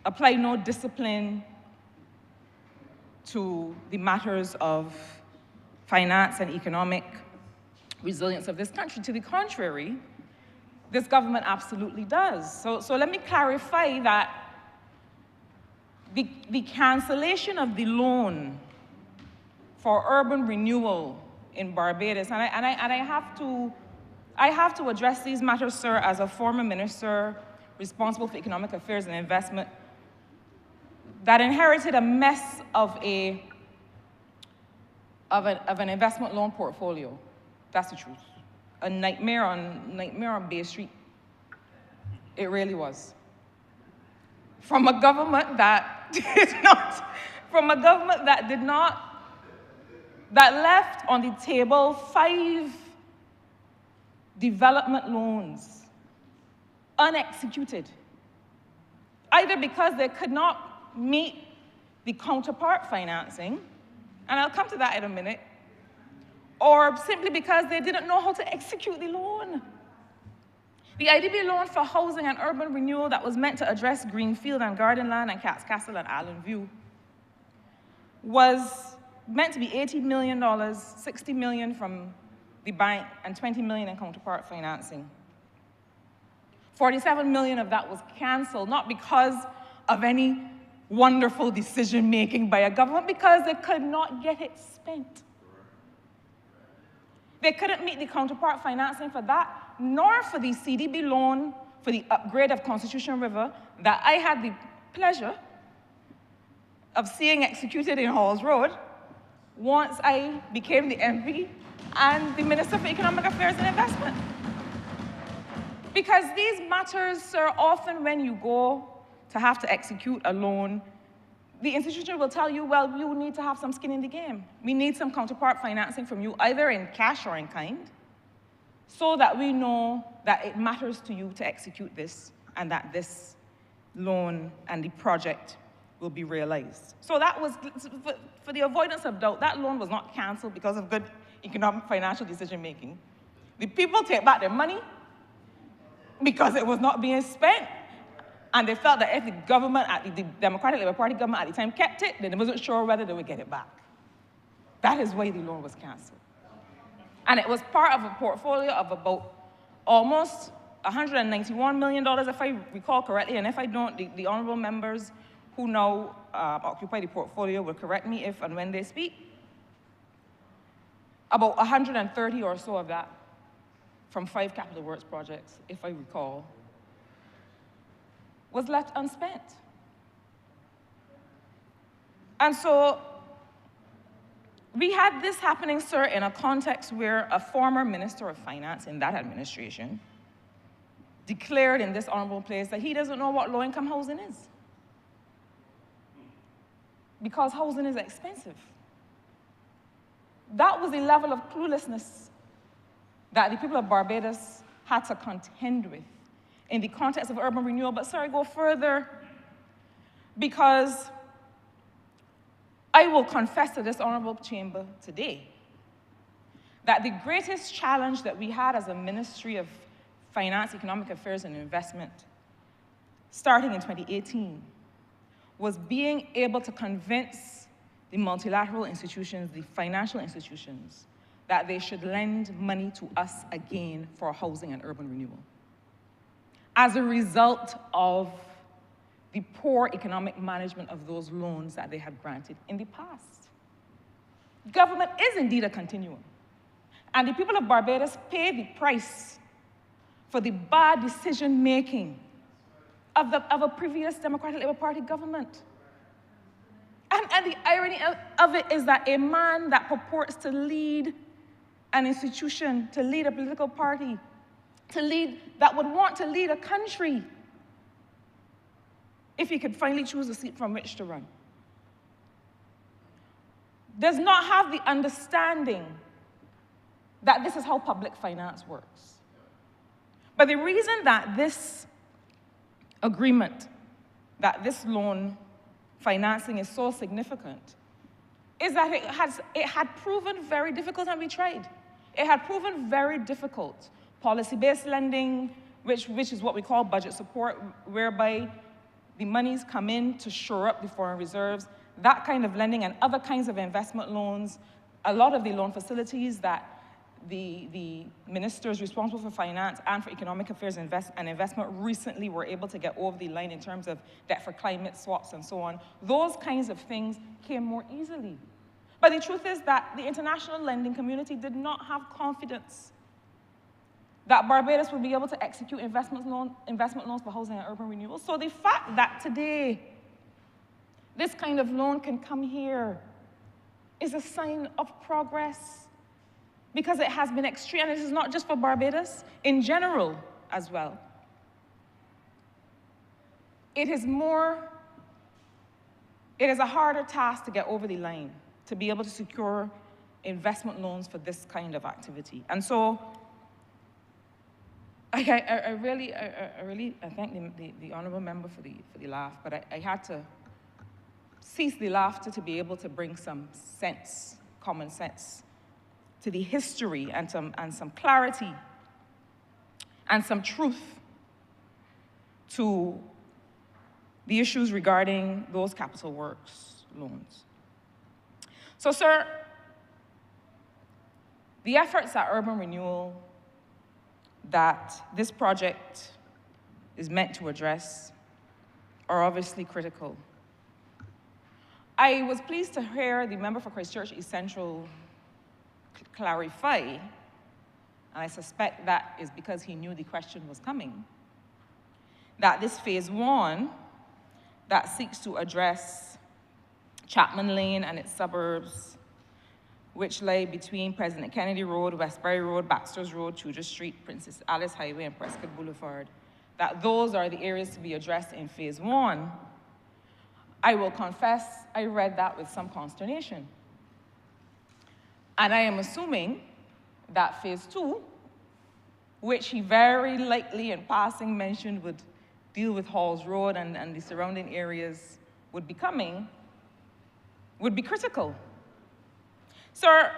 apply no discipline to the matters of finance and economic resilience of this country. To the contrary, this government absolutely does. So let me clarify that the cancellation of the loan for urban renewal in Barbados, and I have to address these matters, sir, as a former minister responsible for economic affairs and investment that inherited a mess of an investment loan portfolio. That's the truth. A nightmare on Bay Street. It really was. From a government that that left on the table 5 development loans unexecuted, either because they could not meet the counterpart financing, and I'll come to that in a minute, or simply because they didn't know how to execute the loan. The IDB loan for housing and urban renewal that was meant to address Greenfield and Gardenland and Cat's Castle and Island View was meant to be $80 million, $60 million from the bank, and $20 million in counterpart financing. $47 million of that was canceled, not because of any wonderful decision-making by a government, because they could not get it spent. They couldn't meet the counterpart financing for that, nor for the CDB loan for the upgrade of Constitution River that I had the pleasure of seeing executed in Halls Road once I became the MP and the Minister for Economic Affairs and Investment. Because these matters, sir, often when you go to have to execute a loan, the institution will tell you, well, you need to have some skin in the game. We need some counterpart financing from you, either in cash or in kind, so that we know that it matters to you to execute this and that this loan and the project will be realized. So that was, for the avoidance of doubt, that loan was not canceled because of good economic financial decision-making. The people take back their money because it was not being spent. And they felt that if the government, the Democratic Labour Party government at the time kept it, then they wasn't sure whether they would get it back. That is why the loan was canceled. And it was part of a portfolio of about almost $191 million, if I recall correctly, and if I don't, the honourable members who now occupy the portfolio will correct me if and when they speak. About 130 or so of that from 5 capital works projects, if I recall, was left unspent. And so we had this happening, sir, in a context where a former Minister of Finance in that administration declared in this honourable place that he doesn't know what low-income housing is, because housing is expensive. That was the level of cluelessness that the people of Barbados had to contend with in the context of urban renewal. But sorry, go further, because I will confess to this honourable chamber today that the greatest challenge that we had as a Ministry of Finance, Economic Affairs and Investment, starting in 2018, was being able to convince the multilateral institutions, the financial institutions, that they should lend money to us again for housing and urban renewal, as a result of the poor economic management of those loans that they had granted in the past. Government is indeed a continuum, and the people of Barbados pay the price for the bad decision-making of a previous Democratic Labour Party government. And the irony of it is that a man that purports to lead an institution, to lead a political party, that would want to lead a country, if he could finally choose a seat from which to run. Does not have the understanding that this is how public finance works. But the reason that this agreement, that this loan financing is so significant is that it had proven very difficult, and we tried. It had proven very difficult. Policy-based lending, which is what we call budget support, whereby the monies come in to shore up the foreign reserves, that kind of lending and other kinds of investment loans, a lot of the loan facilities that the ministers responsible for finance and for economic affairs and investment recently were able to get over the line in terms of debt for climate swaps and so on, those kinds of things came more easily. But the truth is that the international lending community did not have confidence that Barbados would be able to execute investment loans for housing and urban renewal. So the fact that today this kind of loan can come here is a sign of progress, because it has been extreme, and this is not just for Barbados, in general as well. It is a harder task to get over the line, to be able to secure investment loans for this kind of activity. And so I really thank the Honourable Member for the laugh, but I had to cease the laughter to be able to bring some sense, common sense, to the history and some clarity and some truth to the issues regarding those capital works loans. So, sir, the efforts at urban renewal that this project is meant to address are obviously critical. I was pleased to hear the member for Christchurch East Central clarify, and I suspect that is because he knew the question was coming, that this phase 1 that seeks to address Chapman Lane and its suburbs, which lay between President Kennedy Road, Westbury Road, Baxter's Road, Tudor Street, Princess Alice Highway, and Prescott Boulevard, that those are the areas to be addressed in phase 1. I will confess I read that with some consternation. And I am assuming that phase 2, which he very lightly in passing mentioned would deal with Halls Road and the surrounding areas, would be critical. Sir,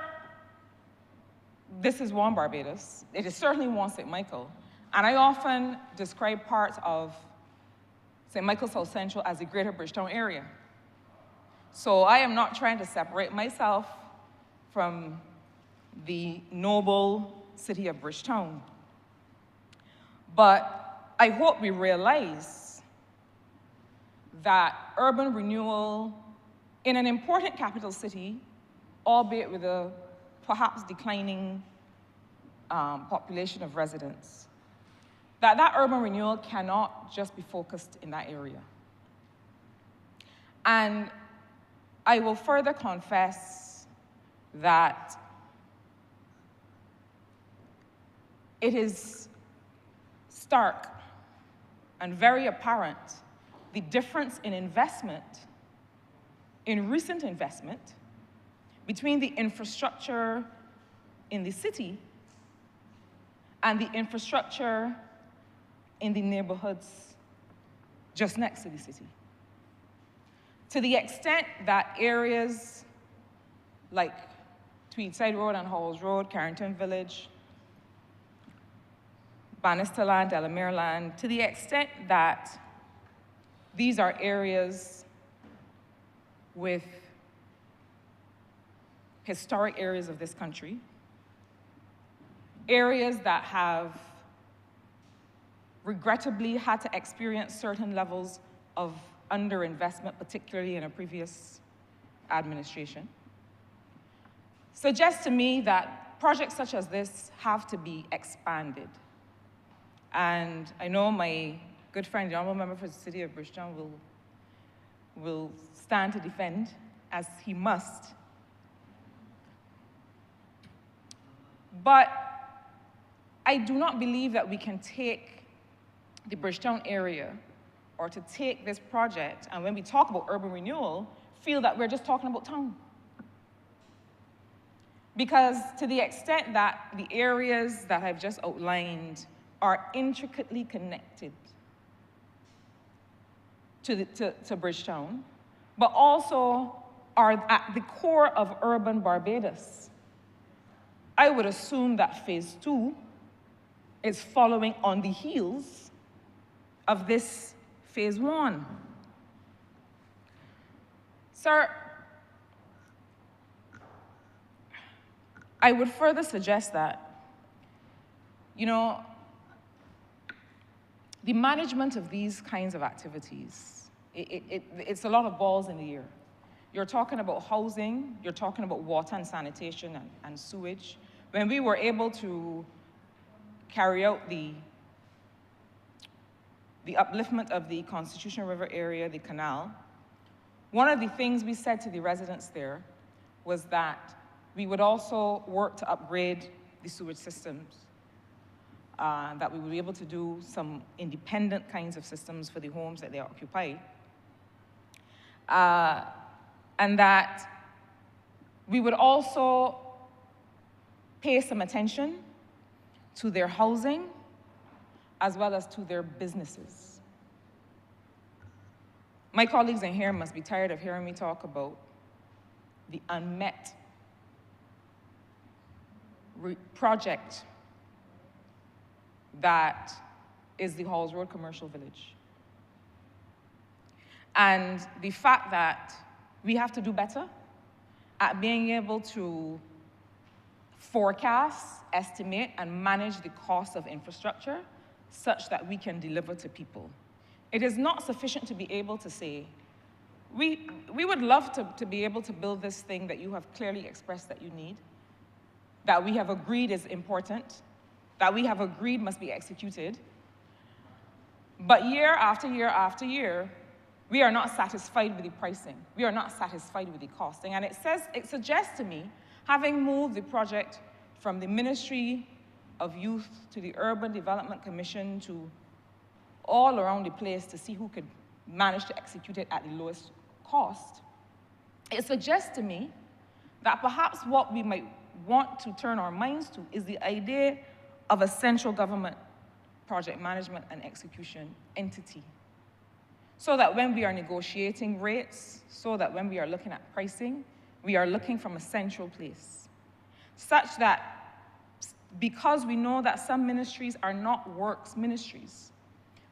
this is one Barbados. It is certainly one St. Michael. And I often describe parts of St. Michael South Central as the greater Bridgetown area. So I am not trying to separate myself from the noble city of Bridgetown. But I hope we realize that urban renewal in an important capital city, albeit with a perhaps declining population of residents, that urban renewal cannot just be focused in that area. And I will further confess that it is stark and very apparent the difference in investment, in recent investment, between the infrastructure in the city and the infrastructure in the neighborhoods just next to the city. To the extent that areas like Tweedside Road and Halls Road, Carrington Village, Bannister Land, Delamere Land, to the extent that these are areas with historic areas of this country, areas that have regrettably had to experience certain levels of underinvestment, particularly in a previous administration, suggests to me that projects such as this have to be expanded. And I know my good friend, the Honourable Member for the City of Bridgetown, will stand to defend, as he must. But I do not believe that we can take the Bridgetown area or to take this project, and when we talk about urban renewal, feel that we're just talking about town. Because to the extent that the areas that I've just outlined are intricately connected to Bridgetown, but also are at the core of urban Barbados, I would assume that phase 2 is following on the heels of this phase 1. Sir, I would further suggest that, the management of these kinds of activities, it's a lot of balls in the air. You're talking about housing, you're talking about water and sanitation and sewage. When we were able to carry out the upliftment of the Constitution River area, the canal, one of the things we said to the residents there was that we would also work to upgrade the sewage systems, that we would be able to do some independent kinds of systems for the homes that they occupy, and that we would also pay some attention to their housing as well as to their businesses. My colleagues in here must be tired of hearing me talk about the unmet project that is the Halls Road Commercial Village. And the fact that we have to do better at being able to forecast, estimate, and manage the cost of infrastructure such that we can deliver to people. It is not sufficient to be able to say, we would love to be able to build this thing that you have clearly expressed that you need, that we have agreed is important, that we have agreed must be executed. But year after year after year, we are not satisfied with the pricing. We are not satisfied with the costing. And it suggests to me, having moved the project from the Ministry of Youth to the Urban Development Commission to all around the place to see who could manage to execute it at the lowest cost, it suggests to me that perhaps what we might want to turn our minds to is the idea of a central government project management and execution entity. So that when we are negotiating rates, so that when we are looking at pricing, we are looking from a central place. Such that, because we know that some ministries are not works ministries,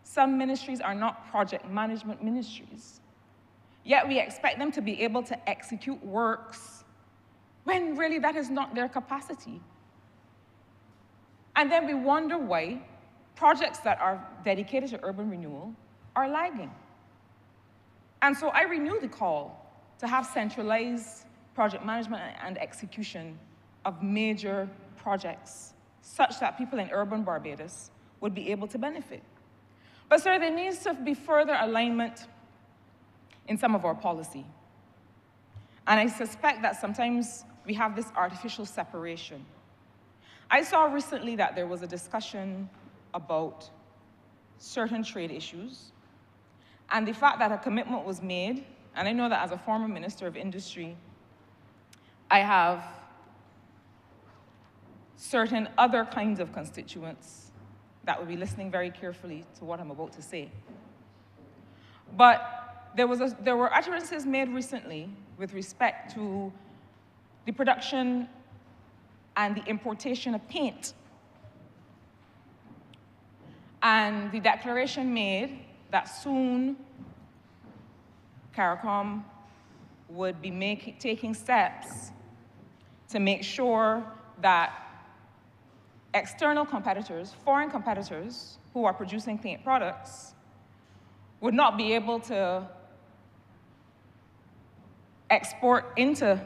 some ministries are not project management ministries, yet we expect them to be able to execute works when really that is not their capacity. And then we wonder why projects that are dedicated to urban renewal are lagging. And so I renew the call to have centralized project management and execution of major projects, such that people in urban Barbados would be able to benefit. But sir, there needs to be further alignment in some of our policy. And I suspect that sometimes we have this artificial separation. I saw recently that there was a discussion about certain trade issues, and the fact that a commitment was made, and I know that as a former Minister of Industry, I have certain other kinds of constituents that will be listening very carefully to what I'm about to say. But there were utterances made recently with respect to the production and the importation of paint. And the declaration made that soon CARICOM would be taking steps to make sure that external competitors, foreign competitors who are producing paint products, would not be able to export into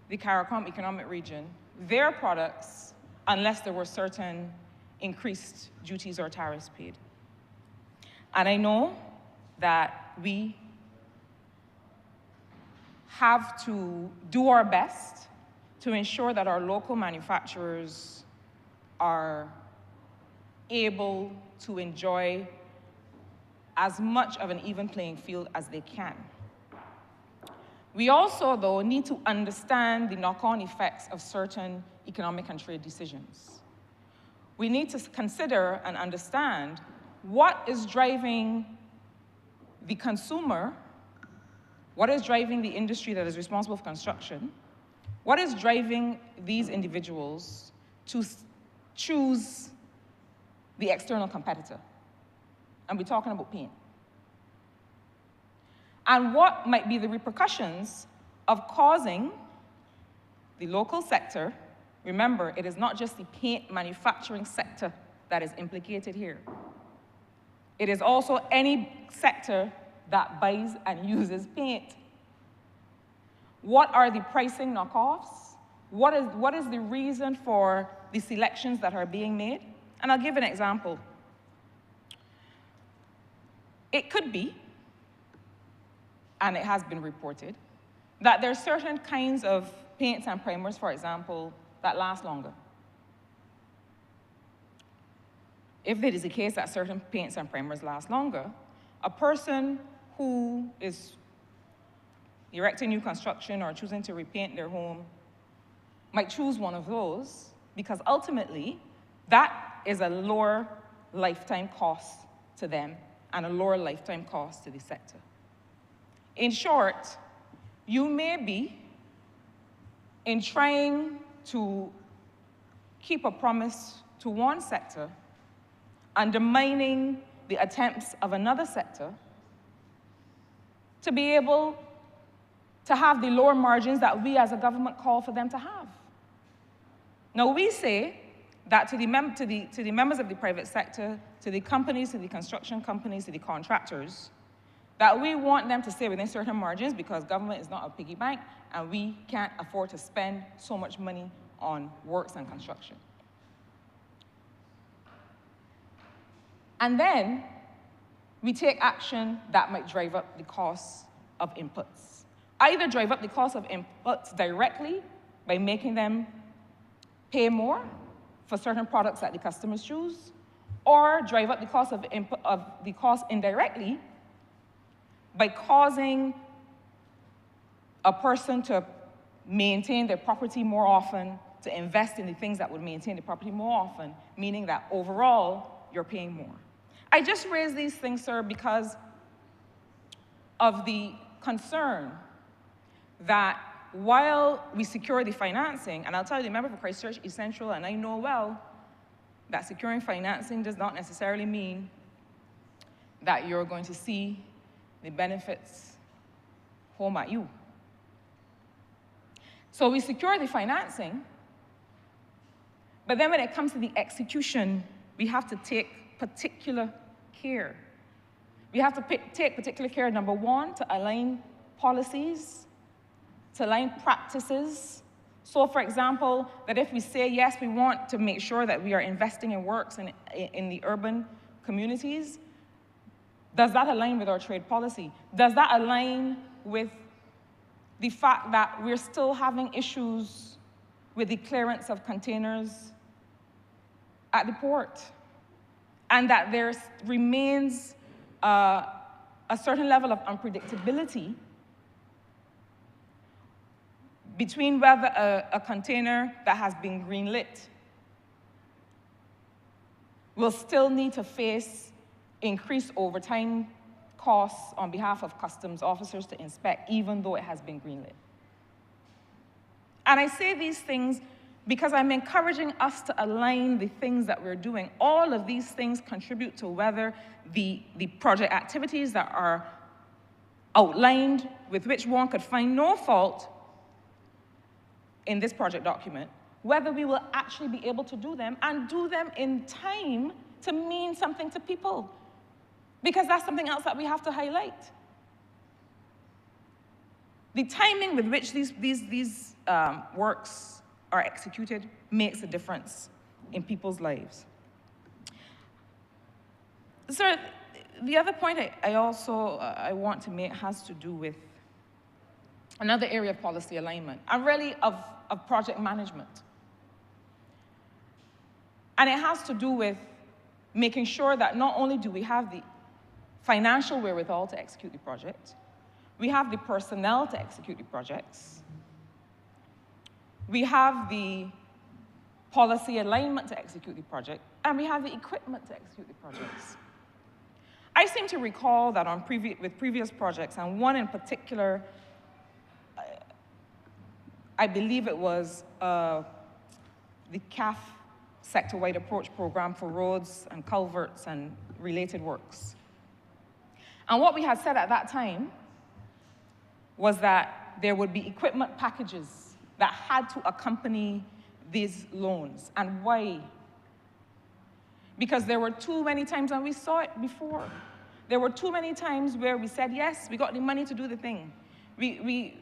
the CARICOM economic region their products unless there were certain increased duties or tariffs paid. And I know that we have to do our best to ensure that our local manufacturers are able to enjoy as much of an even playing field as they can. We also, though, need to understand the knock-on effects of certain economic and trade decisions. We need to consider and understand what is driving the consumer, what is driving the industry that is responsible for construction, what is driving these individuals to choose the external competitor. And we're talking about paint. And what might be the repercussions of causing the local sector, remember, it is not just the paint manufacturing sector that is implicated here. It is also any sector that buys and uses paint. What are the pricing knockoffs? What is the reason for the selections that are being made? And I'll give an example. It could be, and it has been reported, that there are certain kinds of paints and primers, for example, that last longer. If it is the case that certain paints and primers last longer, a person who is erecting new construction or choosing to repaint their home might choose one of those because ultimately that is a lower lifetime cost to them and a lower lifetime cost to the sector. In short, you may be, in trying to keep a promise to one sector, undermining the attempts of another sector to be able to have the lower margins that we as a government call for them to have. Now, we say that to the members of the private sector, to the companies, to the construction companies, to the contractors, that we want them to stay within certain margins because government is not a piggy bank and we can't afford to spend so much money on works and construction. And then we take action that might drive up the cost of inputs. Either drive up the cost of inputs directly by making them pay more for certain products that the customers choose, or drive up the cost of the cost indirectly by causing a person to maintain their property more often, to invest in the things that would maintain the property more often, meaning that overall you're paying more. I just raise these things, sir, because of the concern that while we secure the financing, and I'll tell you, the member for Christchurch is central, and I know well that securing financing does not necessarily mean that you're going to see the benefits home at you. So we secure the financing, but then when it comes to the execution, we have to take particular care. We have to take particular care, number one, to align policies, to align practices. So, for example, that if we say, yes, we want to make sure that we are investing in works in the urban communities, does that align with our trade policy? Does that align with the fact that we're still having issues with the clearance of containers at the port? And that there remains a certain level of unpredictability between whether a container that has been greenlit will still need to face increased overtime costs on behalf of customs officers to inspect, even though it has been greenlit. And I say these things because I'm encouraging us to align the things that we're doing. All of these things contribute to whether the project activities that are outlined, with which one could find no fault in this project document, whether we will actually be able to do them and do them in time to mean something to people. Because that's something else that we have to highlight. The timing with which these works are executed makes a difference in people's lives. Sir, the other point I want to make has to do with another area of policy alignment, and really of project management. And it has to do with making sure that not only do we have the financial wherewithal to execute the project. We have the personnel to execute the projects. We have the policy alignment to execute the project, and we have the equipment to execute the projects. I seem to recall that with previous projects, and one in particular, I believe it was the CAF sector-wide approach program for roads and culverts and related works. And what we had said at that time was that there would be equipment packages that had to accompany these loans. And why? Because there were too many times, and we saw it before, there were too many times where we said, yes, we got the money to do the thing. We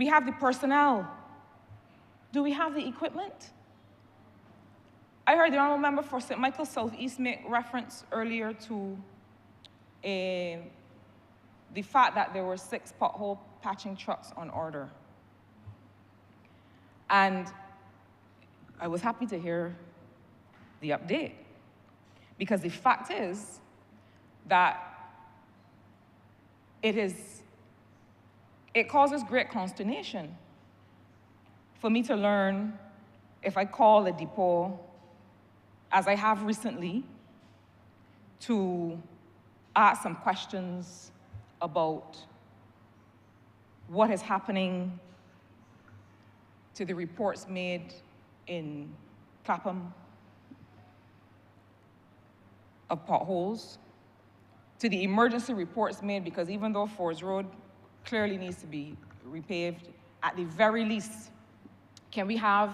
have the personnel. Do we have the equipment? I heard the Honourable Member for St. Michael Southeast make reference earlier to the fact that there were 6 pothole patching trucks on order. And I was happy to hear the update, because the fact is that it causes great consternation for me to learn, if I call a depot, as I have recently, to ask some questions about what is happening to the reports made in Clapham of potholes, to the emergency reports made, because even though Fords Road clearly needs to be repaved, at the very least, can we have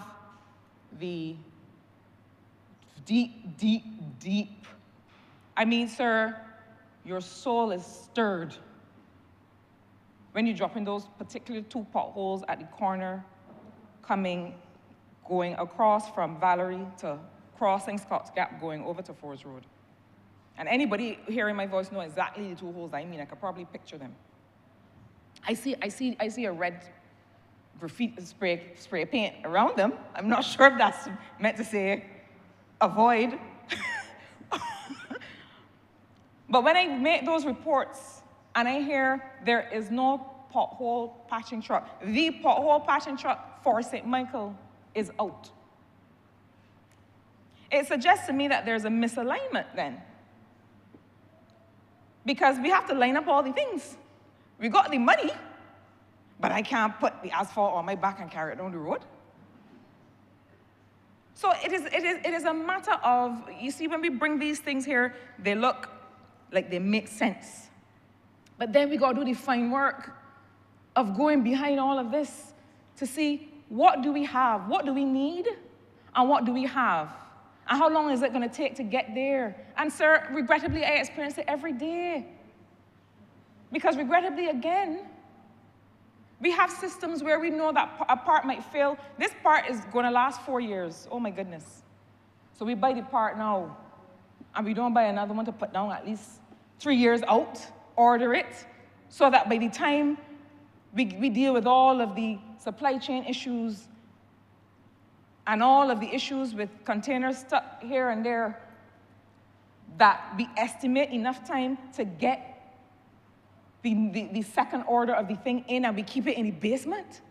the deep, I mean, sir, your soul is stirred when you drop in those particular 2 potholes at the corner, going across from Valerie to crossing Scott's Gap, going over to Fords Road. And anybody hearing my voice know exactly the 2 holes I mean. I could probably picture them. I see a red graffiti spray paint around them. I'm not sure if that's meant to say avoid. But when I make those reports and I hear there is no pothole patching truck, the pothole patching truck for St. Michael is out, it suggests to me that there's a misalignment then. Because we have to line up all the things. We got the money, but I can't put the asphalt on my back and carry it down the road. So it is a matter of, you see, when we bring these things here, they look like they make sense. But then we got to do the fine work of going behind all of this to see, what do we have, what do we need, and what do we have? And how long is it going to take to get there? And sir, regrettably, I experience it every day. Because regrettably, again, we have systems where we know that a part might fail. This part is going to last 4 years. Oh, my goodness. So we buy the part now, and we don't buy another one to put down at least 3 years out, order it, so that by the time we deal with all of the supply chain issues and all of the issues with containers stuck here and there, that we estimate enough time to get the second order of the thing in, and we keep it in the basement.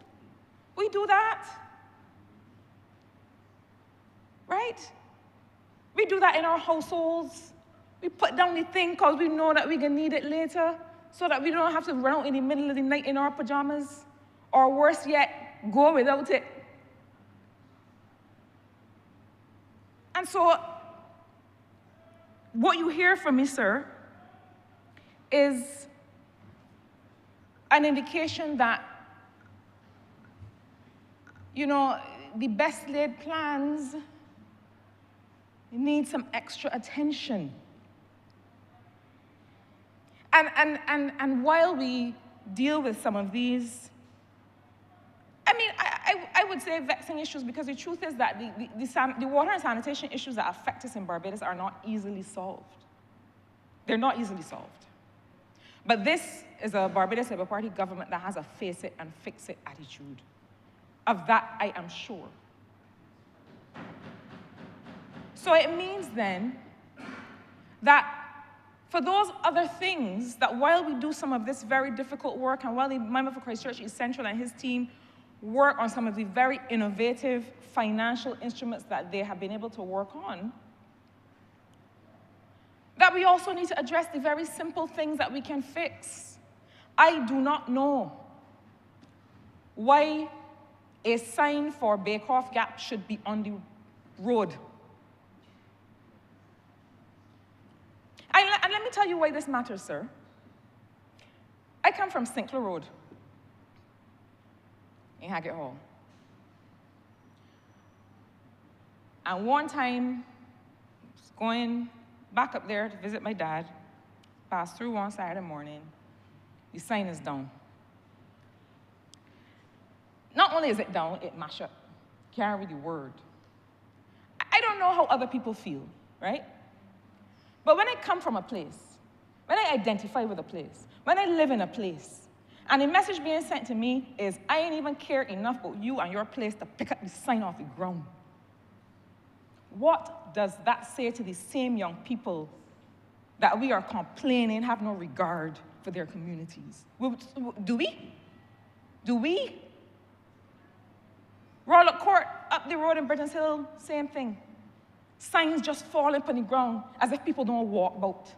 We do that, right? We do that in our households. We put down the thing because we know that we're going to need it later, so that we don't have to run out in the middle of the night in our pajamas, or worse yet, go without it. And so, what you hear from me, sir, is an indication that, you know, the best laid plans need some extra attention. And while we deal with some of these, I mean, I would say vexing issues, because the truth is that the water and sanitation issues that affect us in Barbados are not easily solved. They're not easily solved. But this is a Barbados Labour Party government that has a face it and fix it attitude. Of that, I am sure. So it means then that for those other things, that while we do some of this very difficult work, and while the member for Christchurch East Central and his team work on some of the very innovative financial instruments that they have been able to work on, that we also need to address the very simple things that we can fix. I do not know why a sign for Bakeoff Gap should be on the road. And let me tell you why this matters, sir. I come from Sinclair Road in Hackett Hall. And one time, I was going back up there to visit my dad, passed through one Saturday morning, the sign is down. Not only is it down, it mashed up. Can't read the word. I don't know how other people feel, right? But when I come from a place, when I identify with a place, when I live in a place, and the message being sent to me is, I ain't even care enough about you and your place to pick up the sign off the ground. What does that say to the same young people that we are complaining have no regard for their communities? Do we? Do we? Royal Court, up the road in Britain's Hill, same thing. Signs just falling on the ground as if people don't walk about.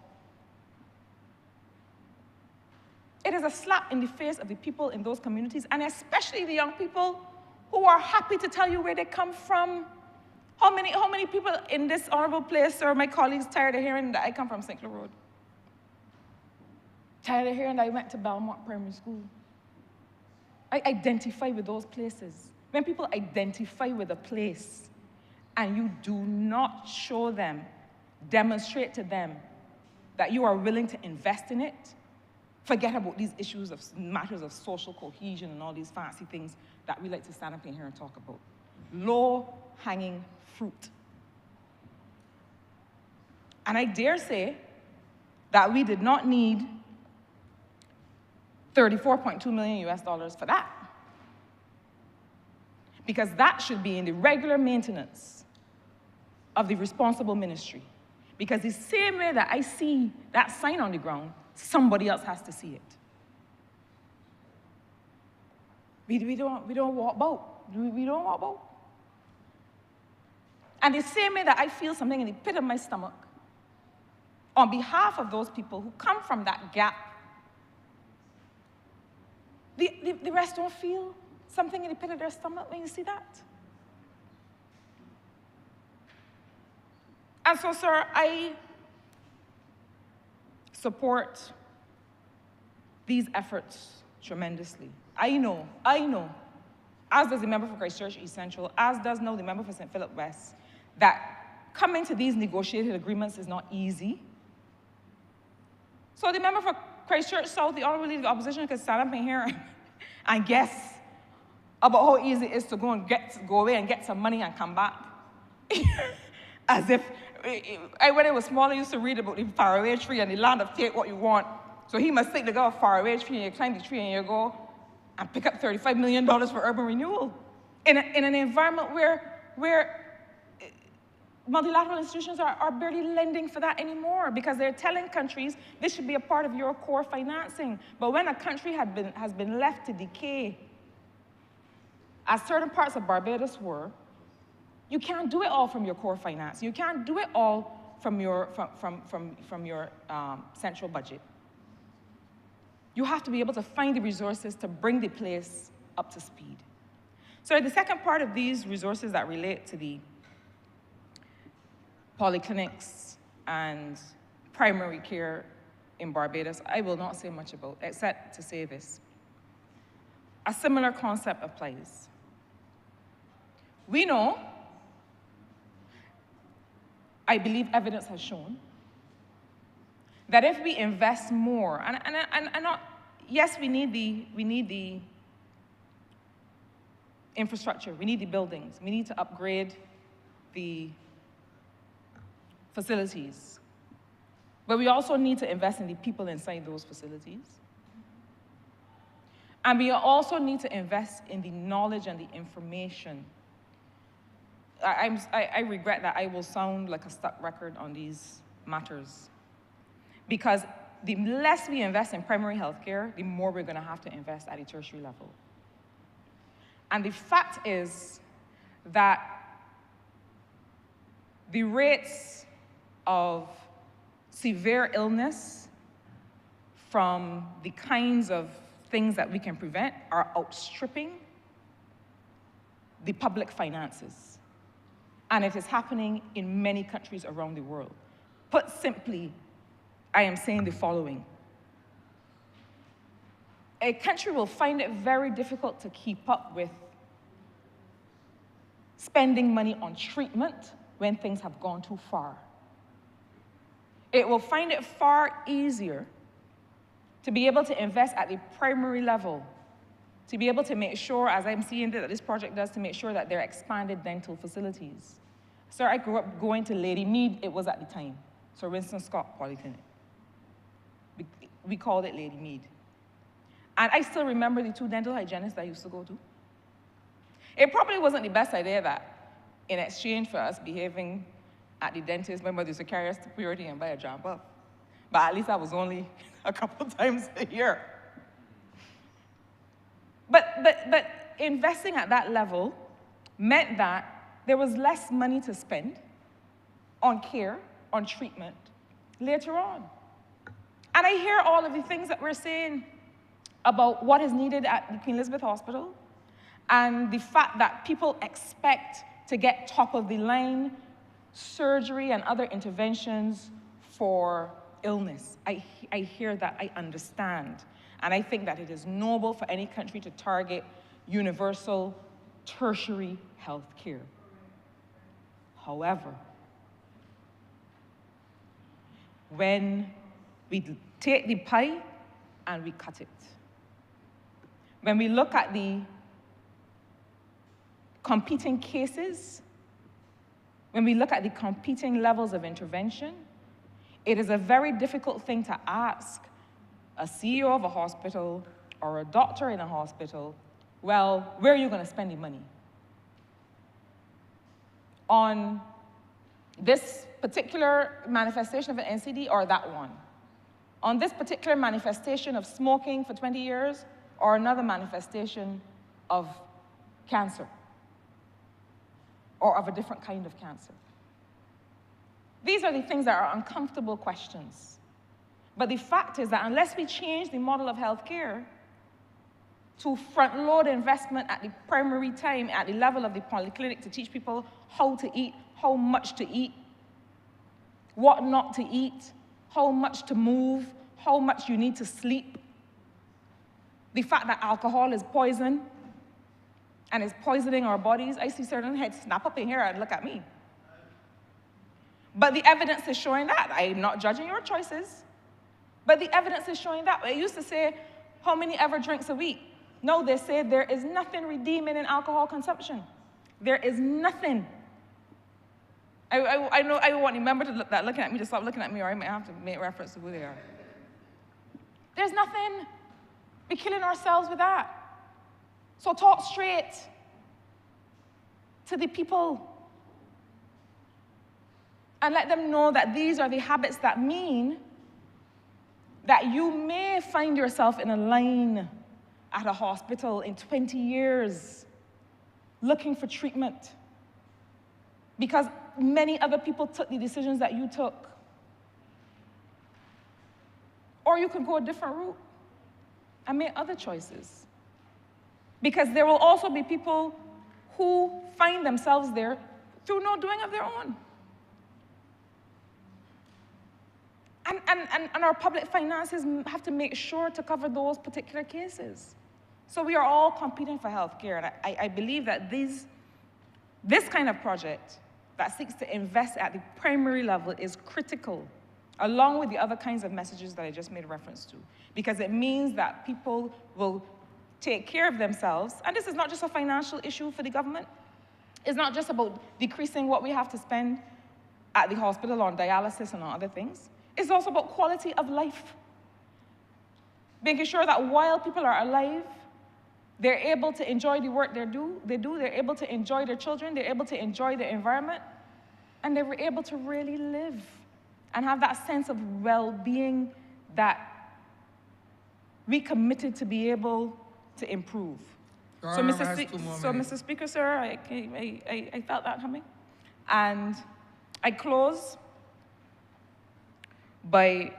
It is a slap in the face of the people in those communities, and especially the young people who are happy to tell you where they come from. How many people in this honorable place, or my colleagues, tired of hearing that I come from Sinclair Road? Tired of hearing that I went to Belmont Primary School? I identify with those places. When people identify with a place and you do not show them, demonstrate to them that you are willing to invest in it, forget about these issues of matters of social cohesion and all these fancy things that we like to stand up in here and talk about. Low-hanging fruit. And I dare say that we did not need $34.2 million US for that. Because that should be in the regular maintenance of the responsible ministry. Because the same way that I see that sign on the ground, somebody else has to see it. We don't walk about. We don't walk about. And the same way that I feel something in the pit of my stomach, on behalf of those people who come from that gap, the rest don't feel something in the pit of their stomach when you see that. And so, sir, I support these efforts tremendously. I know, as does the member for Christchurch East Central, as does now the member for St. Philip West, that coming to these negotiated agreements is not easy. So the member for Christchurch South, the Honourable Leader of the Opposition, could stand up in here and guess about how easy it is to go away and get some money and come back. As if, when I was small, I used to read about the faraway tree and the land of take what you want. So he must take the guy of faraway tree and you climb the tree and you go and pick up $35 million for urban renewal. In an environment where multilateral institutions are barely lending for that anymore because they're telling countries this should be a part of your core financing. But when a country has been left to decay, as certain parts of Barbados were, you can't do it all from your core finance. You can't do it all from your central budget. You have to be able to find the resources to bring the place up to speed. So the second part of these resources that relate to the polyclinics and primary care in Barbados, I will not say much about, except to say this. A similar concept applies. We know, I believe evidence has shown, that if we invest more, yes, we need the infrastructure, we need the buildings, we need to upgrade the facilities, but we also need to invest in the people inside those facilities. And we also need to invest in the knowledge and the information. I regret that I will sound like a stuck record on these matters, Because the less we invest in primary health care, the more we're going to have to invest at the tertiary level. And the fact is that the rates of severe illness from the kinds of things that we can prevent are outstripping the public finances. And it is happening in many countries around the world. Put simply, I am saying the following. A country will find it very difficult to keep up with spending money on treatment when things have gone too far. It will find it far easier to be able to invest at the primary level, to be able to make sure, as I'm seeing that this project does, to make sure that there are expanded dental facilities. So I grew up going to Lady Mead, it was at the time, Sir Winston Scott Polyclinic. We called it Lady Mead. And I still remember the 2 dental hygienists I used to go to. It probably wasn't the best idea that in exchange for us behaving at the dentist, my mother used to carry us to Purity and buy a jam buff. But at least that was only a couple times a year. But investing at that level meant that there was less money to spend on care, on treatment, later on. And I hear all of the things that we're saying about what is needed at the Queen Elizabeth Hospital and the fact that people expect to get top-of-the-line surgery and other interventions for illness. I hear that, I understand. And I think that it is noble for any country to target universal tertiary health care. However, when we take the pie and we cut it, when we look at the competing cases, when we look at the competing levels of intervention, it is a very difficult thing to ask a CEO of a hospital or a doctor in a hospital, well, where are you going to spend the money? On this particular manifestation of an NCD or that one? On this particular manifestation of smoking for 20 years or another manifestation of cancer or of a different kind of cancer? These are the things that are uncomfortable questions. But the fact is that unless we change the model of healthcare to front-load investment at the primary time, at the level of the polyclinic, to teach people how to eat, how much to eat, what not to eat, how much to move, how much you need to sleep, the fact that alcohol is poison and is poisoning our bodies. I see certain heads snap up in here and look at me. But the evidence is showing that. I'm not judging your choices. But the evidence is showing that. I used to say, how many ever drinks a week? No, they say there is nothing redeeming in alcohol consumption. There is nothing. I know I want the member that looking at me to stop looking at me, or I might have to make reference to who they are. There's nothing. We're killing ourselves with that. So talk straight to the people and let them know that these are the habits that mean that you may find yourself in a line at a hospital in 20 years looking for treatment because many other people took the decisions that you took. Or you could go a different route and make other choices. Because there will also be people who find themselves there through no doing of their own. And our public finances have to make sure to cover those particular cases. So we are all competing for health care. And I believe that this kind of project that seeks to invest at the primary level is critical, along with the other kinds of messages that I just made reference to, because it means that people will take care of themselves. And this is not just a financial issue for the government. It's not just about decreasing what we have to spend at the hospital on dialysis and on other things. It's also about quality of life. Making sure that while people are alive, they're able to enjoy the work they're able to enjoy their children, they're able to enjoy their environment, and they were able to really live and have that sense of well-being that we committed to be able to improve. So, Mr. Speaker, sir, I felt that coming. And I close by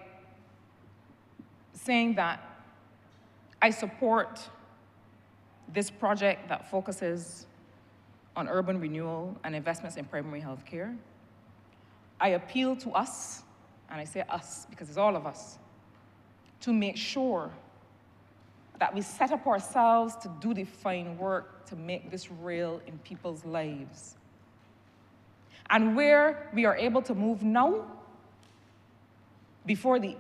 saying that I support this project that focuses on urban renewal and investments in primary health care. I appeal to us, and I say us because it's all of us, to make sure that we set up ourselves to do the fine work to make this real in people's lives. And where we are able to move now, before the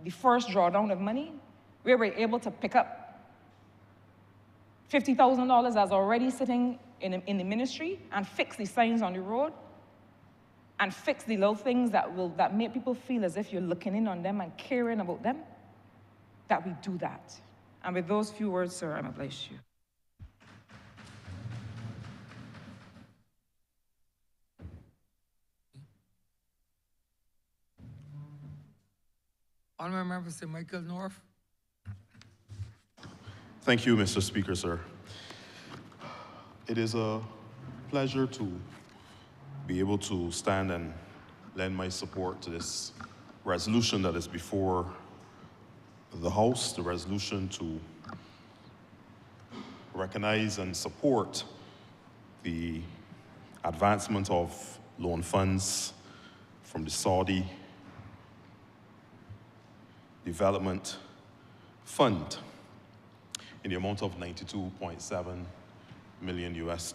first drawdown of money, where we're able to pick up $50,000 that's already sitting in the ministry and fix the signs on the road and fix the little things that make people feel as if you're looking in on them and caring about them, that we do that. And with those few words, sir, I'm obliged to you. Honourable Member Sir Michael North. Thank you, Mr. Speaker, sir. It is a pleasure to be able to stand and lend my support to this resolution that is before the House, the resolution to recognize and support the advancement of loan funds from the Saudi Development Fund in the amount of $92.7 million US.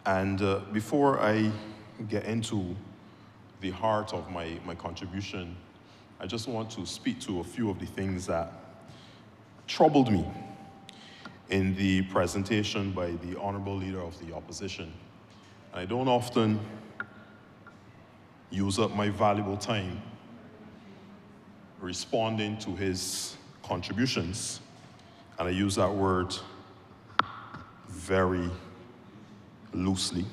And before I get into the heart of my contribution, I just want to speak to a few of the things that troubled me in the presentation by the Honourable Leader of the Opposition. And I don't often use up my valuable time responding to his contributions, and I use that word very loosely.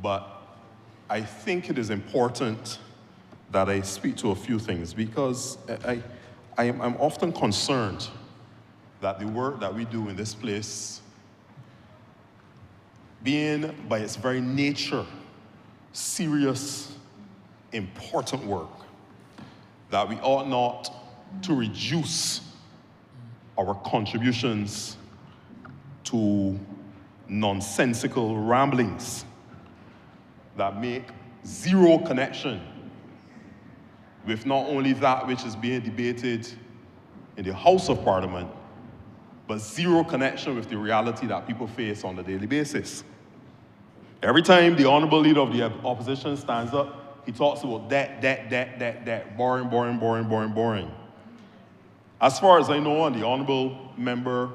But I think it is important that I speak to a few things, because I'm often concerned that the work that we do in this place, being by its very nature serious, important work, that we ought not to reduce our contributions to nonsensical ramblings that make zero connection with not only that which is being debated in the House of Parliament, but zero connection with the reality that people face on a daily basis. Every time the Honourable Leader of the Opposition stands up, he talks about that, boring. As far as I know, and the Honourable Member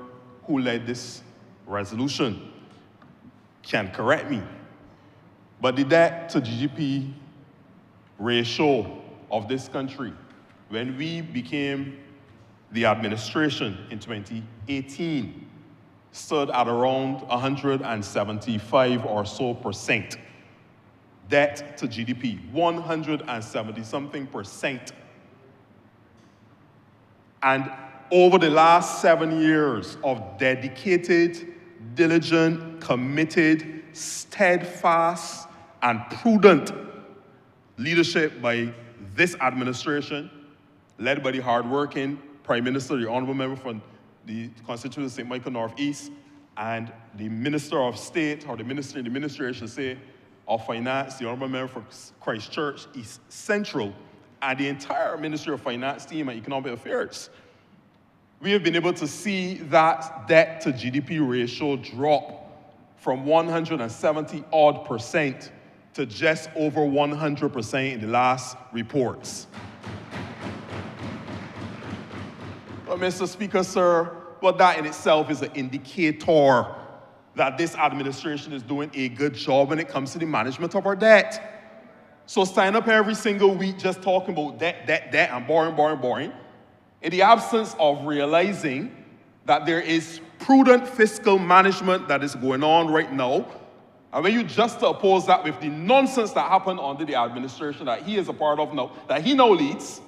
who led this resolution can correct me, but the debt to GDP ratio of this country, when we became the administration in 2018, stood at around 175 or so percent. Debt to GDP, 170-something percent. And over the last 7 years of dedicated, diligent, committed, steadfast, and prudent leadership by this administration, led by the hardworking Prime Minister, the Honourable Member from the constituency of St. Michael North East, and the Minister of State, or the Minister in the Ministry, I should say, of Finance, the Honourable Member for Christchurch East Central, and the entire Ministry of Finance team and Economic Affairs. We have been able to see that debt to GDP ratio drop from 170-odd% to just over 100% in the last reports. But Mr. Speaker, sir, well, that in itself is an indicator that this administration is doing a good job when it comes to the management of our debt. So stand up every single week just talking about debt, and boring, in the absence of realizing that there is prudent fiscal management that is going on right now, And when you juxtapose that with the nonsense that happened under the administration that he is a part of now, that he now leads,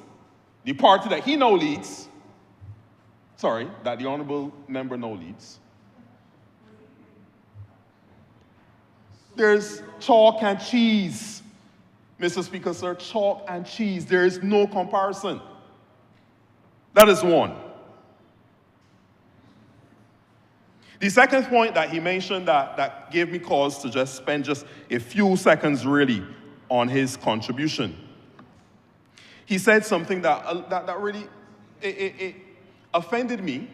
the party that he now leads, that the honourable member now leads, there's chalk and cheese. Mr. Speaker, sir, chalk and cheese. There is no comparison. That is one. The second point that he mentioned that gave me cause to just spend just a few seconds really on his contribution. He said something that really it offended me.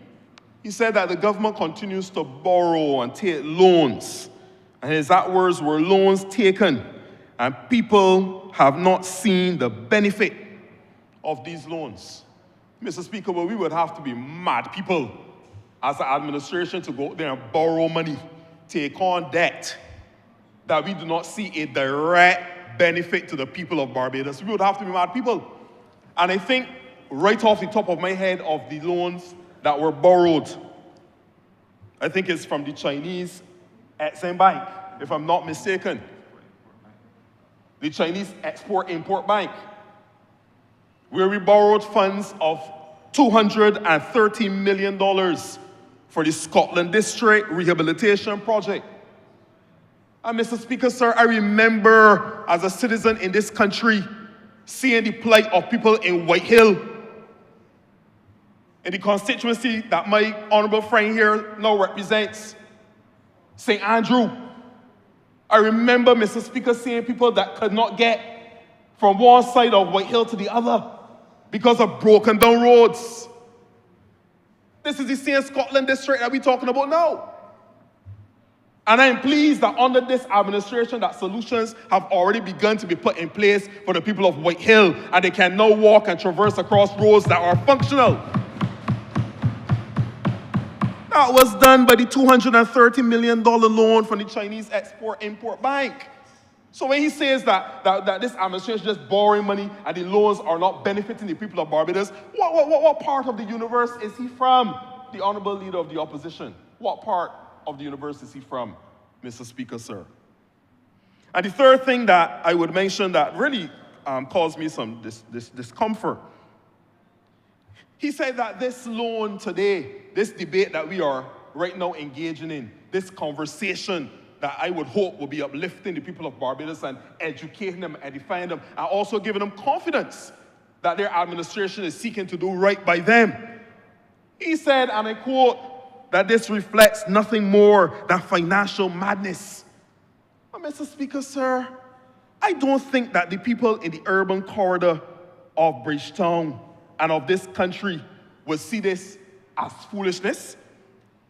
He said that the government continues to borrow and take loans. And his exact words were loans taken, and people have not seen the benefit of these loans. Mr. Speaker, well, we would have to be mad people as an administration to go out there and borrow money, take on debt, that we do not see a direct benefit to the people of Barbados. We would have to be mad people. And I think right off the top of my head of the loans that were borrowed, I think it's from the Chinese Exim Bank, if I'm not mistaken. The Chinese Export-Import Bank, where we borrowed funds of $230 million for the Scotland District Rehabilitation Project. And Mr. Speaker, sir, I remember as a citizen in this country seeing the plight of people in Whitehill, in the constituency that my honourable friend here now represents, St. Andrew. I remember, Mr. Speaker, seeing people that could not get from one side of Whitehill to the other because of broken down roads. This is the same Scotland District that we're talking about now. And I'm pleased that under this administration that solutions have already begun to be put in place for the people of Whitehill, and they can now walk and traverse across roads that are functional. That was done by the $230 million loan from the Chinese Export-Import Bank. So when he says that this administration is just borrowing money and the loans are not benefiting the people of Barbados, what part of the universe is he from, the Honourable Leader of the Opposition? What part of the universe is he from, Mr. Speaker, sir? And the third thing that I would mention that really caused me some discomfort, he said that this loan today, this debate that we are right now engaging in, this conversation that I would hope will be uplifting the people of Barbados and educating them, edifying them, and also giving them confidence that their administration is seeking to do right by them. He said, and I quote, that this reflects nothing more than financial madness. But Mr. Speaker, sir, I don't think that the people in the urban corridor of Bridgetown and of this country will see this as foolishness.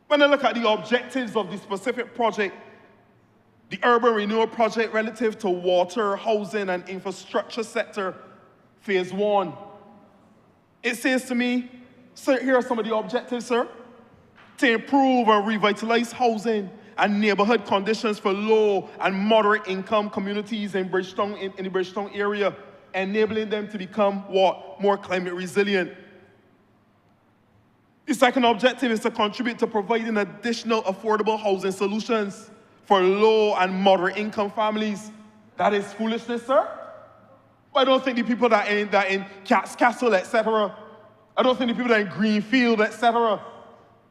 When I look at the objectives of the specific project, the urban renewal project relative to water, housing, and infrastructure sector, phase 1, it says to me, sir, here are some of the objectives, sir. To improve and revitalize housing and neighborhood conditions for low and moderate income communities in the Bridgetown area, enabling them to become what? More climate resilient. The second objective is to contribute to providing additional affordable housing solutions for low and moderate income families. That is foolishness, sir. I don't think the people that are in Cat's Castle, etc., I don't think the people that are in Greenfield, etc.,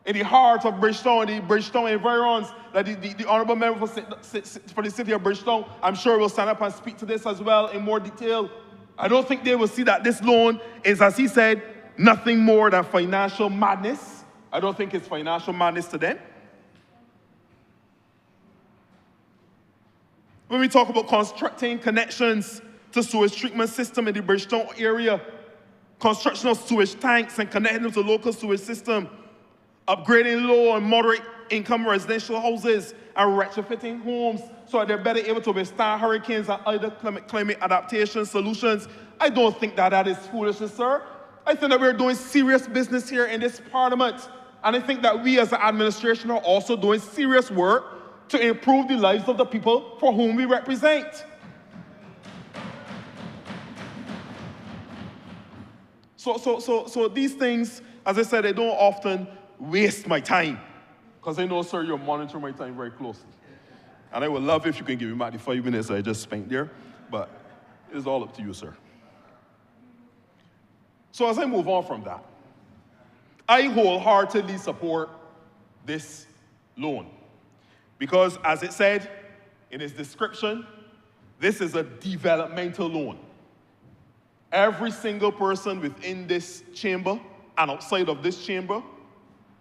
in the heart of Bridgetown, the Bridgetown environs, that the honourable member for the city of Bridgetown, I'm sure will stand up and speak to this as well in more detail. I don't think they will see that this loan is, as he said, nothing more than financial madness. I don't think it's financial madness to them. When we talk about constructing connections to sewage treatment system in the Bridgetown area, construction of sewage tanks and connecting them to local sewage system, upgrading low and moderate income residential houses and retrofitting homes so that they're better able to withstand hurricanes and other climate adaptation solutions. I don't think that is foolishness, sir. I think that we're doing serious business here in this parliament. And I think that we as an administration are also doing serious work to improve the lives of the people for whom we represent. So these things, as I said, I don't often waste my time, because I know, sir, you're monitoring my time very closely. And I would love if you can give me back the 5 minutes I just spent there, but it's all up to you, sir. So as I move on from that, I wholeheartedly support this loan because, as it said in its description, this is a developmental loan. Every single person within this chamber and outside of this chamber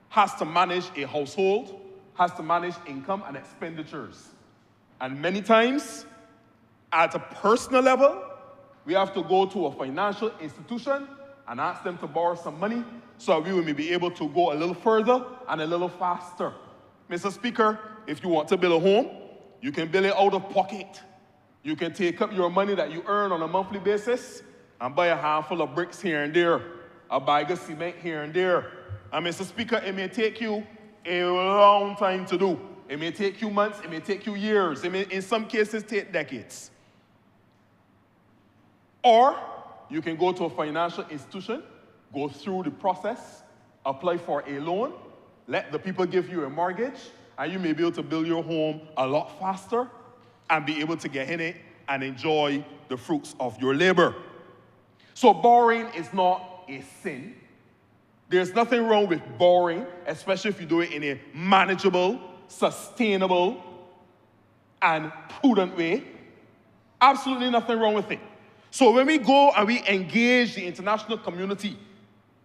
has to manage a household, has to manage income and expenditures. And many times, at a personal level, we have to go to a financial institution and ask them to borrow some money so we will be able to go a little further and a little faster. Mr. Speaker, if you want to build a home, you can build it out of pocket. You can take up your money that you earn on a monthly basis and buy a handful of bricks here and there, a bag of cement here and there. And Mr. Speaker, it may take you a long time to do. It may take you months, it may take you years, it may in some cases take decades. Or you can go to a financial institution, go through the process, apply for a loan, let the people give you a mortgage, and you may be able to build your home a lot faster and be able to get in it and enjoy the fruits of your labor. So borrowing is not a sin. There's nothing wrong with borrowing, especially if you do it in a manageable, sustainable, and prudent way. Absolutely nothing wrong with it. So when we go and we engage the international community,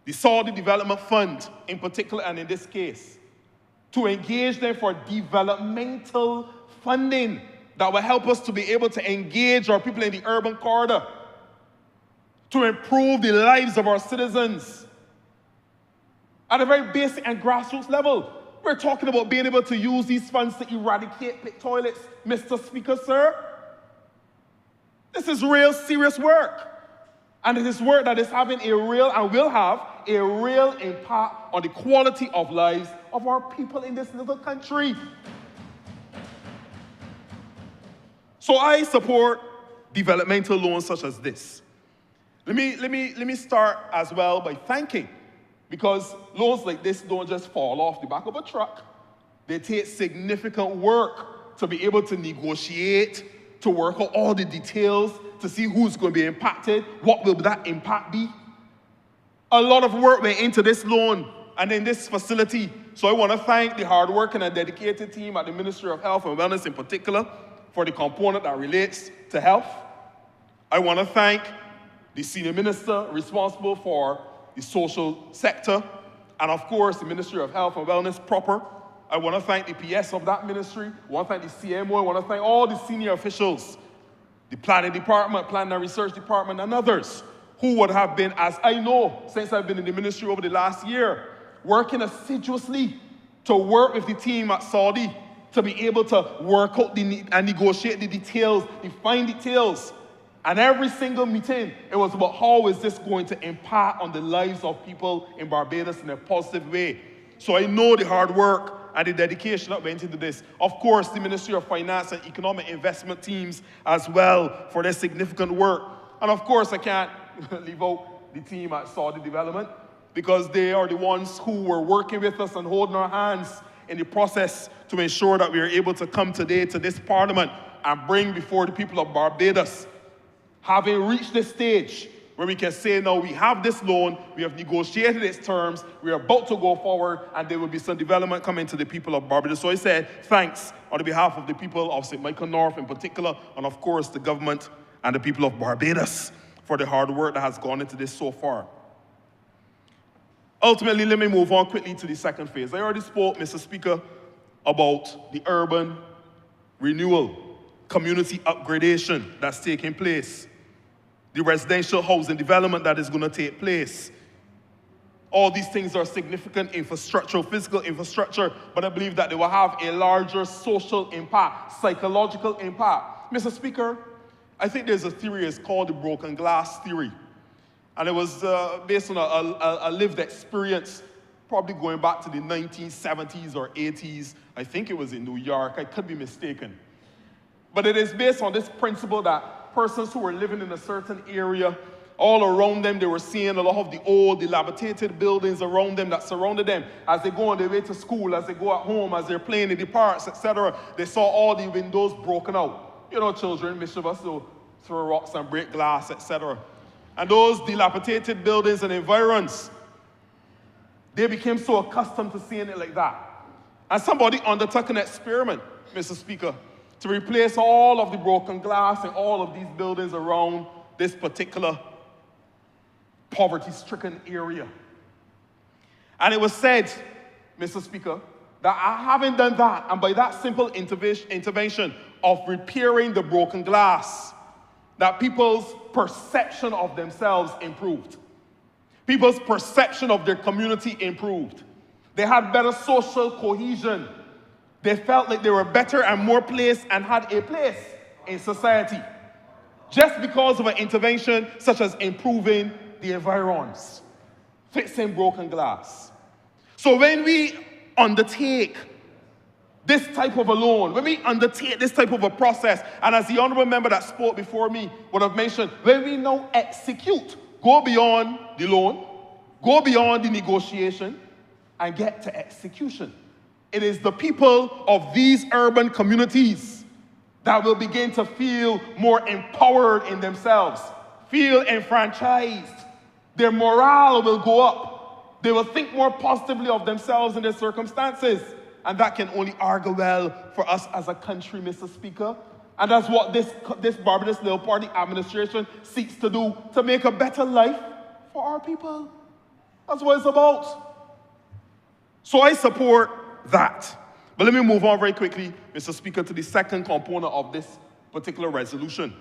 the Saudi Development Fund in particular, and in this case, to engage them for developmental funding that will help us to be able to engage our people in the urban corridor, to improve the lives of our citizens at a very basic and grassroots level. We're talking about being able to use these funds to eradicate pit toilets, Mr. Speaker, sir. This is real serious work. And it is work that is having a real and will have a real impact on the quality of lives of our people in this little country. So I support developmental loans such as this. Let me start as well by thanking, because loans like this don't just fall off the back of a truck. They take significant work to be able to negotiate, to work out all the details, to see who's going to be impacted, what will that impact be. A lot of work went into this loan and in this facility. So I want to thank the hardworking and dedicated team at the Ministry of Health and Wellness in particular for the component that relates to health. I want to thank the senior minister responsible for the social sector, and of course the Ministry of Health and Wellness proper. I want to thank the PS of that ministry. I want to thank the CMO. I want to thank all the senior officials, the planning department, planning and research department, and others who would have been, as I know, since I've been in the ministry over the last year, working assiduously to work with the team at Saudi to be able to work out and negotiate the details, the fine details. And every single meeting, it was about how is this going to impact on the lives of people in Barbados in a positive way. So I know the hard work and the dedication that went into this. Of course, the Ministry of Finance and Economic Investment teams as well for their significant work. And of course, I can't leave out the team at Saudi Development, because they are the ones who were working with us and holding our hands in the process to ensure that we are able to come today to this Parliament and bring before the people of Barbados, having reached this stage where we can say, now we have this loan, we have negotiated its terms, we are about to go forward, and there will be some development coming to the people of Barbados. So I said thanks on behalf of the people of St. Michael North in particular, and of course the government and the people of Barbados for the hard work that has gone into this so far. Ultimately, let me move on quickly to the second phase. I already spoke, Mr. Speaker, about the urban renewal, community upgradation that's taking place, the residential housing development that is going to take place. All these things are significant infrastructure, physical infrastructure, but I believe that they will have a larger social impact, psychological impact. Mr. Speaker, I think there's a theory, it's called the broken glass theory. And it was based on a lived experience, probably going back to the 1970s or 80s. I think it was in New York, I could be mistaken. But it is based on this principle that persons who were living in a certain area All around them, they were seeing a lot of the old, dilapidated buildings around them that surrounded them. As they go on their way to school, as they go at home, as they're playing in the parks, etc., they saw all the windows broken out. You know, children, mischievous, so throw rocks and break glass, etc. And those dilapidated buildings and environs, they became so accustomed to seeing it like that. And somebody undertook an experiment, Mr. Speaker, to replace all of the broken glass in all of these buildings around this particular poverty-stricken area. And it was said, Mr. Speaker, that having done that, and by that simple intervention of repairing the broken glass, that people's perception of themselves improved. People's perception of their community improved. They had better social cohesion. They felt like they were better and more placed and had a place in society. Just because of an intervention such as improving the environs, fixing broken glass. So when we undertake this type of a loan, when we undertake this type of a process, and as the honourable member that spoke before me would have mentioned, when we now execute, go beyond the loan, go beyond the negotiation, and get to execution. It is the people of these urban communities that will begin to feel more empowered in themselves, feel enfranchised. Their morale will go up. They will think more positively of themselves and their circumstances. And that can only argue well for us as a country, Mr. Speaker. And that's what this Barbados Labour Party administration seeks to do, to make a better life for our people. That's what it's about. So I support that. But let me move on very quickly, Mr. Speaker, to the second component of this particular resolution.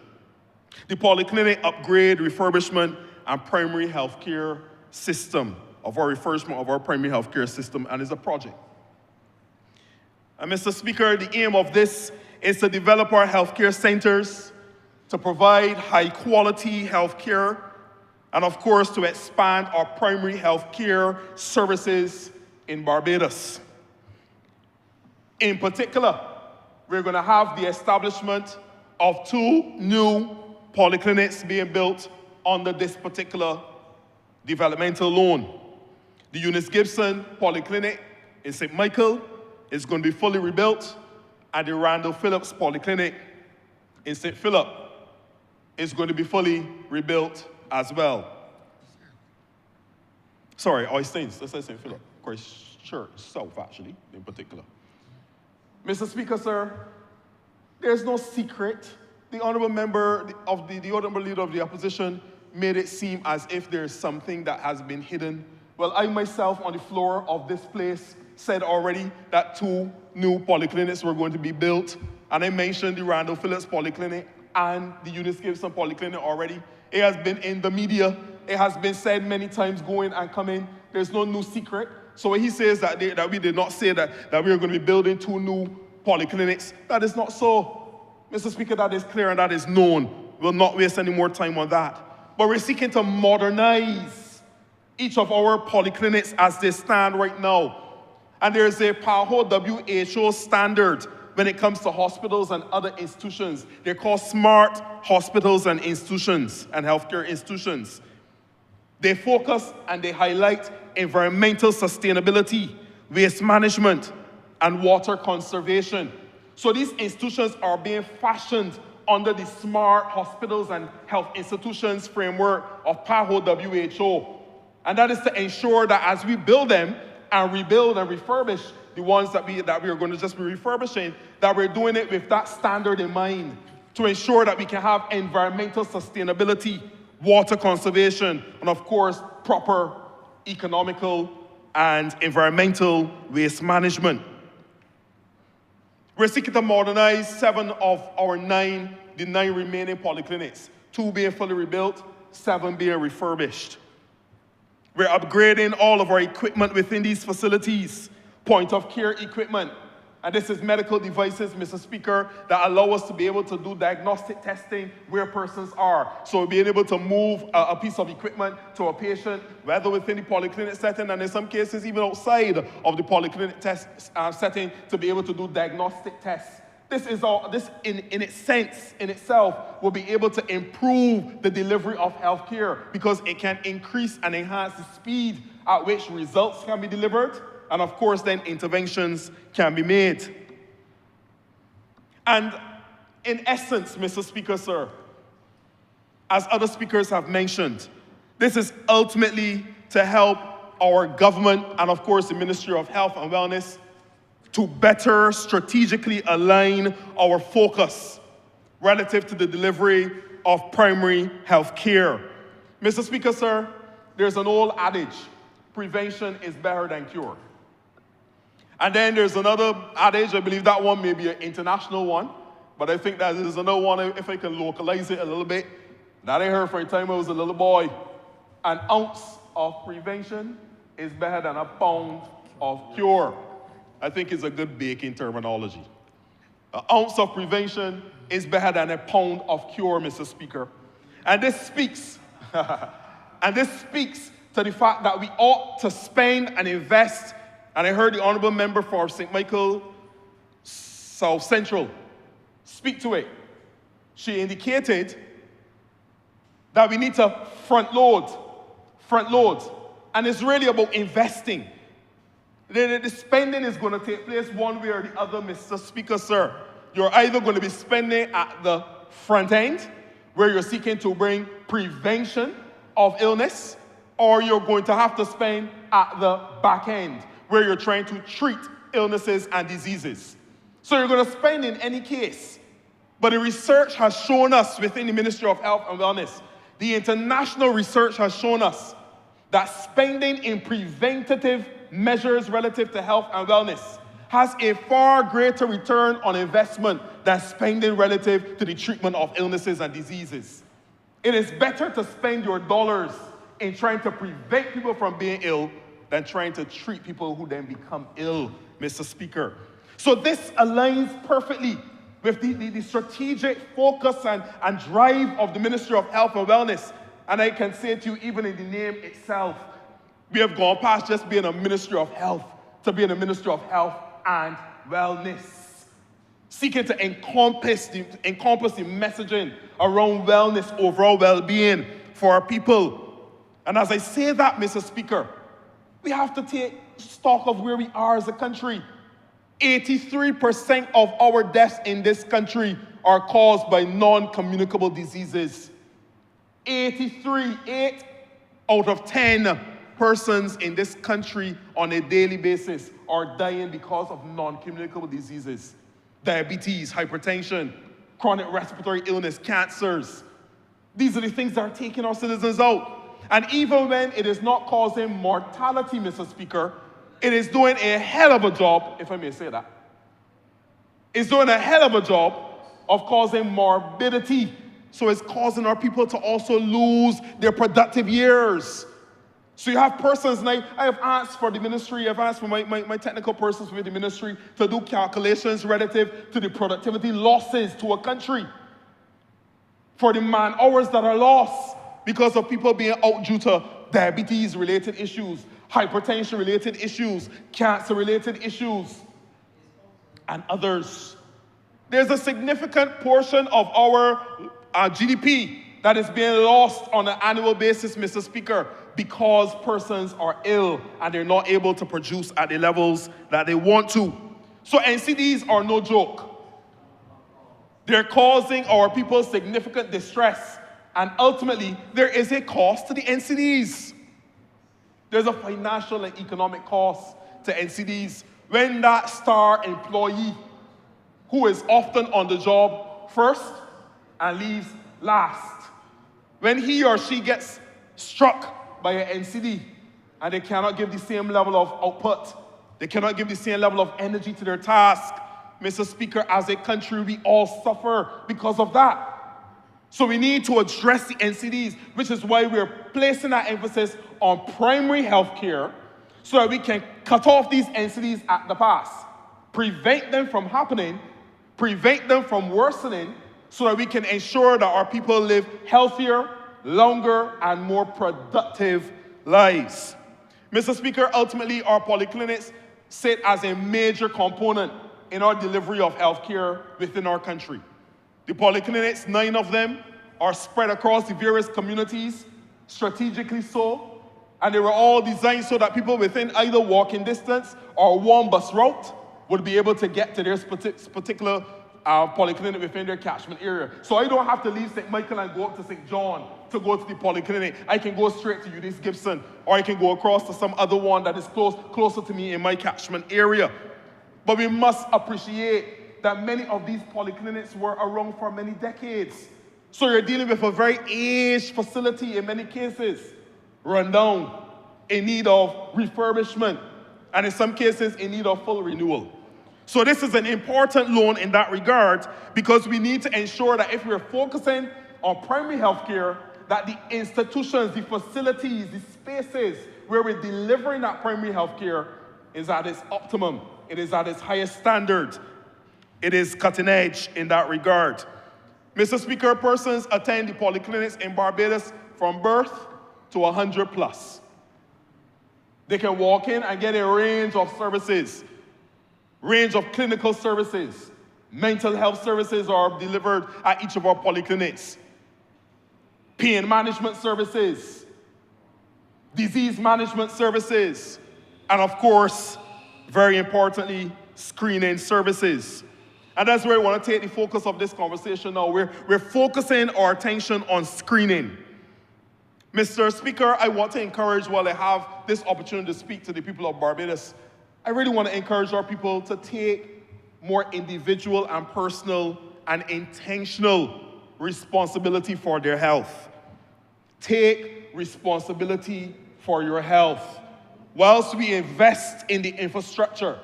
The polyclinic upgrade, refurbishment, and primary health care system of our refurbishment of our primary health care system, and is a project. And Mr. Speaker, the aim of this is to develop our healthcare centers, to provide high-quality healthcare, and of course to expand our primary healthcare services in Barbados. In particular, we're going to have the establishment of 2 new polyclinics being built under this particular developmental loan. The Eunice Gibson Polyclinic in St. Michael is going to be fully rebuilt, and the Randall Phillips Polyclinic in St. Philip is going to be fully rebuilt as well. Sorry, Oistins, let's say St. Philip. Of course, Church South, actually, in particular. Mr. Speaker, sir, there's no secret. The honourable member of the honourable leader of the opposition made it seem as if there's something that has been hidden. Well, I myself on the floor of this place said already that 2 new polyclinics were going to be built. And I mentioned the Randall Phillips Polyclinic and the Eunice Gibson Polyclinic already. It has been in the media. It has been said many times going and coming. There's no new secret. So when he says that we did not say that we are going to be building 2 new polyclinics, that is not so. Mr. Speaker, that is clear and that is known. We'll not waste any more time on that. But we're seeking to modernize each of our polyclinics as they stand right now. And there's a PAHO WHO standard when it comes to hospitals and other institutions. They're called smart hospitals and institutions and healthcare institutions. They focus and they highlight environmental sustainability, waste management, and water conservation. So these institutions are being fashioned under the smart hospitals and health institutions framework of PAHO WHO. And that is to ensure that as we build them and rebuild and refurbish the ones that we are going to just be refurbishing, that we're doing it with that standard in mind to ensure that we can have environmental sustainability, water conservation, and of course, proper economical and environmental waste management. We're seeking to modernize 7 of our 9 remaining polyclinics, 2 being fully rebuilt, 7 being refurbished. We're upgrading all of our equipment within these facilities, point of care equipment. And this is medical devices, Mr. Speaker, that allow us to be able to do diagnostic testing where persons are. So being able to move a piece of equipment to a patient, whether within the polyclinic setting and in some cases even outside of the polyclinic setting, to be able to do diagnostic tests this in its sense, in itself, will be able to improve the delivery of healthcare because it can increase and enhance the speed at which results can be delivered, and of course then interventions can be made. And in essence, Mr. Speaker, sir, as other speakers have mentioned, this is ultimately to help our government and of course the Ministry of Health and Wellness to better strategically align our focus relative to the delivery of primary health care. Mr. Speaker, sir, there's an old adage, prevention is better than cure. And then there's another adage, I believe that one may be an international one, but I think that there's another one, if I can localize it a little bit, that I heard from the time I was a little boy. An ounce of prevention is better than a pound of cure. I think it's a good baking terminology. An ounce of prevention is better than a pound of cure, Mr. Speaker. And this speaks, and this speaks to the fact that we ought to spend and invest. And I heard the Honourable Member for St. Michael South Central speak to it. She indicated that we need to front load. And it's really about investing. The spending is going to take place one way or the other, Mr. Speaker, sir. You're either going to be spending at the front end, where you're seeking to bring prevention of illness, or you're going to have to spend at the back end, where you're trying to treat illnesses and diseases. So you're going to spend in any case. But the research has shown us within the Ministry of Health and Wellness, the international research has shown us that spending in preventative measures relative to health and wellness has a far greater return on investment than spending relative to the treatment of illnesses and diseases. It is better to spend your dollars in trying to prevent people from being ill than trying to treat people who then become ill, Mr. Speaker. So this aligns perfectly with the strategic focus and drive of the Ministry of Health and Wellness. And I can say to you, even in the name itself, we have gone past just being a Ministry of Health to being a Ministry of Health and Wellness, seeking to encompass the messaging around wellness, overall well-being for our people. And as I say that, Mr. Speaker, we have to take stock of where we are as a country. 83% of our deaths in this country are caused by non-communicable diseases. 8 out of 10 persons in this country on a daily basis are dying because of non-communicable diseases. Diabetes, hypertension, chronic respiratory illness, cancers. These are the things that are taking our citizens out. And even when it is not causing mortality, Mr. Speaker, it is doing a hell of a job, if I may say that. It's doing a hell of a job of causing morbidity. So it's causing our people to also lose their productive years. So you have persons, and I have asked for the ministry, I've asked for my technical persons within the ministry to do calculations relative to the productivity losses to a country. For the man hours that are lost because of people being out due to diabetes-related issues, hypertension-related issues, cancer-related issues, and others. There's a significant portion of our GDP that is being lost on an annual basis, Mr. Speaker, because persons are ill and they're not able to produce at the levels that they want to. So NCDs are no joke. They're causing our people significant distress, and ultimately, there is a cost to the NCDs. There's a financial and economic cost to NCDs when that star employee, who is often on the job first and leaves last, when he or she gets struck by an NCD and they cannot give the same level of output, they cannot give the same level of energy to their task, Mr. Speaker, as a country, we all suffer because of that. So we need to address the NCDs, which is why we're placing our emphasis on primary health care so that we can cut off these NCDs at the pass, prevent them from happening, prevent them from worsening, so that we can ensure that our people live healthier, longer, and more productive lives. Mr. Speaker, ultimately, our polyclinics sit as a major component in our delivery of healthcare within our country. The polyclinics, 9 of them, are spread across the various communities, strategically so, and they were all designed so that people within either walking distance or one bus route would be able to get to their particular polyclinic within their catchment area. So I don't have to leave St. Michael and go up to St. John to go to the polyclinic. I can go straight to Eunice Gibson, or I can go across to some other one that is closer to me in my catchment area. But we must appreciate that many of these polyclinics were around for many decades. So you're dealing with a very aged facility in many cases, run down, in need of refurbishment, and in some cases in need of full renewal. So this is an important loan in that regard, because we need to ensure that if we're focusing on primary health care, that the institutions, the facilities, the spaces where we're delivering that primary health care is at its optimum. It is at its highest standard. It is cutting edge in that regard. Mr. Speaker, persons attend the polyclinics in Barbados from birth to 100 plus. They can walk in and get a range of services, range of clinical services. Mental health services are delivered at each of our polyclinics. Pain management services, disease management services, and of course, very importantly, screening services. And that's where I want to take the focus of this conversation now. We're focusing our attention on screening. Mr. Speaker, I want to encourage, while I have this opportunity to speak to the people of Barbados, I really want to encourage our people to take more individual and personal and intentional responsibility for their health. Take responsibility for your health. Whilst we invest in the infrastructure,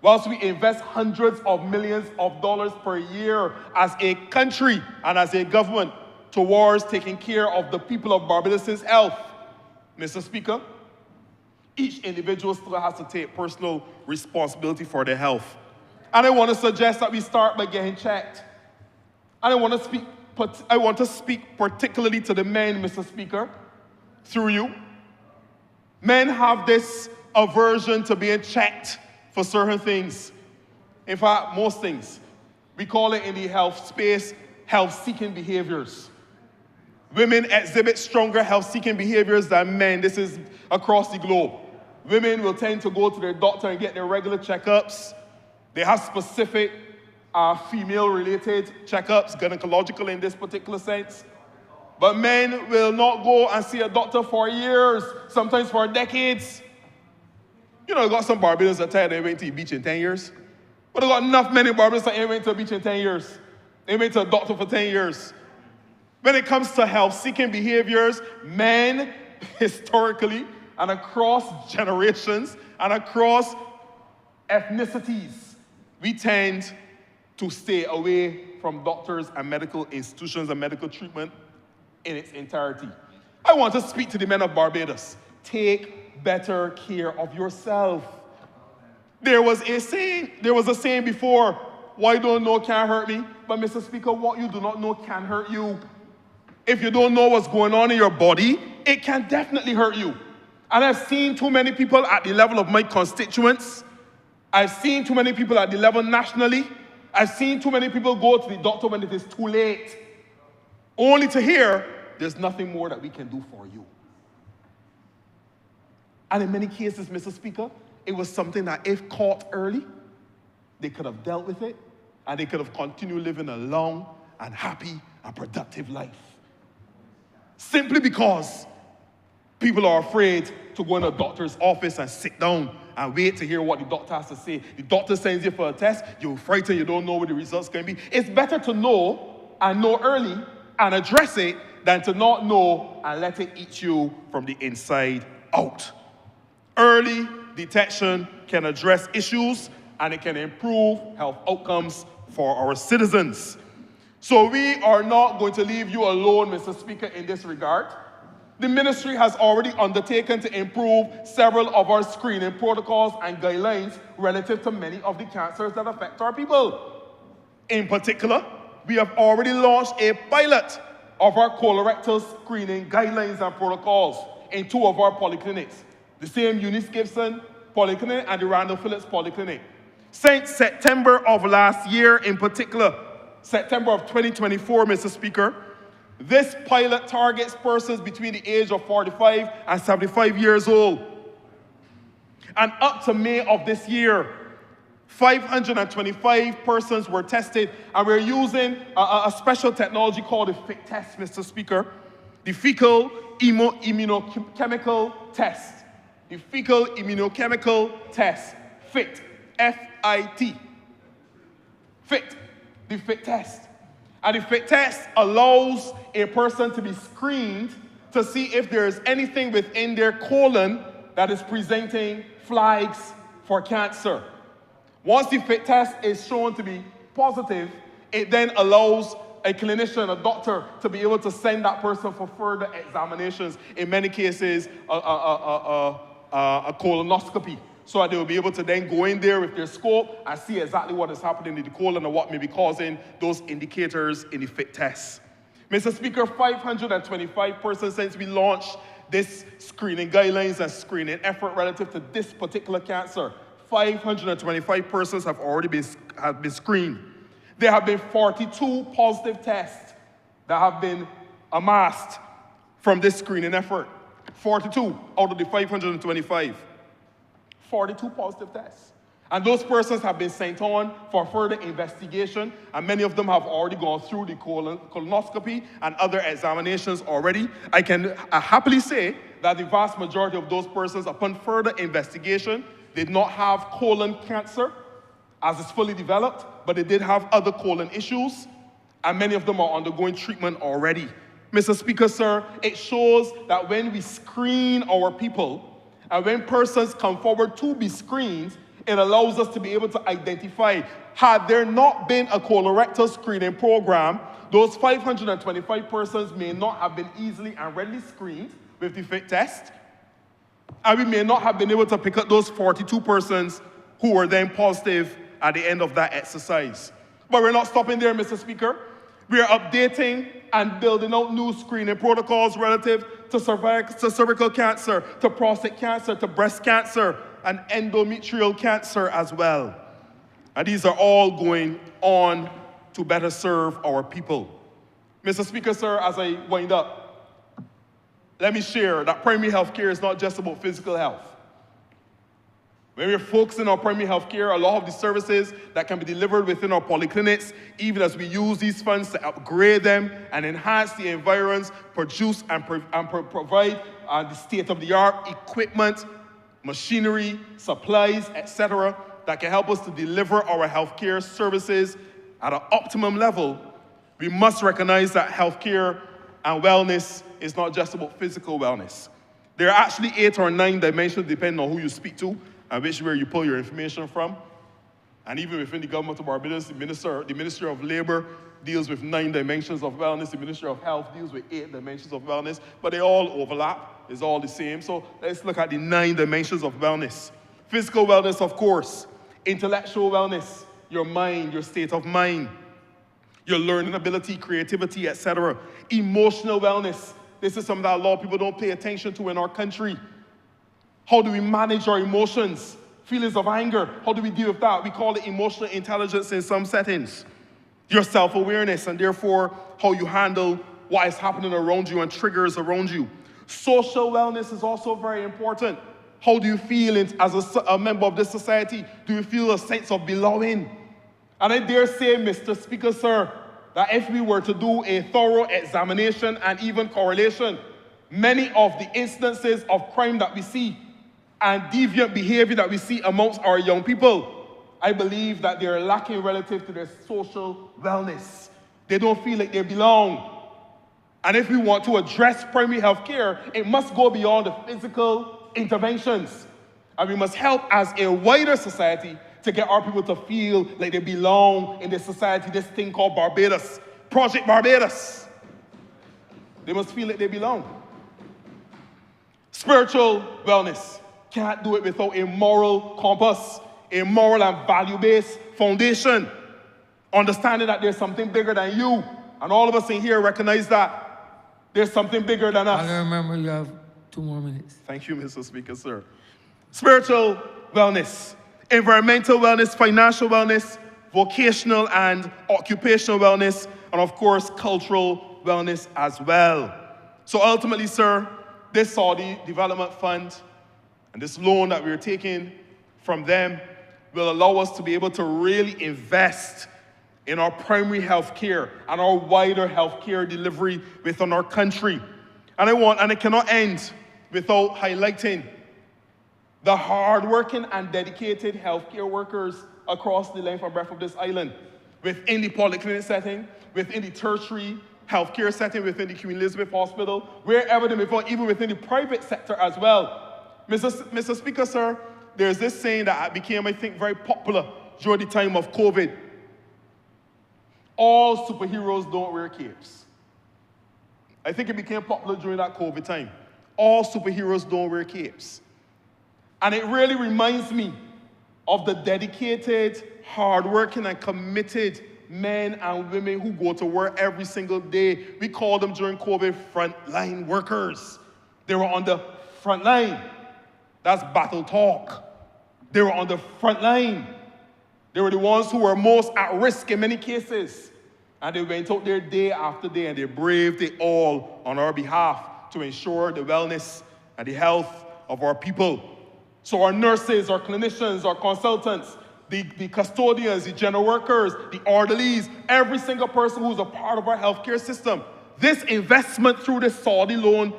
whilst we invest hundreds of millions of dollars per year as a country and as a government towards taking care of the people of Barbados' health, Mr. Speaker, each individual still has to take personal responsibility for their health. And I want to suggest that we start by getting checked. And I want to speak particularly to the men, Mr. Speaker, through you. Men have this aversion to being checked for certain things. In fact, most things. We call it in the health space, health-seeking behaviors. Women exhibit stronger health-seeking behaviors than men. This is across the globe. Women will tend to go to their doctor and get their regular checkups. They have specific female-related checkups, gynecological in this particular sense. But men will not go and see a doctor for years, sometimes for decades. You know, you got some Barbadians that tell you they went to the beach in 10 years. But you got enough many Barbadians that ain't went to the beach in 10 years. They went to a doctor for 10 years. When it comes to health-seeking behaviors, men, historically, and across generations, and across ethnicities, we tend to stay away from doctors and medical institutions and medical treatment in its entirety. I want to speak to the men of Barbados. Take better care of yourself. There was a saying before, what you don't know can't hurt me. But Mr. Speaker, what you do not know can hurt you. If you don't know what's going on in your body, it can definitely hurt you. And I've seen too many people at the level of my constituents. I've seen too many people at the level nationally. I've seen too many people go to the doctor when it is too late, only to hear there's nothing more that we can do for you. And in many cases, Mr. Speaker, it was something that if caught early, they could have dealt with it, and they could have continued living a long and happy and productive life. Simply because people are afraid to go in a doctor's office and sit down and wait to hear what the doctor has to say. The doctor sends you for a test, you're frightened, you don't know what the results can be. It's better to know and know early and address it than to not know and let it eat you from the inside out. Early detection can address issues and it can improve health outcomes for our citizens. So we are not going to leave you alone, Mr. Speaker, in this regard. The ministry has already undertaken to improve several of our screening protocols and guidelines relative to many of the cancers that affect our people. In particular, we have already launched a pilot of our colorectal screening guidelines and protocols in 2 of our polyclinics, the same Eunice Gibson Polyclinic and the Randall Phillips Polyclinic. Since September of last year, in particular, September of 2024, Mr. Speaker, this pilot targets persons between the age of 45 and 75 years old. And up to May of this year, 525 persons were tested, and we're using a special technology called the FIT test, Mr. Speaker, the fecal immunochemical test. The fecal immunochemical test, FIT, F-I-T. FIT, the FIT test. And the FIT test allows a person to be screened to see if there is anything within their colon that is presenting flags for cancer. Once the FIT test is shown to be positive, it then allows a clinician, a doctor, to be able to send that person for further examinations, in many cases, a colonoscopy, so that they will be able to then go in there with their scope and see exactly what is happening in the colon and what may be causing those indicators in the FIT test. Mr. Speaker, 525 persons since we launched this screening guidelines and screening effort relative to this particular cancer. 525 persons have already been screened. There have been 42 positive tests that have been amassed from this screening effort. 42 out of the 525. 42 positive tests. And those persons have been sent on for further investigation, and many of them have already gone through the colonoscopy and other examinations already. I can happily say that the vast majority of those persons, upon further investigation, did not have colon cancer as it's fully developed, but they did have other colon issues, and many of them are undergoing treatment already. Mr. Speaker, sir, it shows that when we screen our people, and when persons come forward to be screened, it allows us to be able to identify, had there not been a colorectal screening program, those 525 persons may not have been easily and readily screened with the FIT test, and we may not have been able to pick up those 42 persons who were then positive at the end of that exercise. But we're not stopping there, Mr. Speaker. We are updating and building out new screening protocols relative to cervical cancer, to prostate cancer, to breast cancer, and endometrial cancer as well. And these are all going on to better serve our people. Mr. Speaker, sir, as I wind up, let me share that primary health care is not just about physical health. When we're focusing on primary health care, a lot of the services that can be delivered within our polyclinics, even as we use these funds to upgrade them and enhance the environs, produce and provide the state-of-the-art equipment, machinery, supplies, etc., that can help us to deliver our healthcare services at an optimum level, we must recognize that healthcare and wellness is not just about physical wellness. There are actually 8 or 9 dimensions depending on who you speak to and where you pull your information from. And even within the government of Barbados, the Ministry of Labor deals with 9 dimensions of wellness. The Ministry of Health deals with 8 dimensions of wellness, but they all overlap. It's all the same. So let's look at the 9 dimensions of wellness. Physical wellness, of course. Intellectual wellness, your mind, your state of mind, your learning ability, creativity, etc. Emotional wellness. This is something that a lot of people don't pay attention to in our country. How do we manage our emotions? Feelings of anger, how do we deal with that? We call it emotional intelligence in some settings. Your self-awareness, and therefore how you handle what is happening around you and triggers around you. Social wellness is also very important. How do you feel as a member of this society? Do you feel a sense of belonging? And I dare say, Mr. Speaker, sir, that if we were to do a thorough examination and even correlation, many of the instances of crime that we see and deviant behavior that we see amongst our young people, I believe that they are lacking relative to their social wellness. They don't feel like they belong. And if we want to address primary health care, it must go beyond the physical interventions. And we must help as a wider society to get our people to feel like they belong in this society, this thing called Barbados, Project Barbados. They must feel like they belong. Spiritual wellness. Can't do it without a moral compass, a moral and value-based foundation. Understanding that there's something bigger than you. And all of us in here recognize that there's something bigger than us. I remember you have 2 more minutes. Thank you, Mr. Speaker, sir. Spiritual wellness. environmental wellness, financial wellness, vocational and occupational wellness, and of course, cultural wellness as well. So ultimately, sir, this Saudi Development Fund and this loan that we're taking from them will allow us to be able to really invest in our primary health care and our wider health care delivery within our country. And it cannot end without highlighting the hardworking and dedicated healthcare workers across the length and breadth of this island, within the polyclinic setting, within the tertiary healthcare setting, within the Queen Elizabeth Hospital, wherever they may fall, even within the private sector as well. Mr. Speaker, sir, there's this saying that became, I think, very popular during the time of COVID. All superheroes don't wear capes. I think it became popular during that COVID time. All superheroes don't wear capes. And it really reminds me of the dedicated, hardworking, and committed men and women who go to work every single day. We call them during COVID frontline workers. They were on the front line. That's battle talk. They were on the front line. They were the ones who were most at risk in many cases. And they went out there day after day and they braved it all on our behalf to ensure the wellness and the health of our people. So our nurses, our clinicians, our consultants, the custodians, the general workers, the orderlies, every single person who's a part of our healthcare system. This investment through this Saudi loan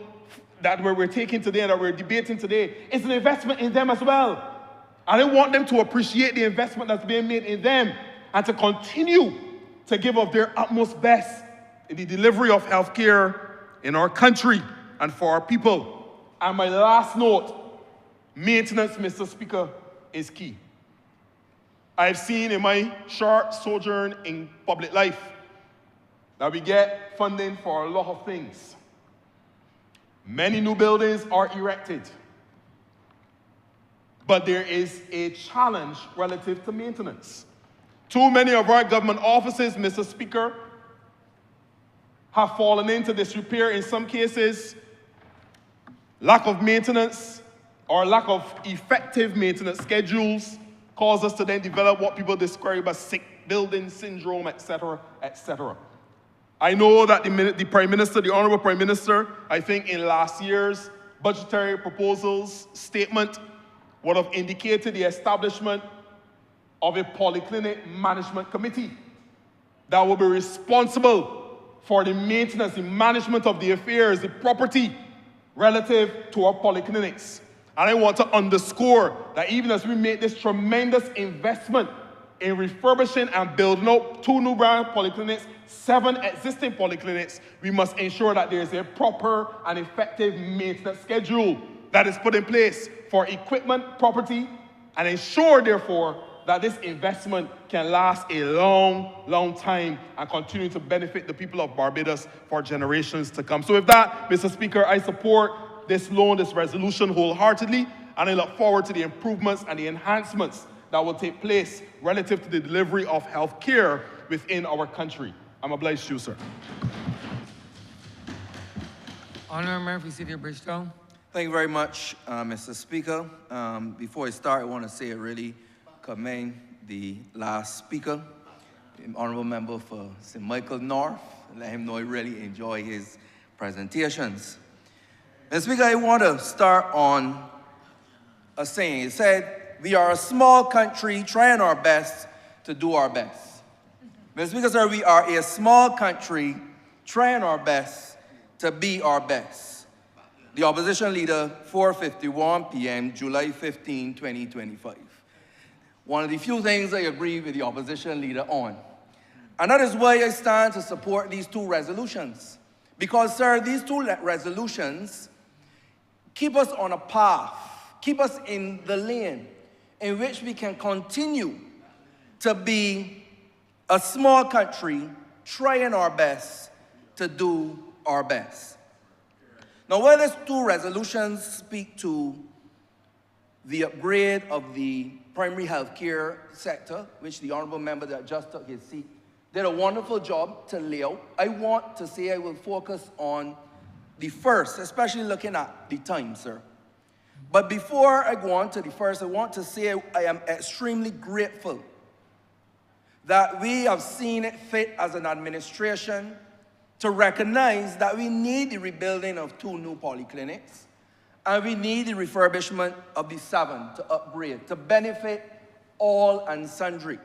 that we're taking today and that we're debating today is an investment in them as well. And I want them to appreciate the investment that's being made in them and to continue to give of their utmost best in the delivery of healthcare in our country and for our people. And my last note, maintenance, Mr. Speaker, is key. I've seen in my short sojourn in public life that we get funding for a lot of things. Many new buildings are erected, but there is a challenge relative to maintenance. Too many of our government offices, Mr. Speaker, have fallen into disrepair in some cases. Lack of maintenance or lack of effective maintenance schedules cause us to then develop what people describe as sick building syndrome, etc., etc. I know that the Prime Minister, the Honourable Prime Minister, I think in last year's budgetary proposals statement would have indicated the establishment of a polyclinic management committee that will be responsible for the maintenance, the management of the affairs, the property relative to our polyclinics. And I want to underscore that even as we make this tremendous investment in refurbishing and building up 2 new brand polyclinics, 7 existing polyclinics, we must ensure that there is a proper and effective maintenance schedule that is put in place for equipment, property, and ensure, therefore, that this investment can last a long, long time and continue to benefit the people of Barbados for generations to come. So with that, Mr. Speaker, I support this loan, this resolution wholeheartedly, and I look forward to the improvements and the enhancements that will take place relative to the delivery of health care within our country. I'm obliged to you, sir. Honourable Member for City of Bridgetown. Thank you very much, Mr. Speaker. Before I start, I want to say I really commend the last speaker, the Honourable Member for St. Michael North. Let him know I really enjoy his presentations. Mr. Speaker, I want to start on a saying. It said, we are a small country trying our best to do our best. Mr. Speaker, sir, we are a small country trying our best to be our best. The Opposition Leader, 4:51 p.m., July 15, 2025. One of the few things I agree with the Opposition Leader on. And that is why I stand to support these 2 resolutions. Because, sir, these 2 resolutions keep us on a path, keep us in the lane in which we can continue to be a small country trying our best to do our best. Now, while these 2 resolutions speak to the upgrade of the primary health care sector, which the Honourable Member that just took his seat did a wonderful job to lay out, I want to say I will focus on the first, especially looking at the time, sir. But before I go on to the first, I want to say I am extremely grateful that we have seen it fit as an administration to recognize that we need the rebuilding of 2 new polyclinics, and we need the refurbishment of the 7 to upgrade, to benefit all and sundry.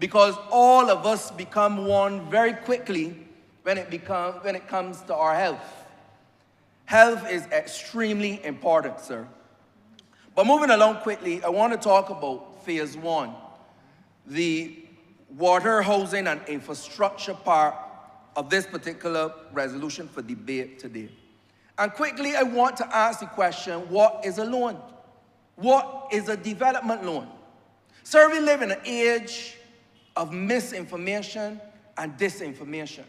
Because all of us become one very quickly when it comes to our health. Health is extremely important, sir. But moving along quickly, I want to talk about phase 1, the water, housing, and infrastructure part of this particular resolution for debate today. And quickly, I want to ask the question, what is a loan? What is a development loan? Sir, we live in an age of misinformation and disinformation.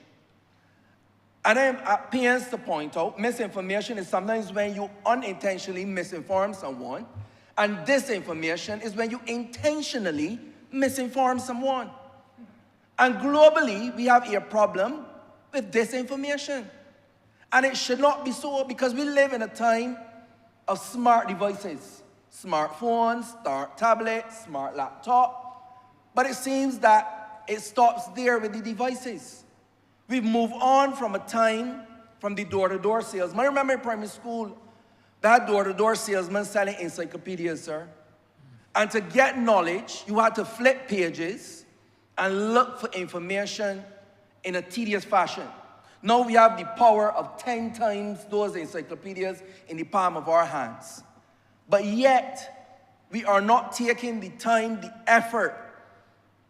And I'm at pains to point out, misinformation is sometimes when you unintentionally misinform someone, and disinformation is when you intentionally misinform someone. And globally, we have a problem with disinformation. And it should not be so, because we live in a time of smart devices, smartphones, smart tablets, smart laptop. But it seems that it stops there with the devices. We've moved on from a time from the door-to-door salesman. I remember in primary school, they had door-to-door salesmen selling encyclopedias, sir. And to get knowledge, you had to flip pages and look for information in a tedious fashion. Now we have the power of 10 times those encyclopedias in the palm of our hands. But yet, we are not taking the time, the effort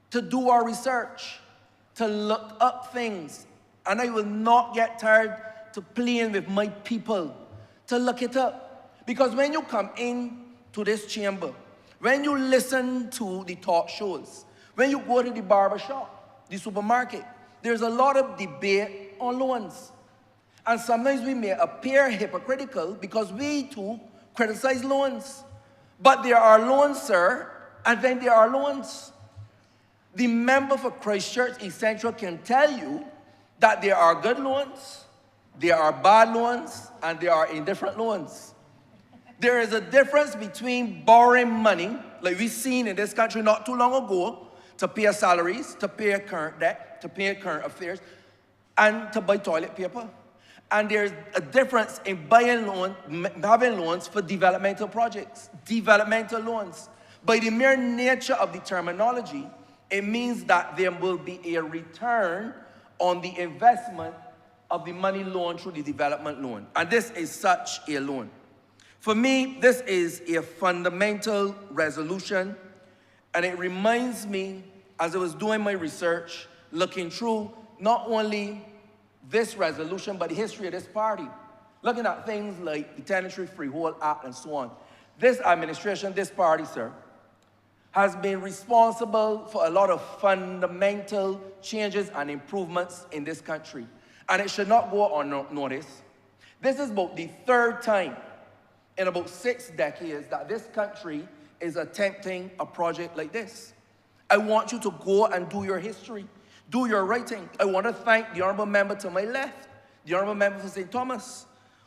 to do our research, to look up things. And I will not get tired to playing with my people to look it up. Because when you come in to this chamber, when you listen to the talk shows, when you go to the barber shop, the supermarket, there's a lot of debate on loans. And sometimes we may appear hypocritical because we too criticize loans. But there are loans, sir, and then there are loans. The member for Christchurch East Central can tell you that there are good loans, there are bad loans, and there are indifferent loans. There is a difference between borrowing money, like we've seen in this country not too long ago, to pay salaries, to pay current debt, to pay current affairs, and to buy toilet paper. And there's a difference in having loans for developmental projects, developmental loans. By the mere nature of the terminology, it means that there will be a return on the investment of the money loaned through the development loan. And this is such a loan. For me, this is a fundamental resolution, and it reminds me, as I was doing my research, looking through not only this resolution, but the history of this party, looking at things like the Tenantry Freehold Act and so on. This administration, this party, sir, has been responsible for a lot of fundamental changes and improvements in this country. And it should not go unnoticed. This is about the 3rd time in about 6 decades that this country is attempting a project like this. I want you to go and do your history, do your writing. I want to thank the honourable member to my left, the honourable member for St. Thomas,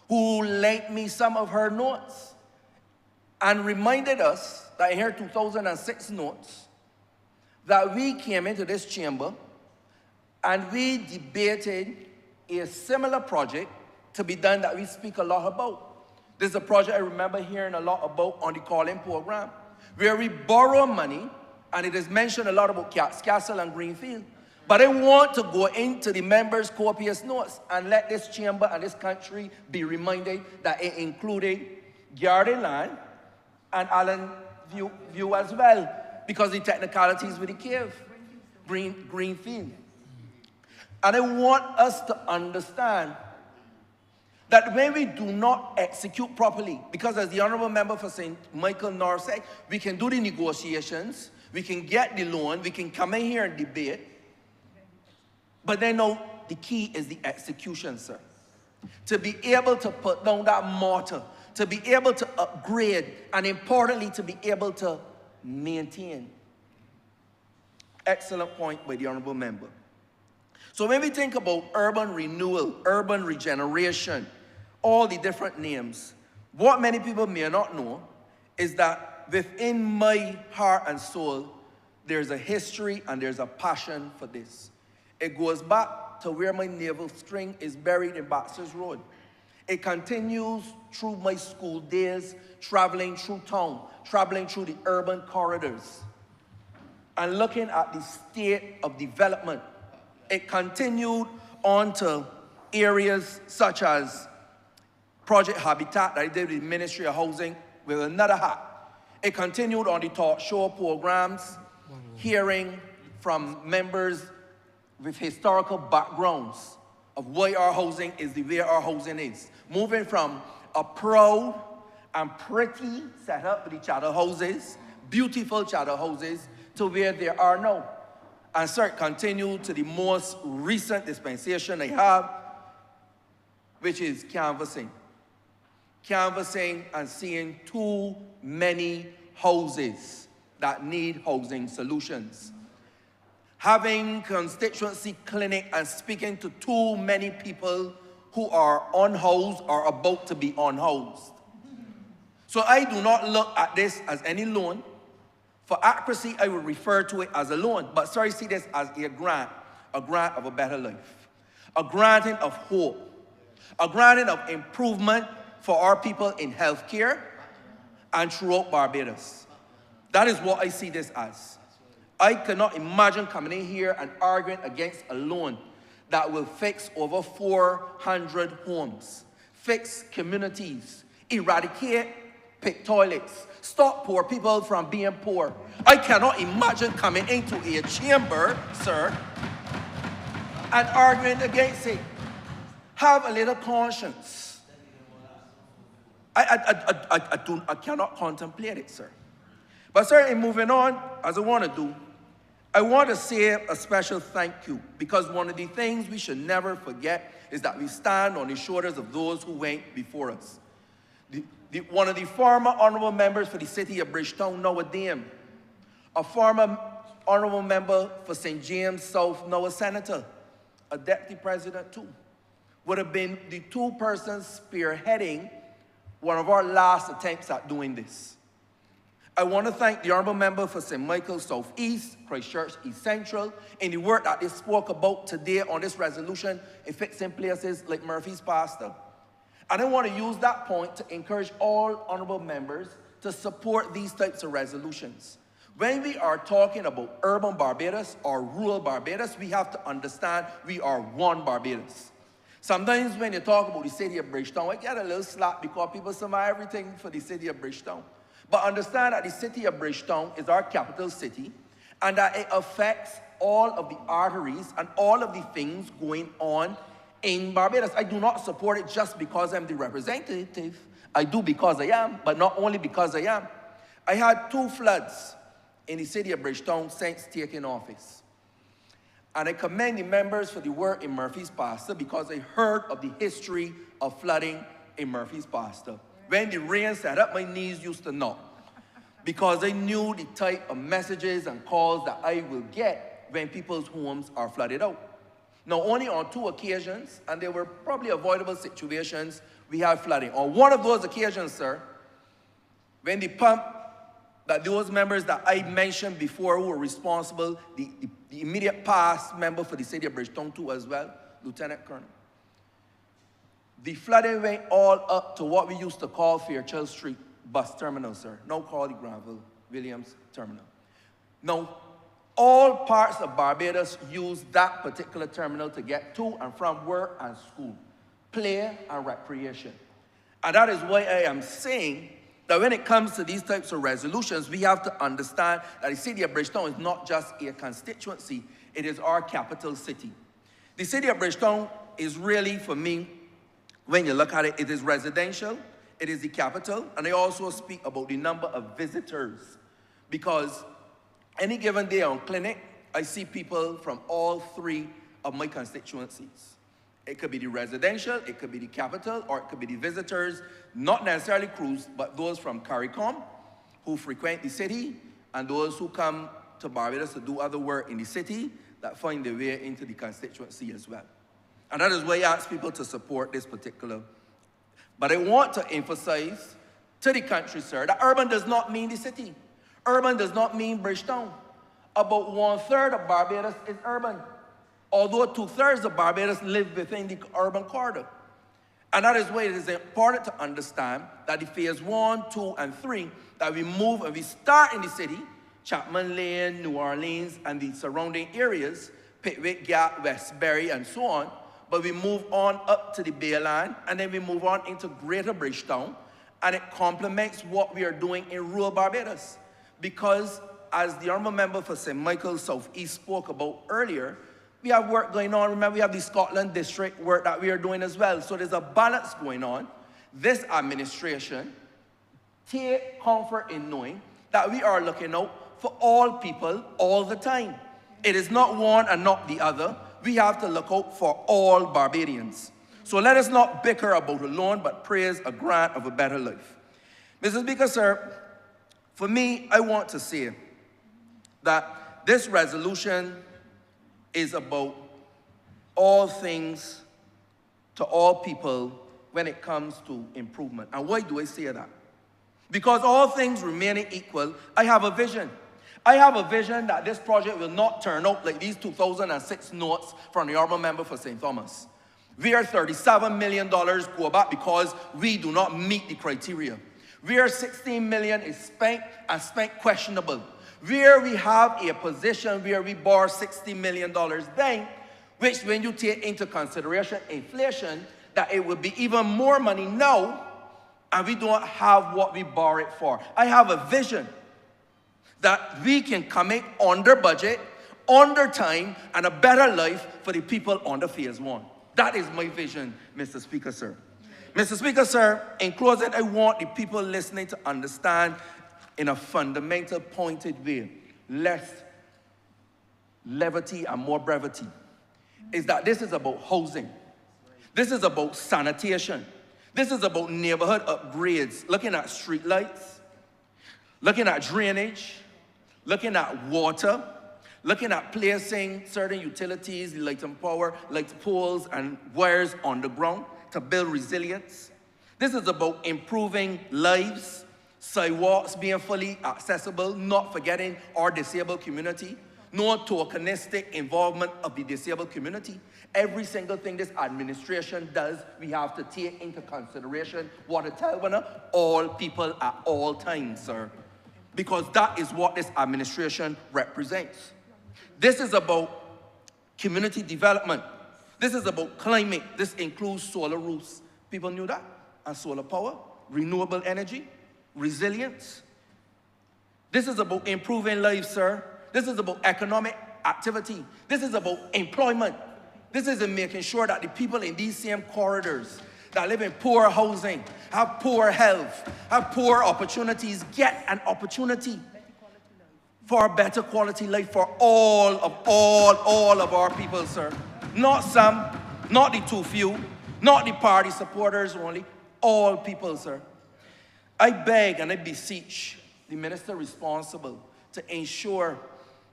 who lent me some of her notes and reminded us that in her 2006 notes, that we came into this chamber and we debated a similar project to be done that we speak a lot about. This is a project I remember hearing a lot about on the call-in program, where we borrow money, and it is mentioned a lot about Cat's Castle and Greenfield. But I want to go into the members' copious notes and let this chamber and this country be reminded that it included Garden Land and Allen View as well, because the technicalities with the cave, Greenfield. And I want us to understand that when we do not execute properly, because as the honourable member for St. Michael North said, we can do the negotiations, we can get the loan, we can come in here and debate, but then now the key is the execution, sir. To be able to put down that mortar, to be able to upgrade, and importantly, to be able to maintain. Excellent point by the honourable member. So when we think about urban renewal, urban regeneration, all the different names, What many people may not know is that within my heart and soul, there's a history and there's a passion for this. It goes back to where my navel string is buried in Baxter's Road. It continues through my school days, traveling through town, traveling through the urban corridors, and looking at the state of development. It continued on to areas such as Project Habitat that I did with the Ministry of Housing with another hat. It continued on the talk show programs, hearing from members with historical backgrounds of why our housing is the way our housing is. Moving from a proud and pretty setup with the chattel houses, beautiful chattel houses, to where there are now. And sir, continue to the most recent dispensation I have, which is canvassing. Canvassing and seeing too many houses that need housing solutions. Having constituency clinic and speaking to too many people who are unhoused or about to be unhoused. So I do not look at this as any loan. For accuracy, I would refer to it as a loan, but sorry, see this as a grant of a better life, a granting of hope, a granting of improvement for our people in healthcare and throughout Barbados. That is what I see this as. I cannot imagine coming in here and arguing against a loan that will fix over 400 homes, fix communities, eradicate pit toilets, stop poor people from being poor. I cannot imagine coming into a chamber, sir, and arguing against it. Have a little conscience. I cannot contemplate it, sir. But sir, in moving on, as I want to do, I want to say a special thank you, because one of the things we should never forget is that we stand on the shoulders of those who went before us. One of the former honorable members for the city of Bridgetown, now a dame, a former honorable member for St. James South, now a senator, a deputy president too, would have been the two persons spearheading one of our last attempts at doing this. I want to thank the honorable member for St. Michael Southeast, Christchurch East Central, in the work that they spoke about today on this resolution in fixing places like Murphy's Pasta. And I want to use that point to encourage all honorable members to support these types of resolutions. When we are talking about urban Barbados or rural Barbados, we have to understand we are one Barbados. Sometimes when you talk about the city of Bridgetown, I get a little slap because people say everything for the city of Bridgetown. But understand that the city of Bridgetown is our capital city, and that it affects all of the arteries and all of the things going on in Barbados. I do not support it just because I'm the representative. I do because I am, but not only because I am. I had 2 floods in the city of Bridgetown since taking office. And I commend the members for the work in Murphy's Pasta because I heard of the history of flooding in Murphy's Pasta. When the rain set up, my knees used to knock because I knew the type of messages and calls that I will get when people's homes are flooded out. Now, only on 2 occasions, and they were probably avoidable situations, we had flooding. On one of those occasions, sir, when the pump that those members that I mentioned before who were responsible, the immediate past member for the city of Bridgetown too as well, Lieutenant Colonel. The flooding went all up to what we used to call Fairchild Street bus terminal, sir. Now called the Granville Williams Terminal. Now, all parts of Barbados use that particular terminal to get to and from work and school, play and recreation. And that is why I am saying that when it comes to these types of resolutions, we have to understand that the city of Bridgetown is not just a constituency, it is our capital city. The city of Bridgetown is really, for me, when you look at it, it is residential, it is the capital, and I also speak about the number of visitors, because any given day on clinic, I see people from all 3 of my constituencies. It could be the residential, it could be the capital, or it could be the visitors, not necessarily crews, but those from CARICOM who frequent the city, and those who come to Barbados to do other work in the city that find their way into the constituency as well. And that is why I ask people to support this particular But I want to emphasize to the country, sir, that urban does not mean the city. Urban does not mean Bridgetown. About 1/3 of Barbados is urban, although 2/3 of Barbados live within the urban corridor. And that is why it is important to understand that the phase 1, 2, and 3, that we move and we start in the city, Chapman Lane, New Orleans, and the surrounding areas, Pickwick Gap, Westbury, and so on, but we move on up to the Bayline, and then we move on into Greater Bridgetown, and it complements what we are doing in rural Barbados. Because as the Honourable Member for St. Michael South East spoke about earlier, we have work going on. Remember, we have the Scotland District work that we are doing as well. So there's a balance going on. This administration take comfort in knowing that we are looking out for all people all the time. It is not one and not the other. We have to look out for all Barbadians. So let us not bicker about a loan, but praise a grant of a better life. Mr. Speaker, sir, for me, I want to say that this resolution is about all things to all people when it comes to improvement. And why do I say that? Because all things remaining equal, I have a vision. I have a vision that this project will not turn out like these 2006 notes from the Honourable Member for St. Thomas, where $37 million go back because we do not meet the criteria, where $16 million is spent and spent questionable, where we have a position where we borrow $60 million bank, which when you take into consideration inflation, that it will be even more money now, and we don't have what we borrow it for. I have a vision that we can commit under budget, under time, and a better life for the people under phase 1. That is my vision, Mr. Speaker, sir. Mr. Speaker, sir, in closing, I want the people listening to understand in a fundamental, pointed way, less levity and more brevity, is that this is about housing. This is about sanitation. This is about neighborhood upgrades, looking at street lights, looking at drainage, looking at water, looking at placing certain utilities, light and power, light poles and wires on the ground to build resilience. This is about improving lives, sidewalks being fully accessible, not forgetting our disabled community, no tokenistic involvement of the disabled community. Every single thing this administration does, we have to take into consideration what it tells all people at all times, sir. Because that is what this administration represents. This is about community development. This is about climate. This includes solar roofs. People knew that. And solar power, renewable energy, resilience. This is about improving lives, sir. This is about economic activity. This is about employment. This is in making sure that the people in these same corridors that live in poor housing, have poor health, have poor opportunities, get an opportunity for a better quality life for all of our people, sir. Not some, not the too few, not the party supporters only, all people, sir. I beg and I beseech the minister responsible to ensure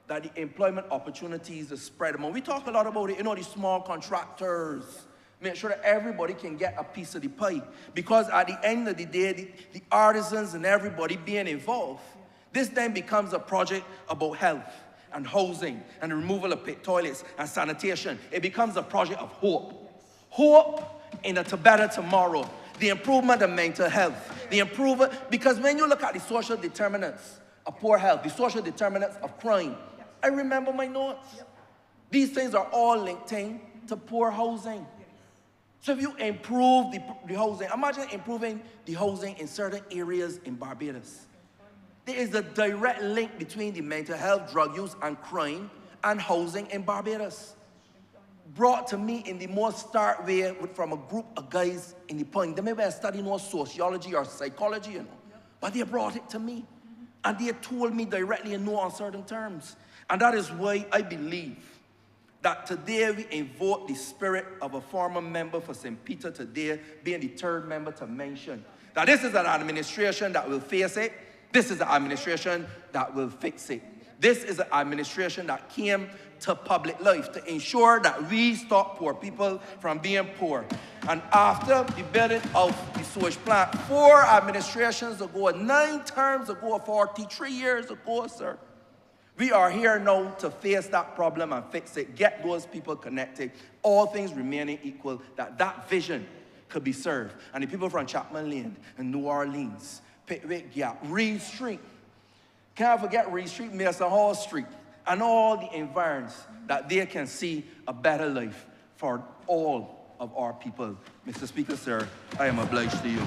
that the employment opportunities are spread among. We talk a lot about it, the small contractors. Make sure that everybody can get a piece of the pie. Because at the end of the day, the artisans and everybody being involved, this then becomes a project about health and housing and the removal of pit toilets and sanitation. It becomes a project of hope. Hope in a better tomorrow. The improvement of mental health. The improvement, because when you look at the social determinants of poor health, the social determinants of crime, I remember my notes. These things are all linked in to poor housing. So if you improve the housing, imagine improving the housing in certain areas in Barbados. There is a direct link between the mental health, drug use, and crime and housing in Barbados. Brought to me in the most stark way from a group of guys in the point. They may have studied no sociology or psychology, but they brought it to me. And they told me directly in no uncertain terms. And that is why I believe that today we invoke the spirit of a former member for St. Peter today, being the third member to mention that this is an administration that will face it. This is an administration that will fix it. This is an administration that came to public life to ensure that we stop poor people from being poor. And after the building of the sewage plant, 4 administrations ago, 9 terms ago, 43 years ago, sir, we are here now to face that problem and fix it, get those people connected, all things remaining equal, that vision could be served. And the people from Chapman Lane and New Orleans, Pickwick Gap, Reed Street, can't forget Reed Street, Mason Hall Street, and all the environs that they can see a better life for all of our people. Mr. Speaker, sir, I am obliged to you.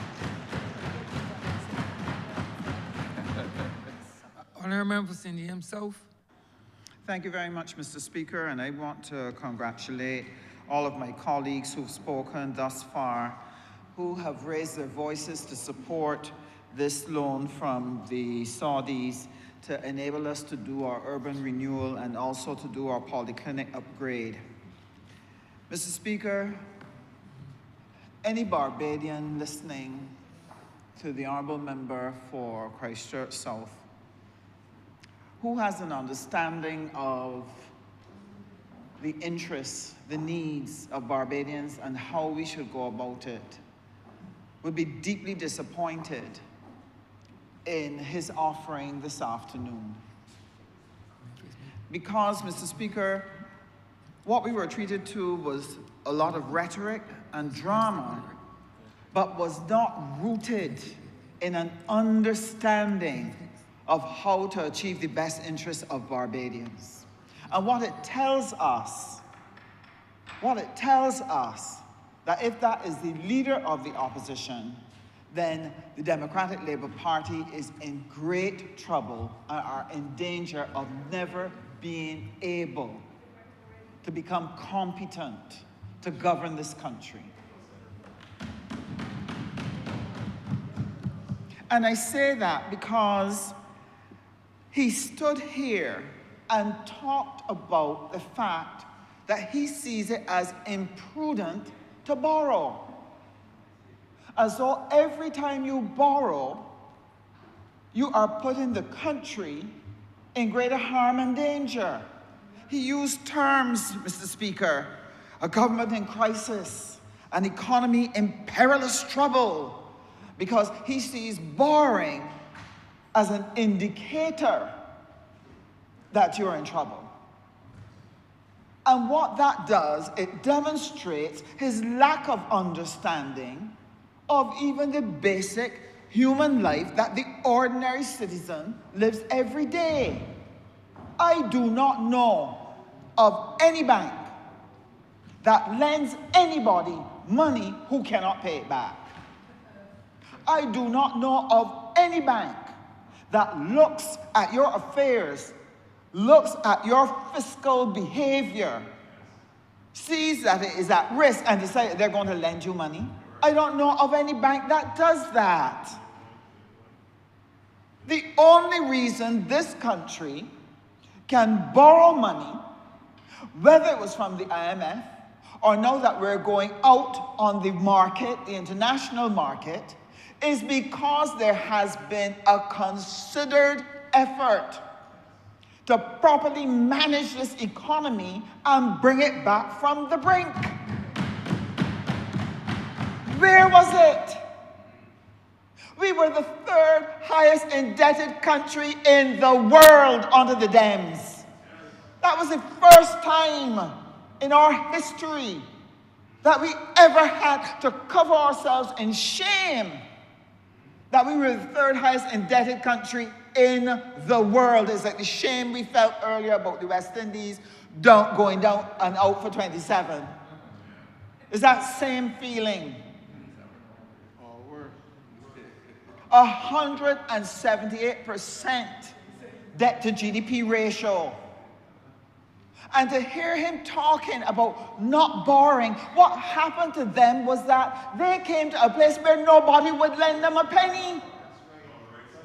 Honourable Member for Indian South. Thank you very much, Mr. Speaker, and I want to congratulate all of my colleagues who've spoken thus far, who have raised their voices to support this loan from the Saudis to enable us to do our urban renewal and also to do our polyclinic upgrade. Mr. Speaker, any Barbadian listening to the Honourable Member for Christchurch South who has an understanding of the interests, the needs of Barbadians and how we should go about it would be deeply disappointed in his offering this afternoon. Because, Mr. Speaker, what we were treated to was a lot of rhetoric and drama, but was not rooted in an understanding of how to achieve the best interests of Barbadians. And what it tells us, that if that is the leader of the opposition, then the Democratic Labour Party is in great trouble and are in danger of never being able to become competent to govern this country. And I say that because he stood here and talked about the fact that he sees it as imprudent to borrow. As though every time you borrow, you are putting the country in greater harm and danger. He used terms, Mr. Speaker, a government in crisis, an economy in perilous trouble, because he sees borrowing as an indicator that you're in trouble. And what that does, it demonstrates his lack of understanding of even the basic human life that the ordinary citizen lives every day. I do not know of any bank that lends anybody money who cannot pay it back. I do not know of any bank that looks at your affairs, looks at your fiscal behavior, sees that it is at risk and decides they're going to lend you money. I don't know of any bank that does that. The only reason this country can borrow money, whether it was from the IMF or now that we're going out on the market, the international market, is because there has been a considered effort to properly manage this economy and bring it back from the brink. Where was it? We were the 3rd highest indebted country in the world under the Dems. That was the first time in our history that we ever had to cover ourselves in shame that we were the 3rd highest indebted country in the world. It's like the shame we felt earlier about the West Indies going down and out for 27. It's that same feeling. 178% debt to GDP ratio. And to hear him talking about not borrowing, what happened to them was that they came to a place where nobody would lend them a penny.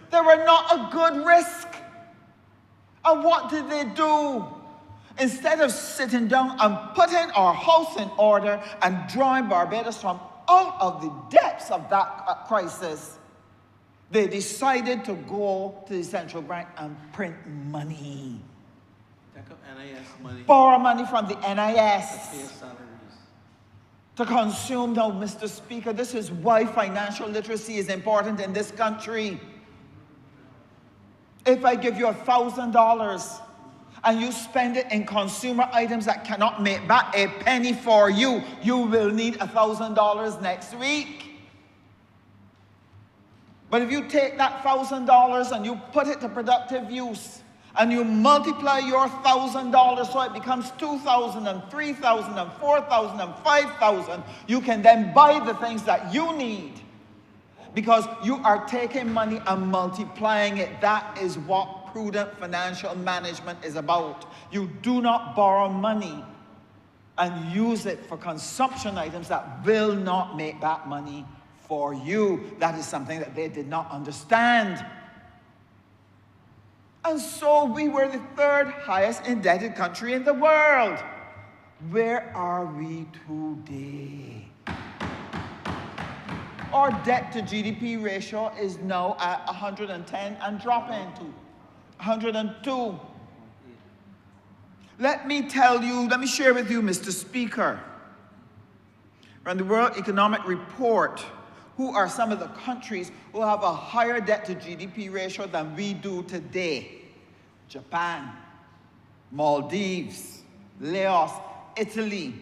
They were not a good risk. And what did they do? Instead of sitting down and putting our house in order and drawing Barbados from out of the depths of that crisis, they decided to go to the central bank and print money. Take up NIS money. Borrow money from the NIS. Pay salaries. to consume. Now, Mr. Speaker, this is why financial literacy is important in this country. If I give you $1,000 and you spend it in consumer items that cannot make back a penny for you, you will need $1,000 next week. But if you take that $1,000 and you put it to productive use, and you multiply your $1,000 so it becomes $2,000 and $3,000 and $4,000 and $5,000, you can then buy the things that you need, because you are taking money and multiplying it. That is what prudent financial management is about. You do not borrow money and use it for consumption items that will not make back money for you. That is something that they did not understand. And so we were the third highest indebted country in the world. Where are we today? Our debt to GDP ratio is now at 110 and dropping to 102. Let me share with you, Mr. Speaker, from the World Economic Report, who are some of the countries who have a higher debt to GDP ratio than we do today. Japan, Maldives, Laos, Italy,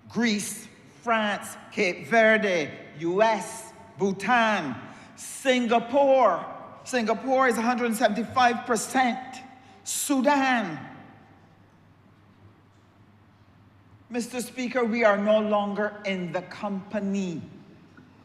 Greece, France, Cape Verde, US, Bhutan, Singapore. Singapore is 175%. Sudan. Mr. Speaker, we are no longer in the company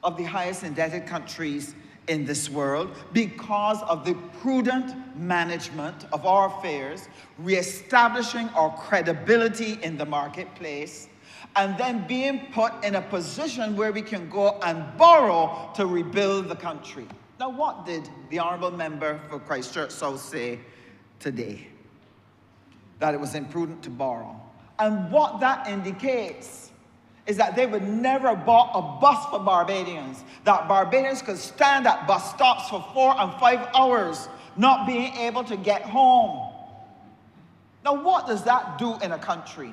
of the highest indebted countries in this world because of the prudent management of our affairs, reestablishing our credibility in the marketplace, and then being put in a position where we can go and borrow to rebuild the country. Now, what did the Honourable Member for Christchurch South say today? That it was imprudent to borrow. And what that indicates is that they would never have bought a bus for Barbadians, that Barbadians could stand at bus stops for 4 and 5 hours, not being able to get home. Now, what does that do in a country?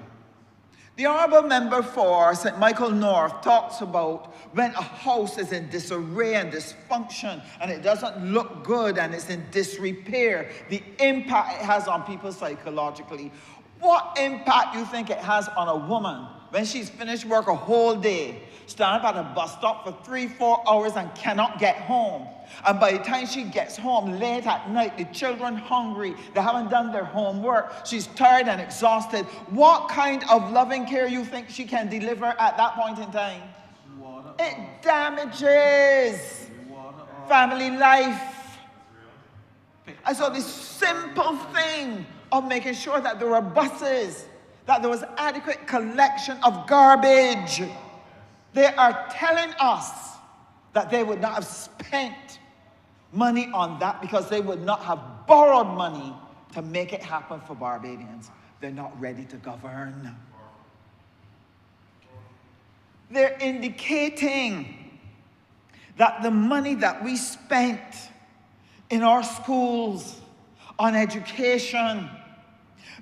The Honourable Member for St. Michael North talks about when a house is in disarray and dysfunction and it doesn't look good and it's in disrepair, the impact it has on people psychologically. What impact do you think it has on a woman when she's finished work a whole day, stand up at a bus stop for 3-4 hours and cannot get home? And by the time she gets home late at night, the children hungry, they haven't done their homework, she's tired and exhausted. What kind of loving care you think she can deliver at that point in time? It damages family life. And so this simple thing of making sure that there were buses, that there was adequate collection of garbage, they are telling us that they would not have spent money on that because they would not have borrowed money to make it happen for Barbadians. They're not ready to govern. They're indicating that the money that we spent in our schools on education,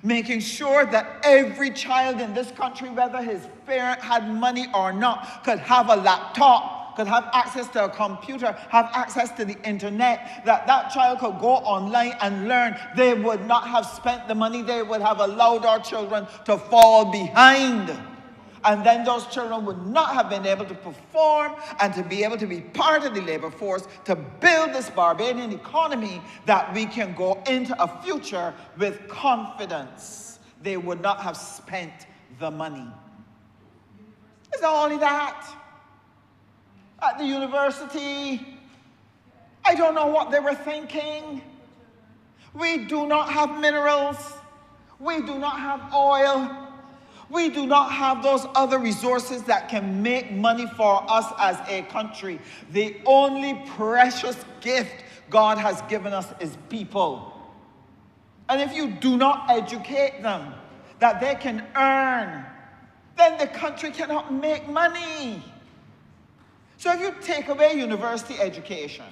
making sure that every child in this country, whether his parent had money or not, could have a laptop, could have access to a computer, have access to the internet, that that child could go online and learn. They would not have spent the money. They would have allowed our children to fall behind. And then those children would not have been able to perform and to be able to be part of the labor force to build this Barbadian economy that we can go into a future with confidence. They would not have spent the money. It's not only that. At the university, I don't know what they were thinking. We do not have minerals. We do not have oil. We do not have those other resources that can make money for us as a country. The only precious gift God has given us is people. And if you do not educate them that they can earn, then the country cannot make money. So if you take away university education,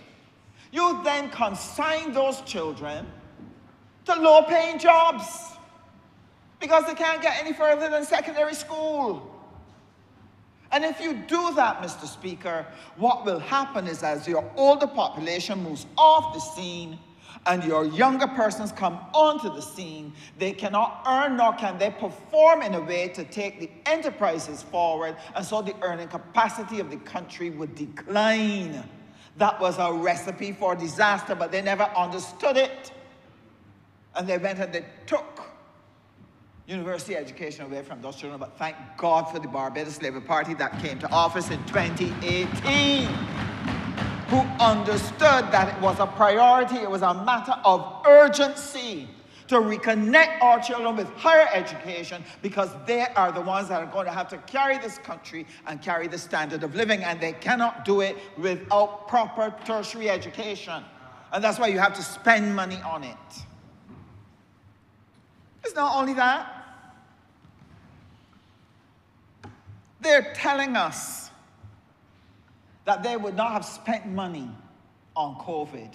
you then consign those children to low-paying jobs, because they can't get any further than secondary school. And if you do that, Mr. Speaker, what will happen is as your older population moves off the scene and your younger persons come onto the scene, they cannot earn nor can they perform in a way to take the enterprises forward, and so the earning capacity of the country would decline. That was a recipe for disaster, but they never understood it. And they went and they took university education away from those children, but thank God for the Barbados Labour Party that came to office in 2018, who understood that it was a priority, it was a matter of urgency to reconnect our children with higher education, because they are the ones that are going to have to carry this country and carry the standard of living, and they cannot do it without proper tertiary education. And that's why you have to spend money on it. It's not only that. They're telling us that they would not have spent money on COVID.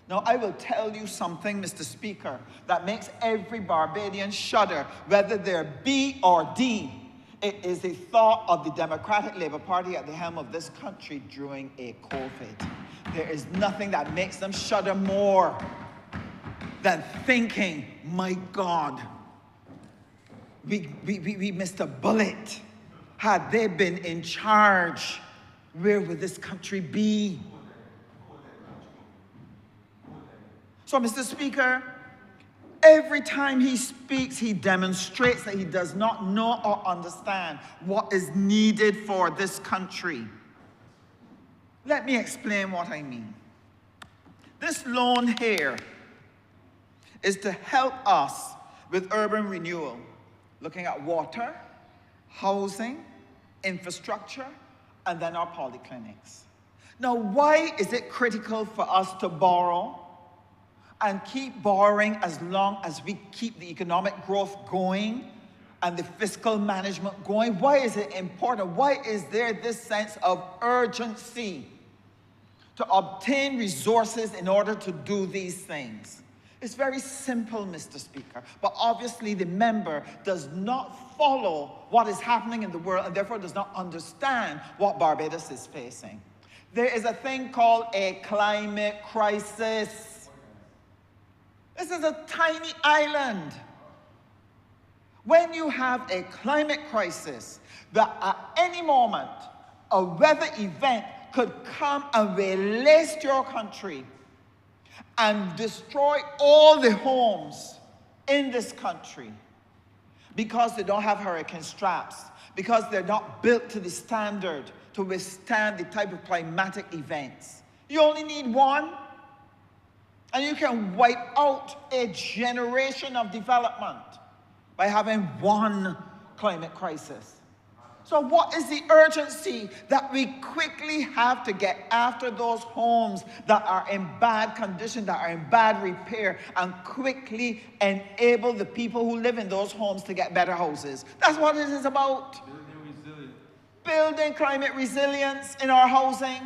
Now, I will tell you something, Mr. Speaker, that makes every Barbadian shudder, whether they're B or D. It is the thought of the Democratic Labour Party at the helm of this country during a COVID. There is nothing that makes them shudder more than thinking, my God, we missed a bullet. Had they been in charge, where would this country be? So, Mr. Speaker, every time he speaks, he demonstrates that he does not know or understand what is needed for this country. Let me explain what I mean. This loan here is to help us with urban renewal, looking at water, housing, infrastructure, and then our polyclinics. Now, why is it critical for us to borrow and keep borrowing as long as we keep the economic growth going and the fiscal management going? Why is it important? Why is there this sense of urgency to obtain resources in order to do these things? It's very simple, Mr. Speaker, but obviously the member does not follow what is happening in the world and therefore does not understand what Barbados is facing. There is a thing called a climate crisis. This is a tiny island. When you have a climate crisis, that at any moment a weather event could come and waste your country and destroy all the homes in this country because they don't have hurricane straps, because they're not built to the standard to withstand the type of climatic events. You only need one, and you can wipe out a generation of development by having one climate crisis. So what is the urgency that we quickly have to get after those homes that are in bad condition, that are in bad repair, and quickly enable the people who live in those homes to get better houses? That's what it is about. Building resilience. Building climate resilience in our housing.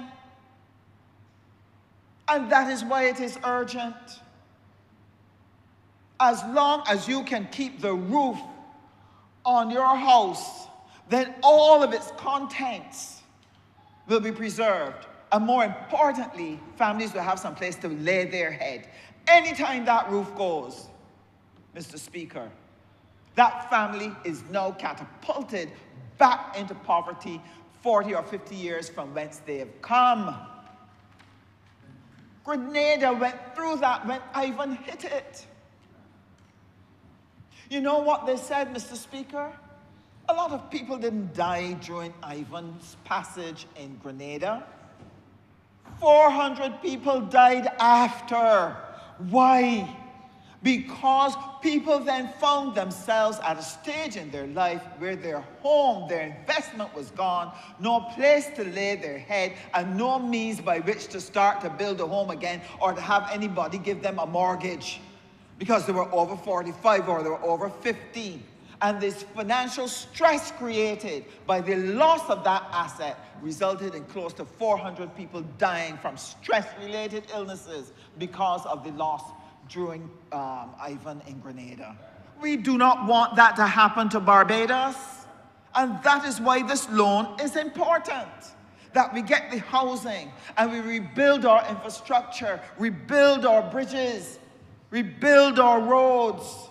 And that is why it is urgent. As long as you can keep the roof on your house, then all of its contents will be preserved. And more importantly, families will have some place to lay their head. Anytime that roof goes, Mr. Speaker, that family is now catapulted back into poverty 40 or 50 years from whence they have come. Grenada went through that when Ivan hit it. You know what they said, Mr. Speaker? A lot of people didn't die during Ivan's passage in Grenada. 400 people died after. Why? Because people then found themselves at a stage in their life where their home, their investment was gone, no place to lay their head, and no means by which to start to build a home again or to have anybody give them a mortgage because they were over 45 or they were over 50. And this financial stress created by the loss of that asset resulted in close to 400 people dying from stress-related illnesses because of the loss during Ivan in Grenada. We do not want that to happen to Barbados. And that is why this loan is important. That we get the housing and we rebuild our infrastructure, rebuild our bridges, rebuild our roads.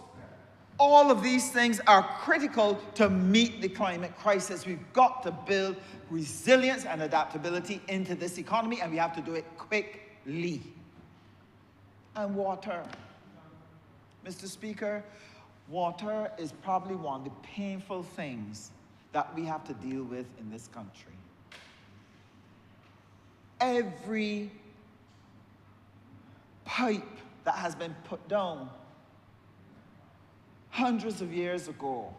All of these things are critical to meet the climate crisis. We've got to build resilience and adaptability into this economy, and we have to do it quickly. And water. Mr. Speaker, water is probably one of the painful things that we have to deal with in this country. Every pipe that has been put down hundreds of years ago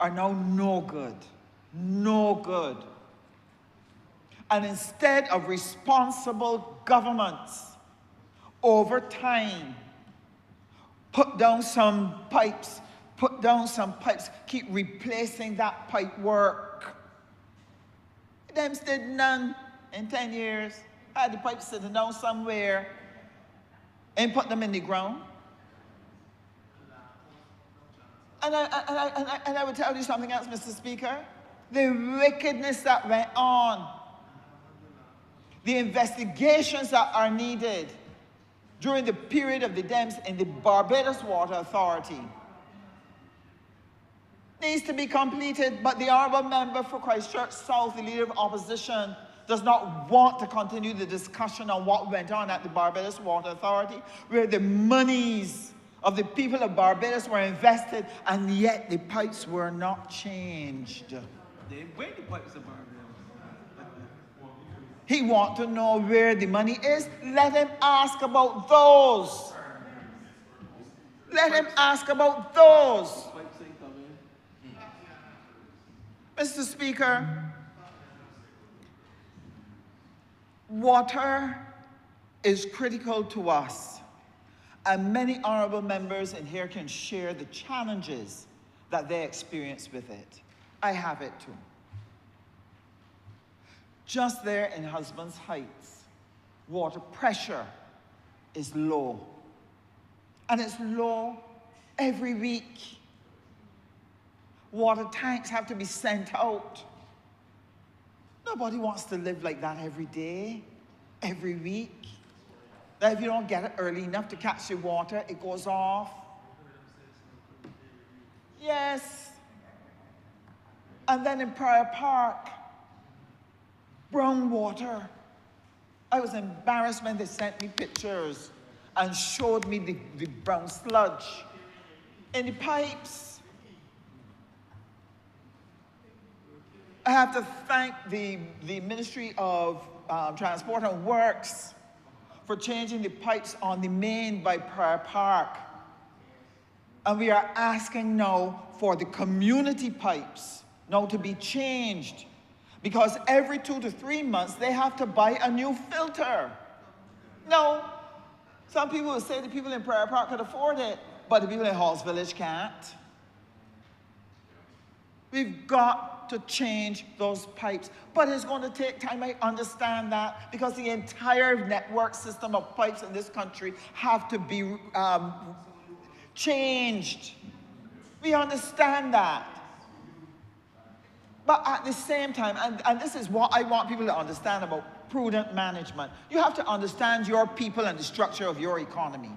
are now no good. No good. And instead of responsible governments over time put down some pipes, keep replacing that pipe work. Them did none in 10 years. Had the pipes sitting down somewhere and put them in the ground. And I would tell you something else, Mr. Speaker. The wickedness that went on, the investigations that are needed during the period of the dams in the Barbados Water Authority needs to be completed, but the Honourable Member for Christchurch South, the Leader of Opposition, does not want to continue the discussion on what went on at the Barbados Water Authority, where the monies of the people of Barbados were invested, and yet the pipes were not changed. Where the pipes are Barbados? He wants to know where the money is. Let him ask about those. Let him ask about those. Mr. Speaker, water is critical to us, and many honourable members in here can share the challenges that they experience with it. I have it too. Just there in Husbands Heights, water pressure is low, and it's low every week. Water tanks have to be sent out. Nobody wants to live like that every day, every week. That if you don't get it early enough to catch the water, it goes off. Yes. And then in Prior Park, brown water. I was embarrassed when they sent me pictures and showed me the brown sludge in the pipes. I have to thank the Ministry of Transport and Works for changing the pipes on the main by Prior Park. And we are asking now for the community pipes now to be changed, because every 2 to 3 months they have to buy a new filter. No, some people will say the people in Prior Park could afford it, but the people in Halls Village can't. We've got to change those pipes. But it's going to take time, I understand that, because the entire network system of pipes in this country have to be changed. We understand that. But at the same time, and this is what I want people to understand about prudent management, you have to understand your people and the structure of your economy.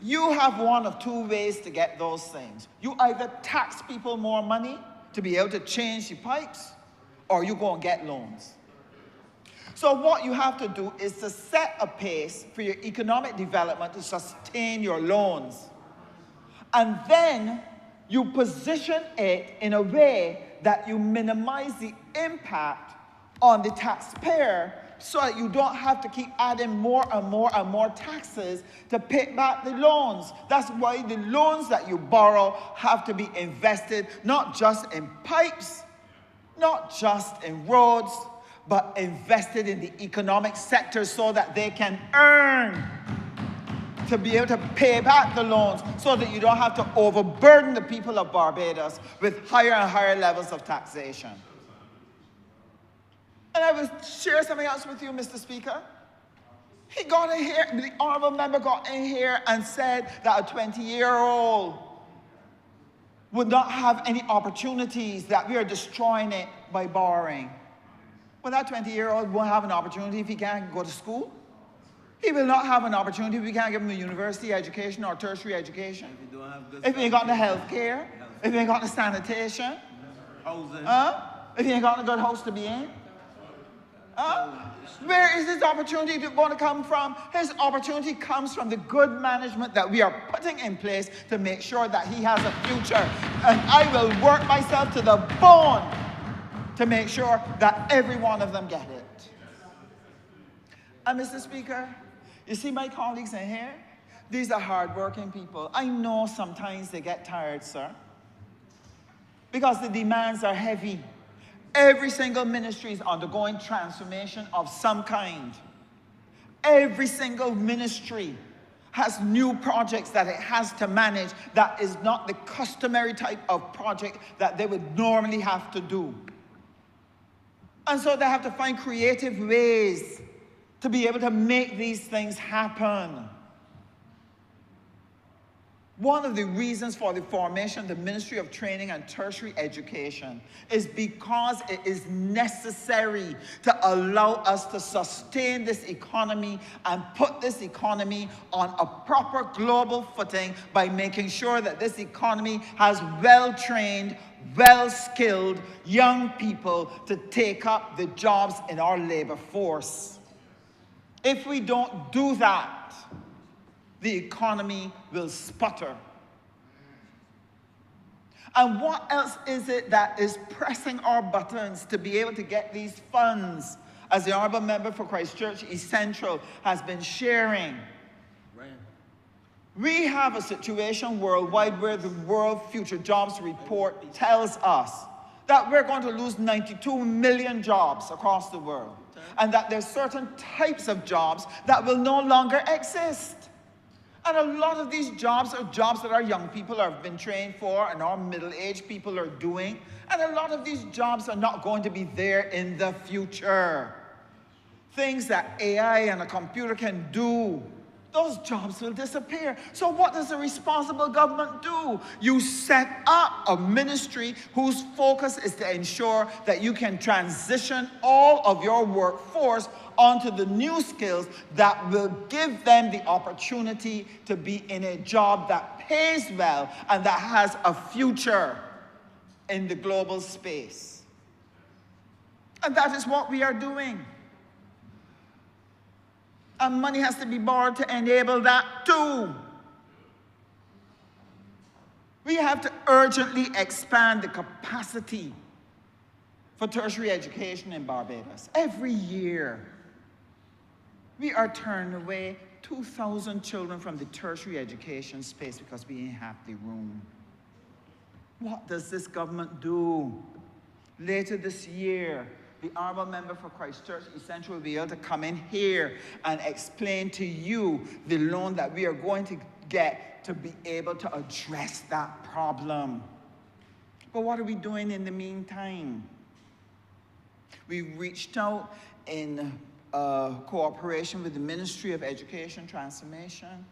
You have one of two ways to get those things. You either tax people more money to be able to change the pipes, or you go and get loans. So what you have to do is to set a pace for your economic development to sustain your loans. And then you position it in a way that you minimize the impact on the taxpayer, so that you don't have to keep adding more and more and more taxes to pay back the loans. That's why the loans that you borrow have to be invested not just in pipes, not just in roads, but invested in the economic sector so that they can earn to be able to pay back the loans, so that you don't have to overburden the people of Barbados with higher and higher levels of taxation. And I will share something else with you, Mr. Speaker. He got in here, the honourable member got in here and said that a 20-year-old would not have any opportunities, that we are destroying it by borrowing. Well, that 20-year-old won't have an opportunity if he can't go to school. He will not have an opportunity if we can't give him a university education or tertiary education. If he ain't got the health care, if he ain't got the sanitation, if he ain't got a good house to be in. Where is his opportunity going to come from? His opportunity comes from the good management that we are putting in place to make sure that he has a future. And I will work myself to the bone to make sure that every one of them get it. And Mr. Speaker, you see my colleagues in here? These are hardworking people. I know sometimes they get tired, sir, because the demands are heavy. Every single ministry is undergoing transformation of some kind. Every single ministry has new projects that it has to manage that is not the customary type of project that they would normally have to do. And so they have to find creative ways to be able to make these things happen. One of the reasons for the formation of the Ministry of Training and Tertiary Education is because it is necessary to allow us to sustain this economy and put this economy on a proper global footing by making sure that this economy has well-trained, well-skilled young people to take up the jobs in our labor force. If we don't do that, the economy will sputter. And what else is it that is pressing our buttons to be able to get these funds, as the Honourable Member for Christchurch East Central has been sharing? We have a situation worldwide where the World Future Jobs Report tells us that we're going to lose 92 million jobs across the world, and that there's certain types of jobs that will no longer exist. And a lot of these jobs are jobs that our young people have been trained for and our middle-aged people are doing. And a lot of these jobs are not going to be there in the future. Things that AI and a computer can do, those jobs will disappear. So what does a responsible government do? You set up a ministry whose focus is to ensure that you can transition all of your workforce onto the new skills that will give them the opportunity to be in a job that pays well and that has a future in the global space. And that is what we are doing. And money has to be borrowed to enable that too. We have to urgently expand the capacity for tertiary education in Barbados. Every year, we are turning away 2,000 children from the tertiary education space because we ain't have the room. What does this government do? Later this year, the Honourable Member for Christchurch East Central will be able to come in here and explain to you the loan that we are going to get to be able to address that problem. But what are we doing in the meantime? We reached out in cooperation with the Ministry of Education Transformation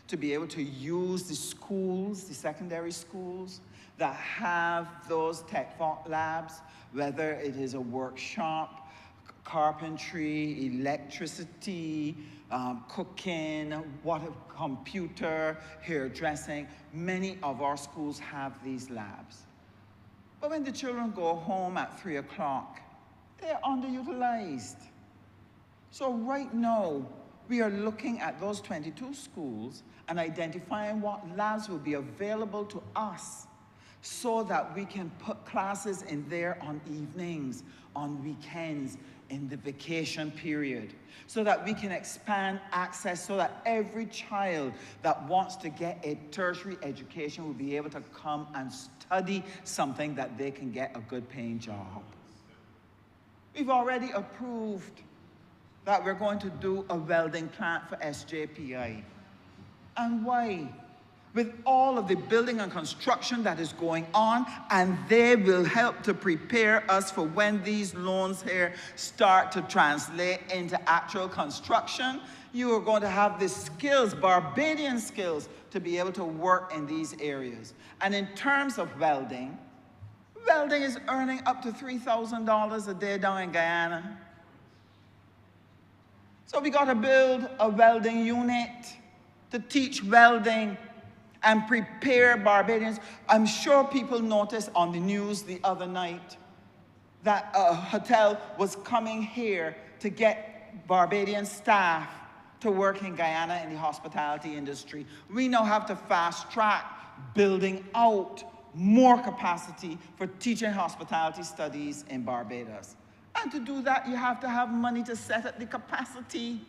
to be able to use the schools, the secondary schools, that have those tech labs, whether it is a workshop, carpentry, electricity, cooking, computer, hairdressing. Many of our schools have these labs. But when the children go home at 3 o'clock, they're underutilized. So right now, we are looking at those 22 schools and identifying what labs will be available to us so that we can put classes in there on evenings, on weekends, in the vacation period, so that we can expand access so that every child that wants to get a tertiary education will be able to come and study something that they can get a good paying job. We've already approved that we're going to do a welding plant for SJPI. And why? With all of the building and construction that is going on, and they will help to prepare us for when these loans here start to translate into actual construction. You are going to have the skills, Barbadian skills, to be able to work in these areas. And in terms of welding, welding is earning up to $3,000 a day down in Guyana. So we got to build a welding unit to teach welding and prepare Barbadians. I'm sure people noticed on the news the other night that a hotel was coming here to get Barbadian staff to work in Guyana in the hospitality industry. We now have to fast track building out more capacity for teaching hospitality studies in Barbados. And to do that, you have to have money to set up the capacity.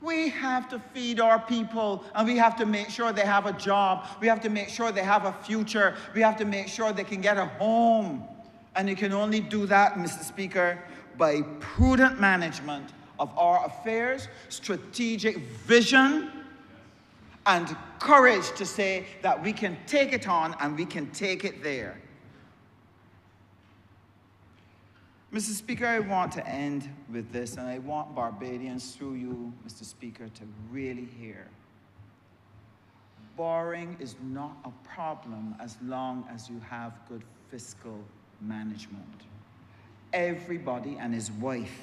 We have to feed our people, and we have to make sure they have a job. We have to make sure they have a future. We have to make sure they can get a home. And you can only do that, Mr. Speaker, by prudent management of our affairs, strategic vision, and courage to say that we can take it on and we can take it there. Mr. Speaker, I want to end with this, and I want Barbadians through you, Mr. Speaker, to really hear. Borrowing is not a problem as long as you have good fiscal management. Everybody and his wife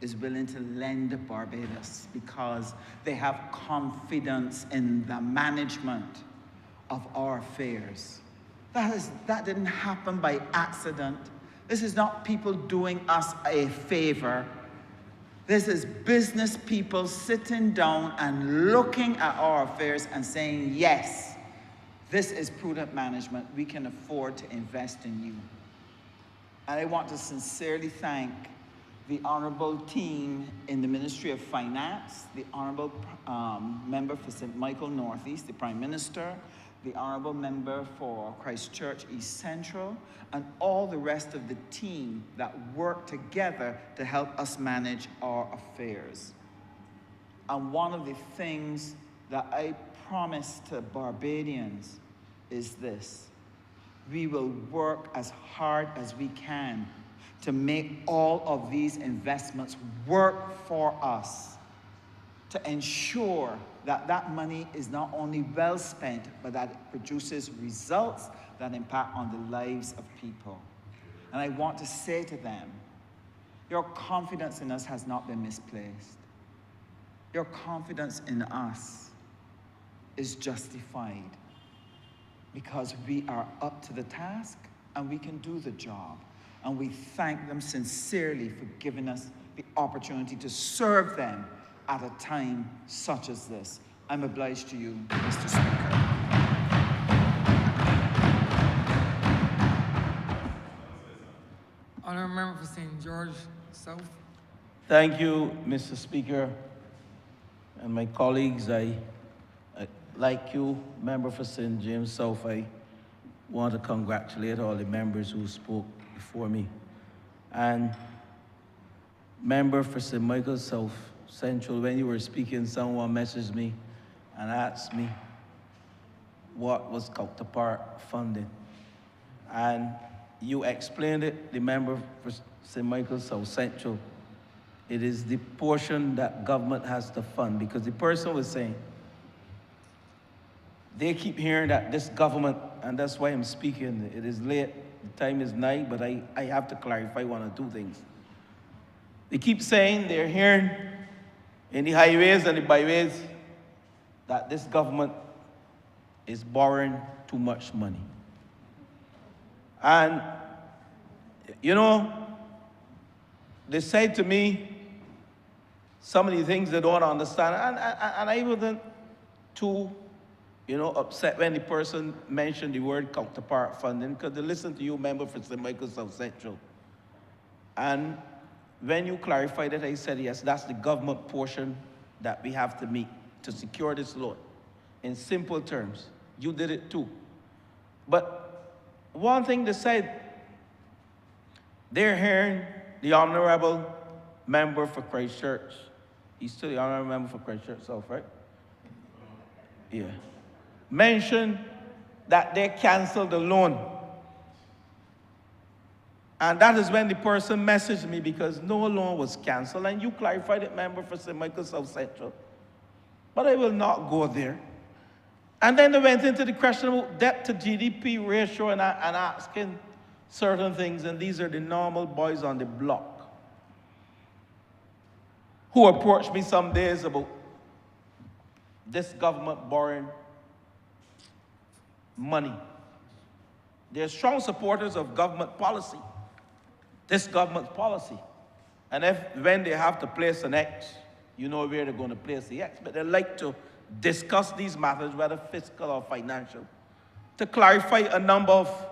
is willing to lend Barbados because they have confidence in the management of our affairs. That didn't happen by accident. This is not people doing us a favor. This is business people sitting down and looking at our affairs and saying, yes, this is prudent management. We can afford to invest in you. And I want to sincerely thank the Honourable team in the Ministry of Finance, the Honourable Member for St. Michael Northeast, the Prime Minister, the Honourable Member for Christchurch East Central, and all the rest of the team that work together to help us manage our affairs. And one of the things that I promise to Barbadians is this: we will work as hard as we can to make all of these investments work for us, to ensure that that money is not only well spent, but that it produces results that impact on the lives of people. And I want to say to them, your confidence in us has not been misplaced. Your confidence in us is justified because we are up to the task and we can do the job. And we thank them sincerely for giving us the opportunity to serve them at a time such as this. I'm obliged to you, Mr. Speaker. Honourable Member for St. George South. Thank you, Mr. Speaker. And my colleagues, like you, Member for St. James South, I want to congratulate all the members who spoke before me. And Member for St. Michael South Central, when you were speaking, someone messaged me and asked me what was counterpart funding. And you explained it, the member for St. Michael South Central. It is the portion that government has to fund, because the person was saying, they keep hearing that this government, and that's why I'm speaking, it is late, the time is night, but I have to clarify one or two things. They keep saying they're hearing in the highways and the byways that this government is borrowing too much money. And, you know, they say to me some of the things they don't understand, and I wasn't too, you know, upset when the person mentioned the word counterpart funding, because they listened to you, member for St. Michael South Central. And when you clarified it, I said, yes, that's the government portion that we have to meet to secure this loan. In simple terms, you did it too. But one thing they said, they're hearing the Honourable Member for Christchurch. He's still the Honourable Member for Christchurch South, right? Yeah. Mention that they canceled the loan. And that is when the person messaged me because no loan was canceled, and you clarified it, member for St. Michael South Central. But I will not go there. And then they went into the question about debt to GDP ratio and asking certain things, and these are the normal boys on the block who approached me some days about this government borrowing money. They're strong supporters of government policy, this government's policy. And when they have to place an X, you know where they're going to place the X. But they like to discuss these matters, whether fiscal or financial, to clarify a number of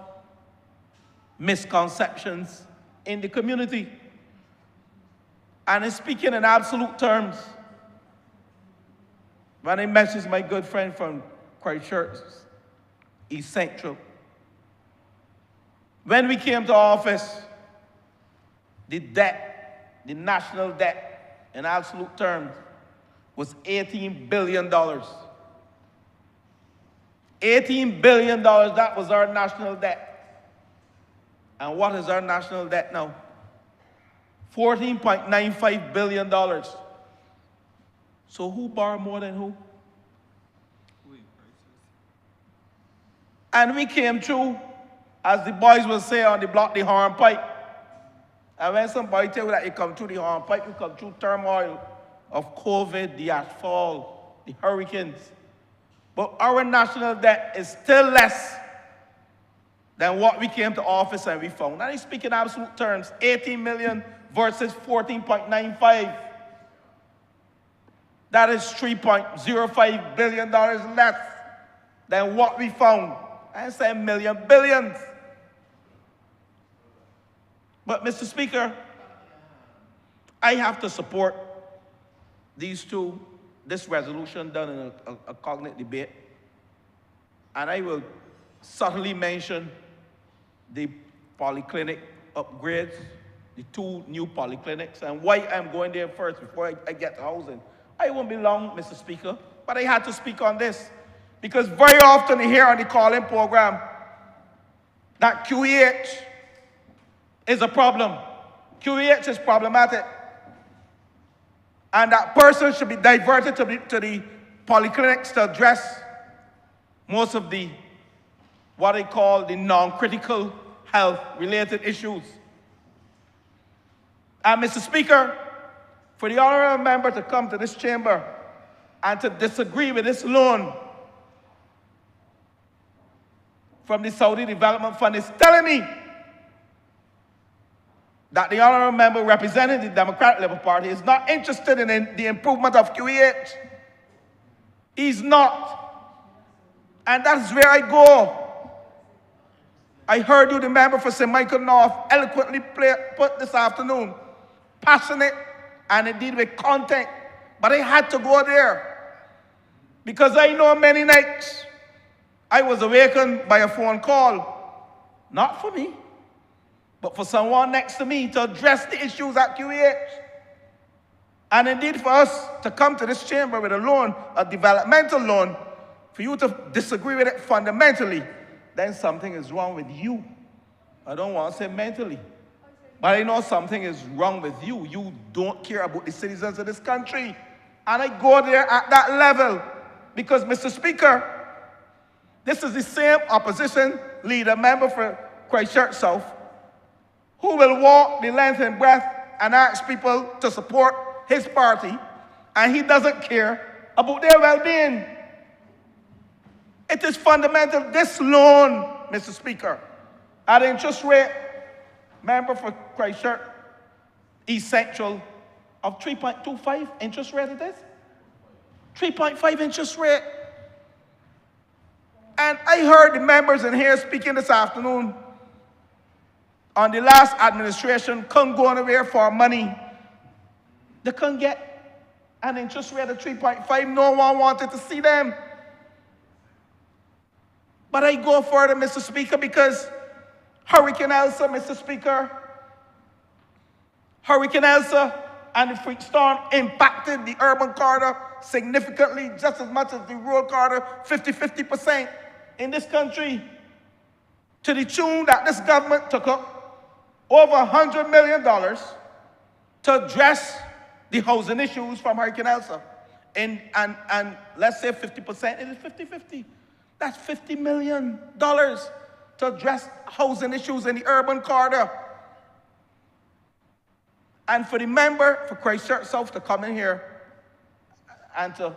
misconceptions in the community. And in speaking in absolute terms, when I messaged my good friend from Christchurch, East Central, when we came to office, the debt, the national debt, in absolute terms, was $18 billion. $18 billion, that was our national debt. And what is our national debt now? $14.95 billion. So who borrowed more than who? And we came through, as the boys will say on the block, the hornpipe. And when somebody tell you that you come through the hornpipe, you come through turmoil of COVID, the ashfall, the hurricanes. But our national debt is still less than what we came to office and we found. Now, I speak in absolute terms, 18 million versus 14.95. That is $3.05 billion less than what we found. I say million, billions. But, Mr. Speaker, I have to support this resolution done in a cognitive debate. And I will subtly mention the polyclinic upgrades, the 2 new polyclinics, and why I'm going there first before I get to housing. I won't be long, Mr. Speaker, but I had to speak on this because very often you hear on the call-in program that QEH is a problem. QEH is problematic. And that person should be diverted to the polyclinics to address most of the, what they call the non-critical health-related issues. And Mr. Speaker, for the honourable member to come to this chamber and to disagree with this loan from the Saudi Development Fund is telling me that the honourable member representing the Democratic Labour Party is not interested in the improvement of QEH. He's not. And that's where I go. I heard you, the member for St. Michael North, eloquently put this afternoon, passionate and indeed with content. But I had to go there because I know many nights I was awakened by a phone call, not for me, but for someone next to me to address the issues at QEH. And indeed for us to come to this chamber with a loan, a developmental loan, for you to disagree with it fundamentally, then something is wrong with you. I don't want to say mentally, but I know something is wrong with you. You don't care about the citizens of this country. And I go there at that level because, Mr. Speaker, this is the same opposition leader, member for Christchurch South, who will walk the length and breadth and ask people to support his party, and he doesn't care about their well-being. It is fundamental. This loan, Mr. Speaker, at interest rate, member for Christchurch, East Central, of 3.25 interest rate it is? 3.5 interest rate. And I heard the members in here speaking this afternoon on the last administration couldn't go anywhere for money. They couldn't get an interest rate of 3.5. No one wanted to see them. But I go further, Mr. Speaker, because Hurricane Elsa, Mr. Speaker, Hurricane Elsa and the freak storm impacted the urban corridor significantly, just as much as the rural corridor, 50% in this country, to the tune that this government took up over $100 million to address the housing issues from Hurricane Elsa. And let's say 50%, it is 50-50. That's $50 million to address housing issues in the urban corridor. And for the member for Christchurch South to come in here and to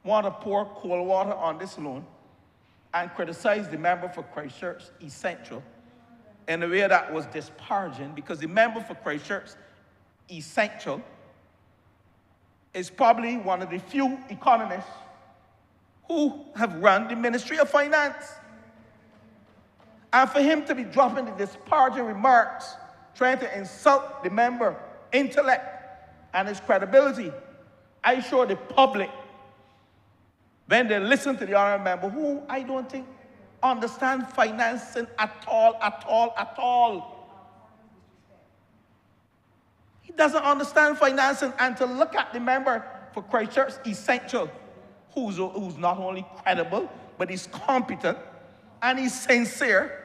want to pour cold water on this loan and criticize the member for Christchurch East Central in a way that was disparaging, because the member for Christchurch East Central is probably one of the few economists who have run the Ministry of Finance. And for him to be dropping the disparaging remarks, trying to insult the member intellect and his credibility, I assure the public, when they listen to the honorable member, who I don't think understand financing at all. He doesn't understand financing, and to look at the member for Christchurch East Central, who's not only credible, but he's competent, and he's sincere,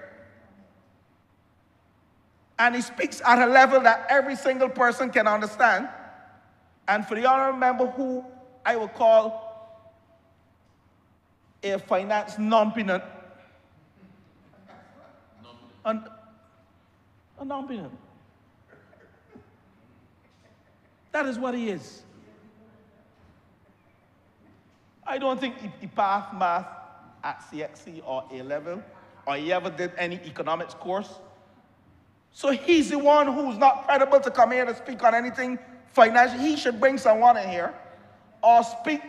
and he speaks at a level that every single person can understand. And for the honorable member, who I will call a finance non-pinant, a non-pinant. That is what he is. I don't think he passed math at CXC or A-level, or he ever did any economics course. So he's the one who's not credible to come here to speak on anything financial. He should bring someone in here or speak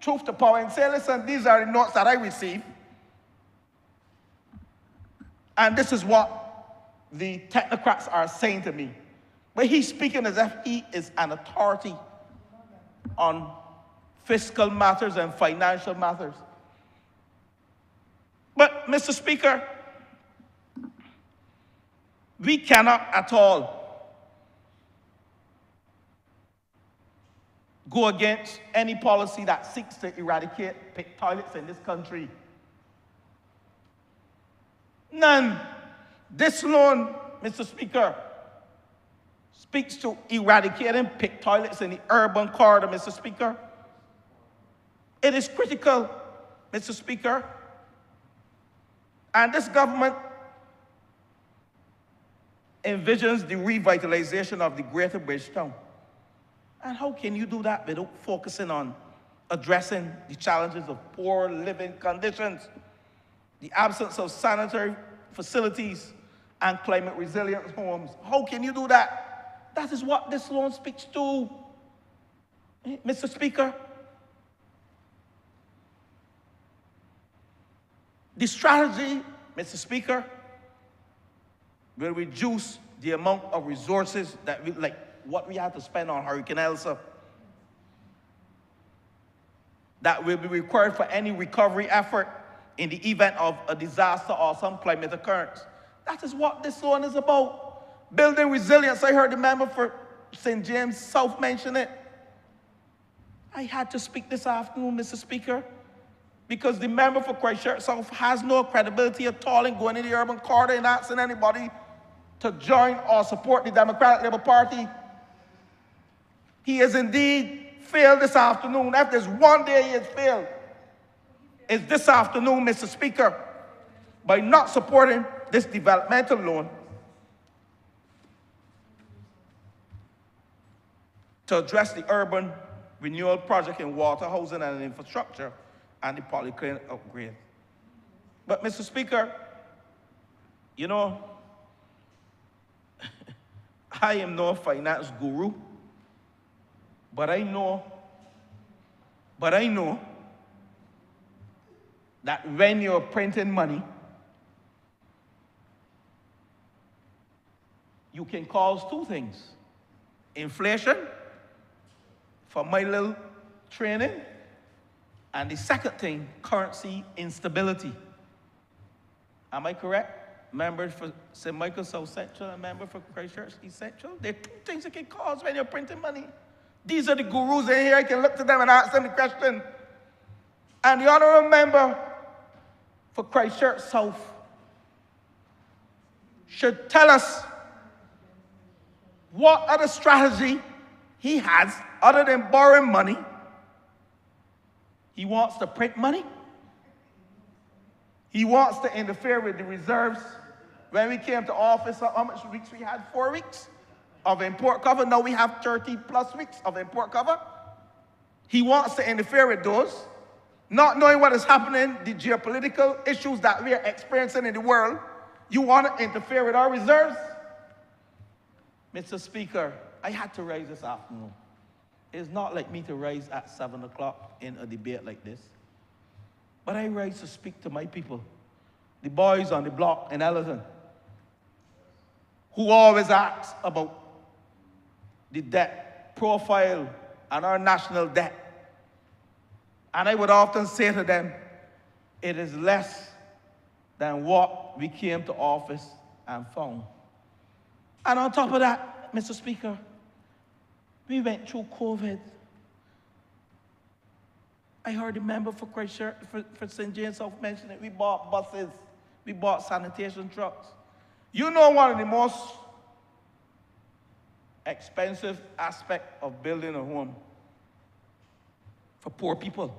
truth to power and say, listen, these are the notes that I received, and this is what the technocrats are saying to me. But he's speaking as if he is an authority on fiscal matters and financial matters. But, Mr. Speaker, we cannot at all go against any policy that seeks to eradicate pit toilets in this country. None. This loan, Mr. Speaker, speaks to eradicating pit toilets in the urban corridor, Mr. Speaker. It is critical, Mr. Speaker. And this government envisions the revitalization of the greater Bridgetown. And how can you do that without focusing on addressing the challenges of poor living conditions, the absence of sanitary facilities, and climate resilient homes? How can you do that? That is what this loan speaks to, Mr. Speaker. The strategy, Mr. Speaker, will reduce the amount of resources that like what we had to spend on Hurricane Elsa, that will be required for any recovery effort in the event of a disaster or some climate occurrence. That is what this loan is about. Building resilience. I heard the member for St. James South mention it. I had to speak this afternoon, Mr. Speaker, because the member for Christchurch South has no credibility at all in going in the urban corridor and asking anybody to join or support the Democratic Labour Party. He has indeed failed this afternoon. If there's one day he has failed, it's this afternoon, Mr. Speaker, by not supporting this developmental loan to address the urban renewal project in water, housing, and infrastructure, and the polyclinic upgrade. But, Mr. Speaker, you know, I am no finance guru, but I know that when you're printing money, you can cause two things: inflation, for my little training, and the second thing, currency instability. Am I correct? Member for St. Michael South Central and member for Christchurch East Central? There are two things that can cause when you're printing money. These are the gurus in here. I can look to them and ask them the question. And the honorable member for Christchurch South should tell us what other strategy he has other than borrowing money. He wants to print money. He wants to interfere with the reserves. When we came to office, how much weeks we had? 4 weeks of import cover. Now we have 30 plus weeks of import cover. He wants to interfere with those, not knowing what is happening, the geopolitical issues that we are experiencing in the world. You want to interfere with our reserves? Mr. Speaker, I had to rise this afternoon. It's not like me to rise at 7 o'clock in a debate like this. But I rise to speak to my people, the boys on the block in Ellerton, who always ask about the debt profile and our national debt. And I would often say to them, it is less than what we came to office and found. And on top of that, Mr. Speaker, we went through COVID. I heard the member for Christchurch, for St. James South mention it. We bought buses, we bought sanitation trucks. You know, one of the most expensive aspects of building a home for poor people.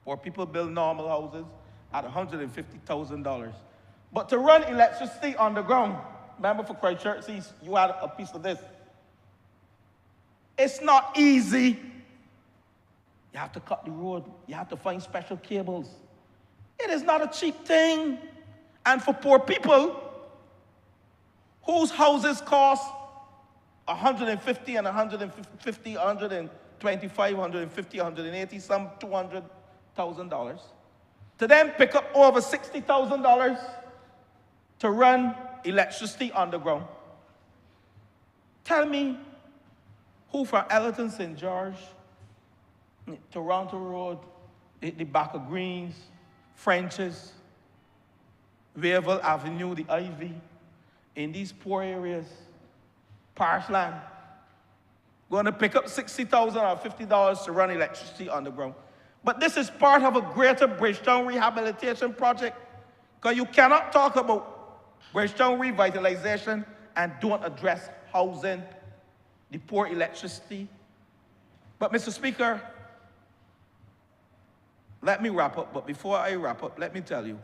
Poor people build normal houses at $150,000. But to run electricity underground, member for Christchurch, you had a piece of this. It's not easy. You have to cut the road. You have to find special cables. It is not a cheap thing. And for poor people whose houses cost $150 and $150, $125, $150, $180, some $200,000, to then pick up over $60,000 to run electricity underground. Tell me who from Ellerton, St. George, Toronto Road, the back of Greens, French's, Wavell Avenue, the Ivy, in these poor areas, parish land, going to pick up $60,000 or $50 to run electricity underground. But this is part of a greater Bridgetown rehabilitation project, because you cannot talk about Bridgetown revitalization and don't address housing, the poor electricity. But Mr. Speaker, let me wrap up, but before I wrap up, let me tell you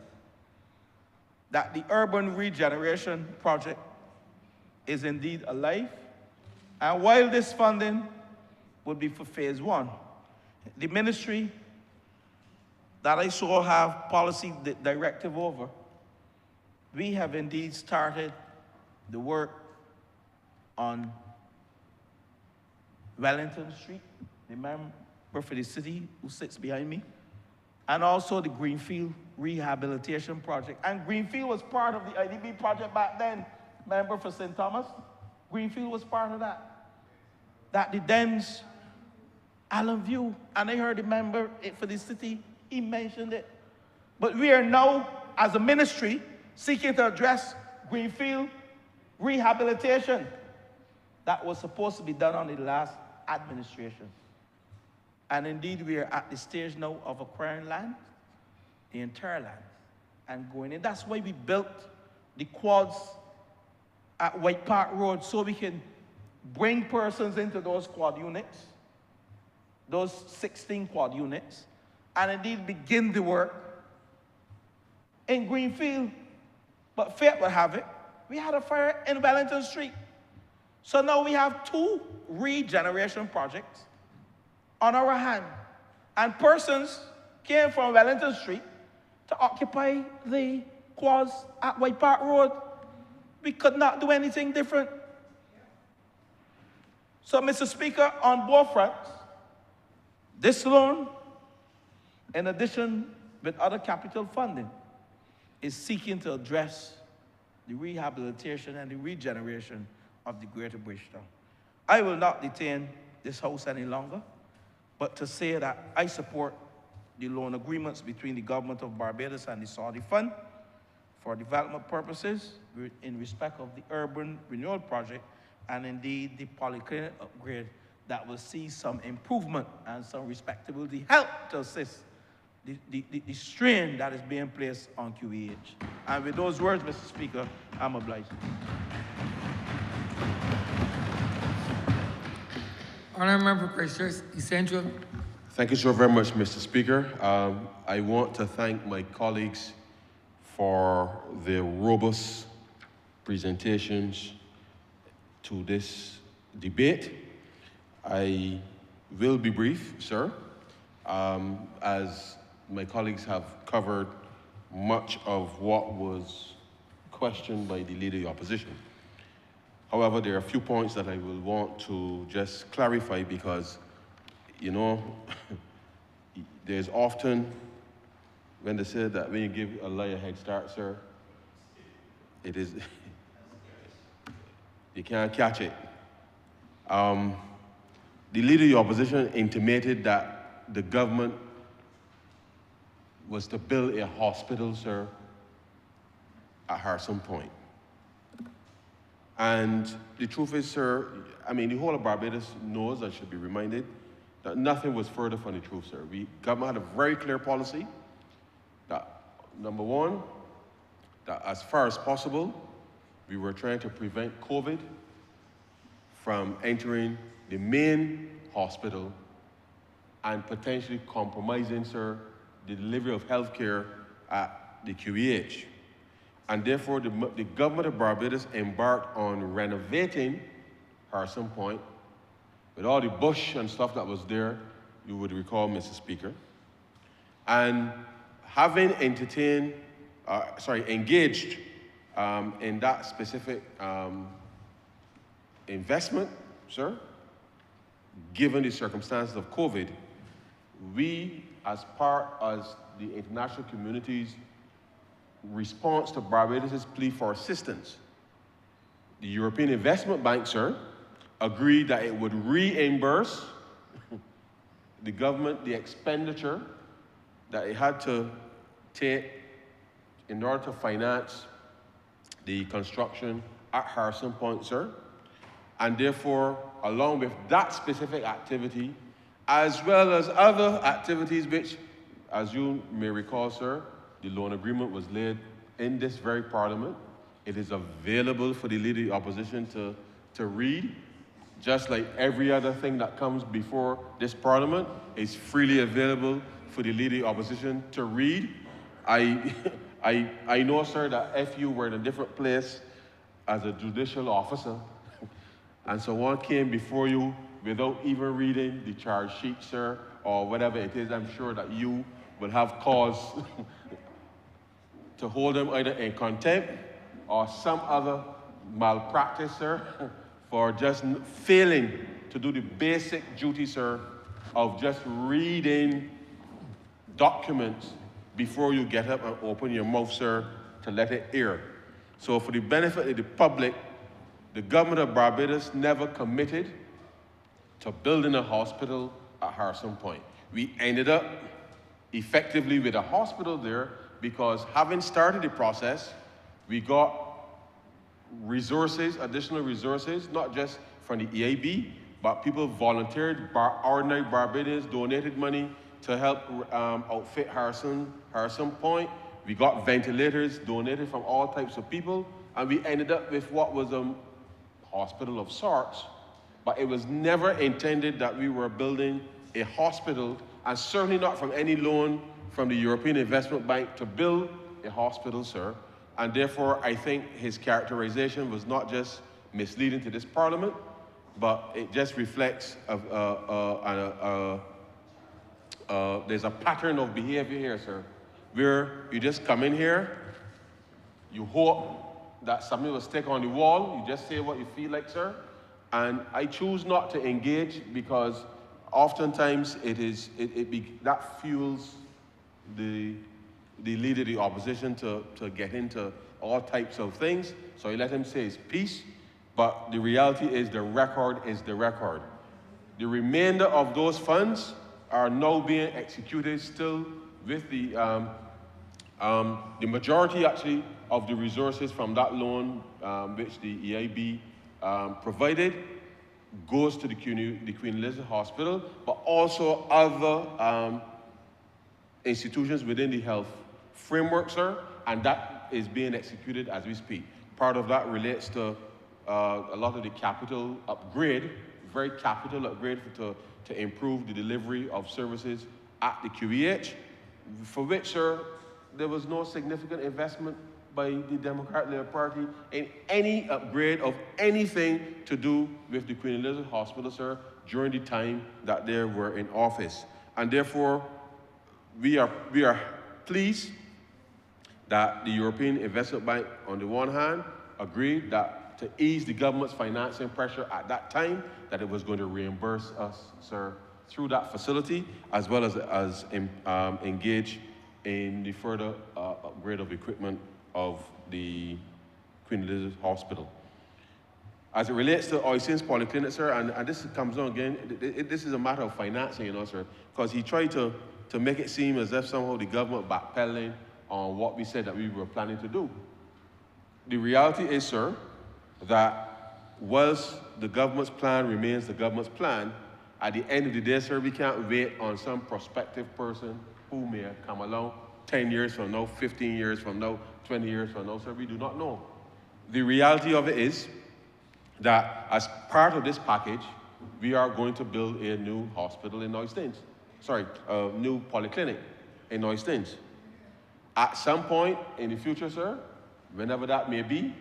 that the urban regeneration project is indeed alive. And while this funding would be for phase 1, the ministry that I saw have policy directive over, we have indeed started the work on Wellington Street, the member for the city who sits behind me, and also the Greenfield Rehabilitation Project. And Greenfield was part of the IDB project back then, member for St. Thomas. Greenfield was part of that. That the Dems, Allen View, and I heard the member for the city, he mentioned it. But we are now, as a ministry, seeking to address Greenfield rehabilitation that was supposed to be done on the last administration. And indeed, we are at the stage now of acquiring land, the entire land, and going in. That's why we built the quads at White Park Road, so we can bring persons into those quad units, those 16 quad units, and indeed begin the work in Greenfield. But fate would have it, we had a fire in Wellington Street. So now we have 2 regeneration projects on our hand. And persons came from Wellington Street to occupy the quads at White Park Road. We could not do anything different. So, Mr. Speaker, on both fronts, this loan, in addition with other capital funding, is seeking to address the rehabilitation and the regeneration of the Greater Bridgetown. I will not detain this House any longer, but to say that I support the loan agreements between the government of Barbados and the Saudi Fund for development purposes in respect of the urban renewal project and indeed the polyclinic upgrade that will see some improvement and some respectability help to assist the strain that is being placed on QEH. And with those words, Mr. Speaker, I'm obliged. Honourable Member for Christchurch East Central. Thank you so very much, Mr. Speaker. I want to thank my colleagues for their robust presentations to this debate. I will be brief, sir, as my colleagues have covered much of what was questioned by the Leader of the Opposition. However, there are a few points that I will want to just clarify because, you know, there's often, when they say that when you give a lie a head start, sir, it is, you can't catch it. The Leader of the Opposition intimated that the government was to build a hospital, sir, at Harrison Point. And the truth is, sir, I mean, the whole of Barbados knows and should be reminded that nothing was further from the truth, sir. The government had a very clear policy that, number one, that as far as possible, we were trying to prevent COVID from entering the main hospital and potentially compromising, sir, the delivery of health care at the QEH. And therefore, the government of Barbados embarked on renovating Harrison Point with all the bush and stuff that was there, you would recall, Mr. Speaker. And having engaged in that specific investment, sir, given the circumstances of COVID, we, as the international community's response to Barbados' plea for assistance, the European Investment Bank, sir, agreed that it would reimburse the government the expenditure that it had to take in order to finance the construction at Harrison Point, sir. And therefore, along with that specific activity, as well as other activities which, as you may recall, sir, the loan agreement was laid in this very parliament. It is available for the Leader of the Opposition to read, just like every other thing that comes before this parliament is freely available for the Leader of the Opposition to read. I know, sir, that if you were in a different place as a judicial officer, and someone came before you without even reading the charge sheet, sir, or whatever it is, I'm sure that you will have cause to hold them either in contempt or some other malpractice, sir, for just failing to do the basic duty, sir, of just reading documents before you get up and open your mouth, sir, to let it air. So for the benefit of the public, the government of Barbados never committed to building a hospital at Harrison Point. We ended up effectively with a hospital there because having started the process, we got resources, additional resources, not just from the EIB, but people volunteered, ordinary Barbadians donated money to help outfit Harrison Point. We got ventilators donated from all types of people, and we ended up with what was a hospital of sorts, but it was never intended that we were building a hospital, and certainly not from any loan from the European Investment Bank to build a hospital, sir. And therefore, I think his characterization was not just misleading to this parliament, but it just reflects there's a pattern of behavior here, sir, where you just come in here, you hope that something will stick on the wall, you just say what you feel like, sir. And I choose not to engage because oftentimes that fuels the Leader of the Opposition to get into all types of things. So you let him say his piece, but the reality is the record is the record. The remainder of those funds are now being executed still with the majority actually of the resources from that loan which the EIB provided goes to the Queen Elizabeth Hospital, but also other institutions within the health framework, sir, and that is being executed as we speak. Part of that relates to a lot of the capital upgrade very capital upgrade to improve the delivery of services at the QEH, for which, sir, there was no significant investment by the Democratic Labour Party in any upgrade of anything to do with the Queen Elizabeth Hospital, sir, during the time that they were in office. And therefore, we are pleased that the European Investment Bank, on the one hand, agreed that to ease the government's financing pressure at that time, that it was going to reimburse us, sir, through that facility, as well as engage in the further upgrade of equipment of the Queen Elizabeth Hospital. As it relates to Oisin's Polyclinic, sir, and this comes on again, this is a matter of financing, you know, sir, because he tried to make it seem as if somehow the government backpedaling on what we said that we were planning to do. The reality is, sir, that whilst the government's plan remains the government's plan, at the end of the day, sir, we can't wait on some prospective person who may come along 10 years from now, 15 years from now, 20 years from now, sir. We do not know. The reality of it is that as part of this package, we are going to build a new hospital in Oistins. Sorry, a new polyclinic in Oistins. At some point in the future, sir, whenever that may be,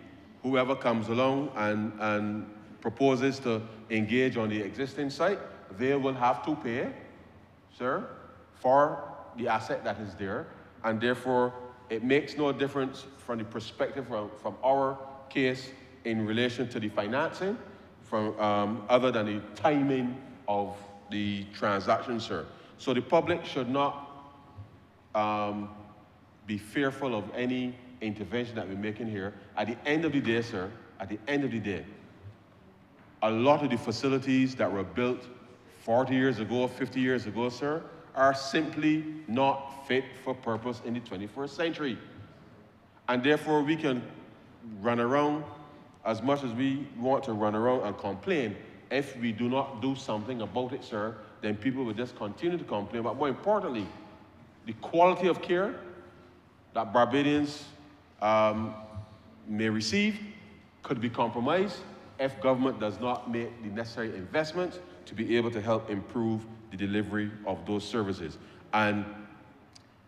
whoever comes along and proposes to engage on the existing site, they will have to pay, sir, for the asset that is there. And therefore, it makes no difference from the perspective from our case in relation to the financing, from other than the timing of the transaction, sir. So the public should not be fearful of any intervention that we're making here. At the end of the day, sir, at the end of the day, a lot of the facilities that were built 40 years ago, 50 years ago, sir, are simply not fit for purpose in the 21st century. And therefore, we can run around as much as we want to run around and complain. If we do not do something about it, sir, then people will just continue to complain. But more importantly, the quality of care that Barbadians may receive could be compromised if government does not make the necessary investments to be able to help improve the delivery of those services. And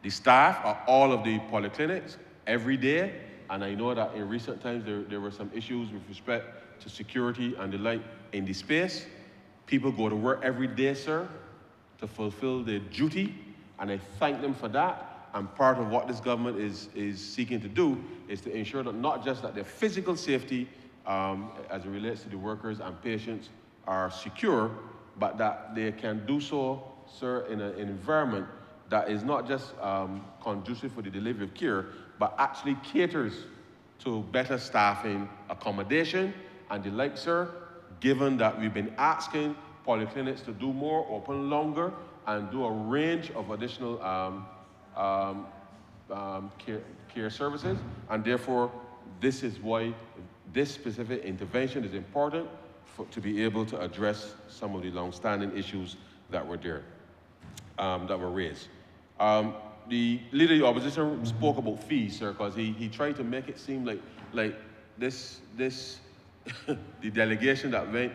the staff at all of the polyclinics every day, and I know that in recent times there were some issues with respect to security and the like in the space. People go to work every day, sir, to fulfill their duty, and I thank them for that. And part of what this government is seeking to do is to ensure that not just that their physical safety as it relates to the workers and patients are secure, but that they can do so, sir, in an environment that is not just conducive for the delivery of care, but actually caters to better staffing, accommodation, and the like, sir, given that we've been asking polyclinics to do more, open longer, and do a range of additional care services. And therefore, this is why this specific intervention is important to be able to address some of the long-standing issues that were there, that were raised. The leader of the opposition spoke about fees, sir, because he tried to make it seem like this the delegation that went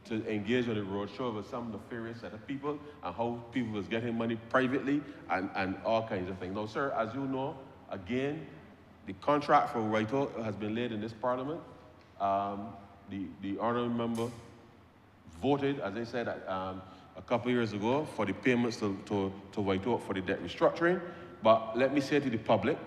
to engage on the roadshow with some nefarious set of people and how people was getting money privately and all kinds of things. Now, sir, as you know, again, the contract for Whitehall has been laid in this Parliament. The honourable member voted, as I said, a couple of years ago for the payments to Whitehall for the debt restructuring. But let me say to the public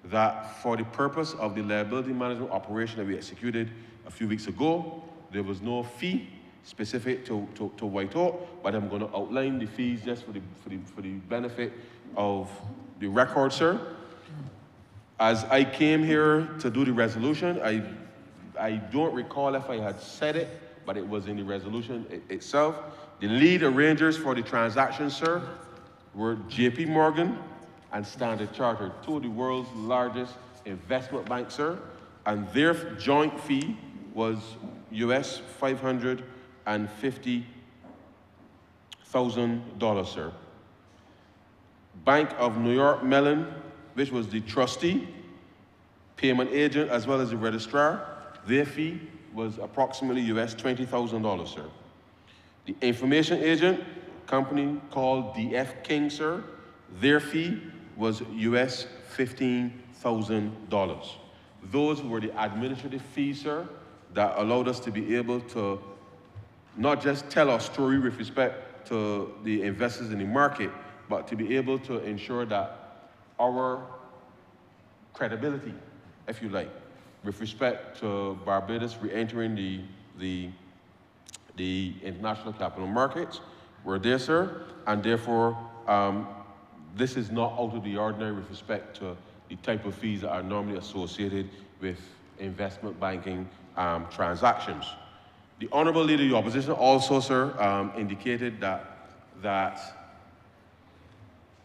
that for the purpose of the liability management operation that we executed a few weeks ago, there was no fee specific to Whitehall, but I'm going to outline the fees just for the benefit of the record, sir. As I came here to do the resolution, I don't recall if I had said it, but it was in the resolution itself. The lead arrangers for the transaction, sir, were JP Morgan and Standard Chartered, two of the world's largest investment banks, sir, and their joint fee was US $550,000, sir. Bank of New York Mellon, which was the trustee, payment agent, as well as the registrar, their fee was approximately US $20,000, sir. The information agent company called DF King, sir, their fee was US $15,000. Those were the administrative fees, sir, that allowed us to be able to not just tell our story with respect to the investors in the market, but to be able to ensure that our credibility, if you like, with respect to Barbados re-entering the international capital markets, were there, sir, and therefore this is not out of the ordinary with respect to the type of fees that are normally associated with investment banking transactions. The Honourable Leader of the Opposition also, sir, indicated that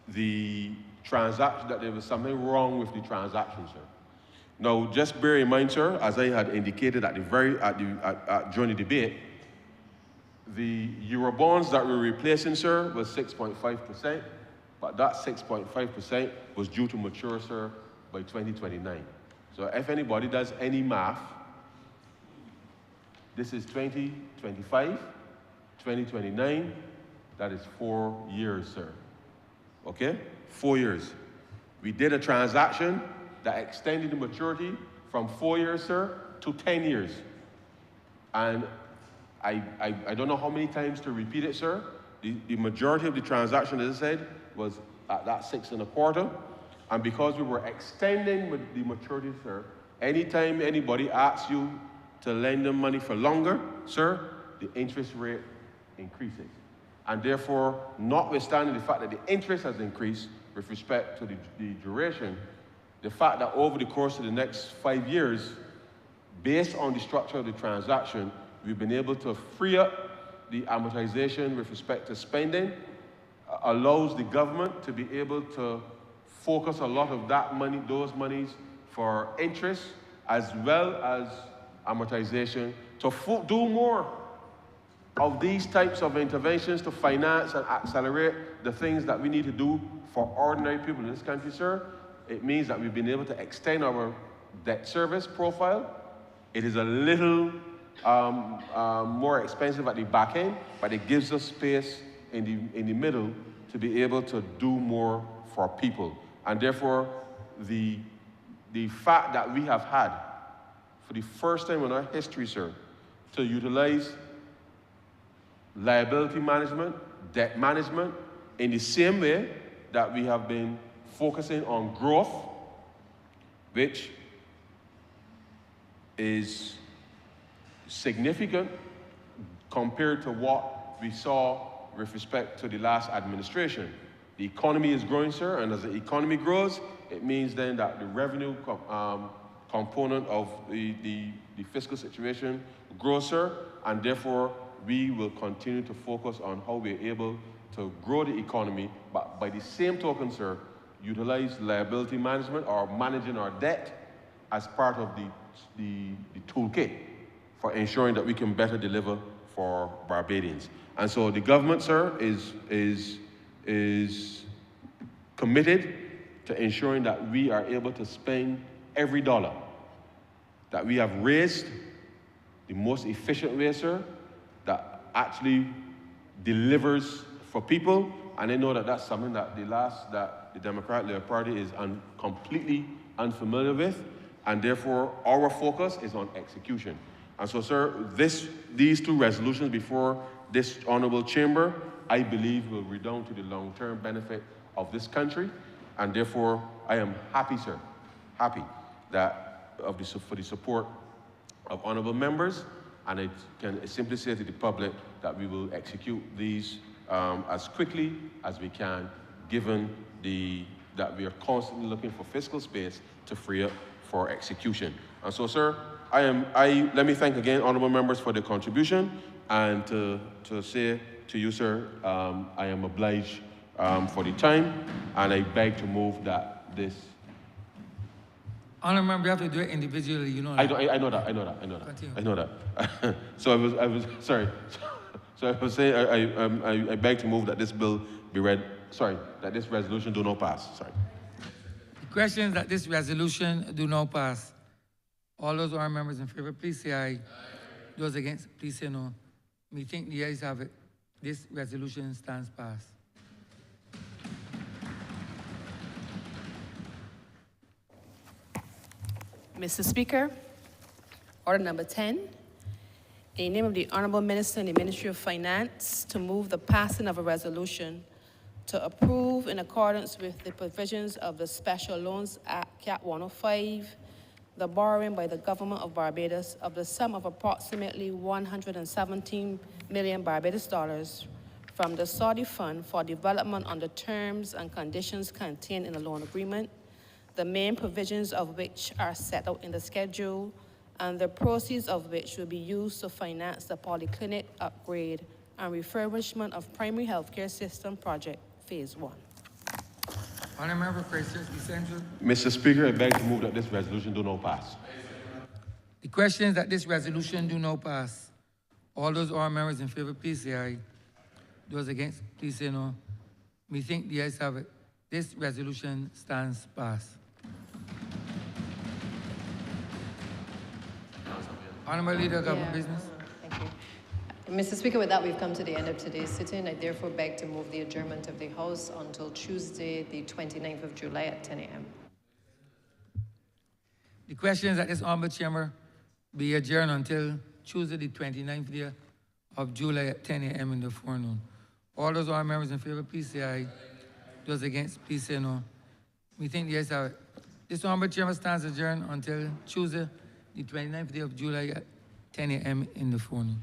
the transaction, that there was something wrong with the transaction, sir. Now, just bear in mind, sir, as I had indicated during the debate, the Eurobonds that we're replacing, sir, was 6.5%, but that 6.5% was due to mature, sir, by 2029. So if anybody does any math, this is 2025, 2029, that is 4 years, sir. Okay? 4 years. We did a transaction that extended the maturity from 4 years, sir, to 10 years. And I don't know how many times to repeat it, sir. The majority of the transaction, as I said, was at that 6.25. And because we were extending the maturity, sir, anytime anybody asks you to lend them money for longer, sir, the interest rate increases. And therefore, notwithstanding the fact that the interest has increased with respect to the duration, the fact that over the course of the next 5 years, based on the structure of the transaction, we've been able to free up the amortization with respect to spending, allows the government to be able to focus a lot of that money, those monies, for interest as well as amortization, to do more of these types of interventions to finance and accelerate the things that we need to do for ordinary people in this country, sir. It means that we've been able to extend our debt service profile. It is a little more expensive at the back end, but it gives us space in the middle to be able to do more for people. And therefore, the fact that we have had, for the first time in our history, sir, to utilize liability management, debt management, in the same way that we have been focusing on growth, which is significant compared to what we saw with respect to the last administration. The economy is growing, sir, and as the economy grows, it means then that the revenue component of the fiscal situation grows, sir, and therefore we will continue to focus on how we're able to grow the economy, but by the same token, sir, utilize liability management or managing our debt as part of the toolkit for ensuring that we can better deliver for Barbadians. And so the government, sir, is committed to ensuring that we are able to spend every dollar that we have raised the most efficient way, sir, that actually delivers for people. And I know that that's something that the Democratic Labour Party is completely unfamiliar with, and therefore our focus is on execution. And so, sir, these two resolutions before this honourable chamber, I believe, will redound to the long-term benefit of this country, and therefore I am happy, sir, happy that for the support of honourable members, and I can simply say to the public that we will execute these as quickly as we can, given that we are constantly looking for fiscal space to free up for execution. And so, sir, let me thank again honourable members for their contribution, and to say to you, sir, I am obliged for the time, and I beg to move that this. Honourable member, you have to do it individually, you know that. I know that. Continue. I know that. So I was sorry. So I was saying I beg to move that this bill be read. Sorry, that this resolution do not pass. Sorry. The question is that this resolution do not pass. All those honourable members in favour, please say aye. Those against, please say no. We think the ayes have it. This resolution stands passed. Mr. Speaker, order number 10, in the name of the Honourable Minister in the Ministry of Finance, to move the passing of a resolution to approve, in accordance with the provisions of the Special Loans Act, Cap 105, the borrowing by the Government of Barbados of the sum of approximately 117 million Barbados dollars from the Saudi Fund for Development on the terms and conditions contained in the loan agreement, the main provisions of which are set out in the schedule, and the proceeds of which will be used to finance the polyclinic upgrade and refurbishment of primary healthcare system project phase 1. Honourable Member Christchurch East Central. Mr. Speaker, I beg to move that this resolution do not pass. The question is that this resolution do not pass. All those honourable members in favour, please say aye. Those against, please say no. Methinks the ayes have it. This resolution stands passed. Honourable Leader of Government Business. Thank you. Mr. Speaker, with that, we've come to the end of today's sitting. I therefore beg to move the adjournment of the House until Tuesday, the 29th of July at 10 a.m. The question is that this honourable chamber be adjourned until Tuesday, the 29th day of July at 10 a.m. in the forenoon. All those honourable members in favour, please say aye. Those against, please say no. We think the ayes have it. This honourable chamber stands adjourned until Tuesday, the 29th day of July at 10 a.m. in the forenoon.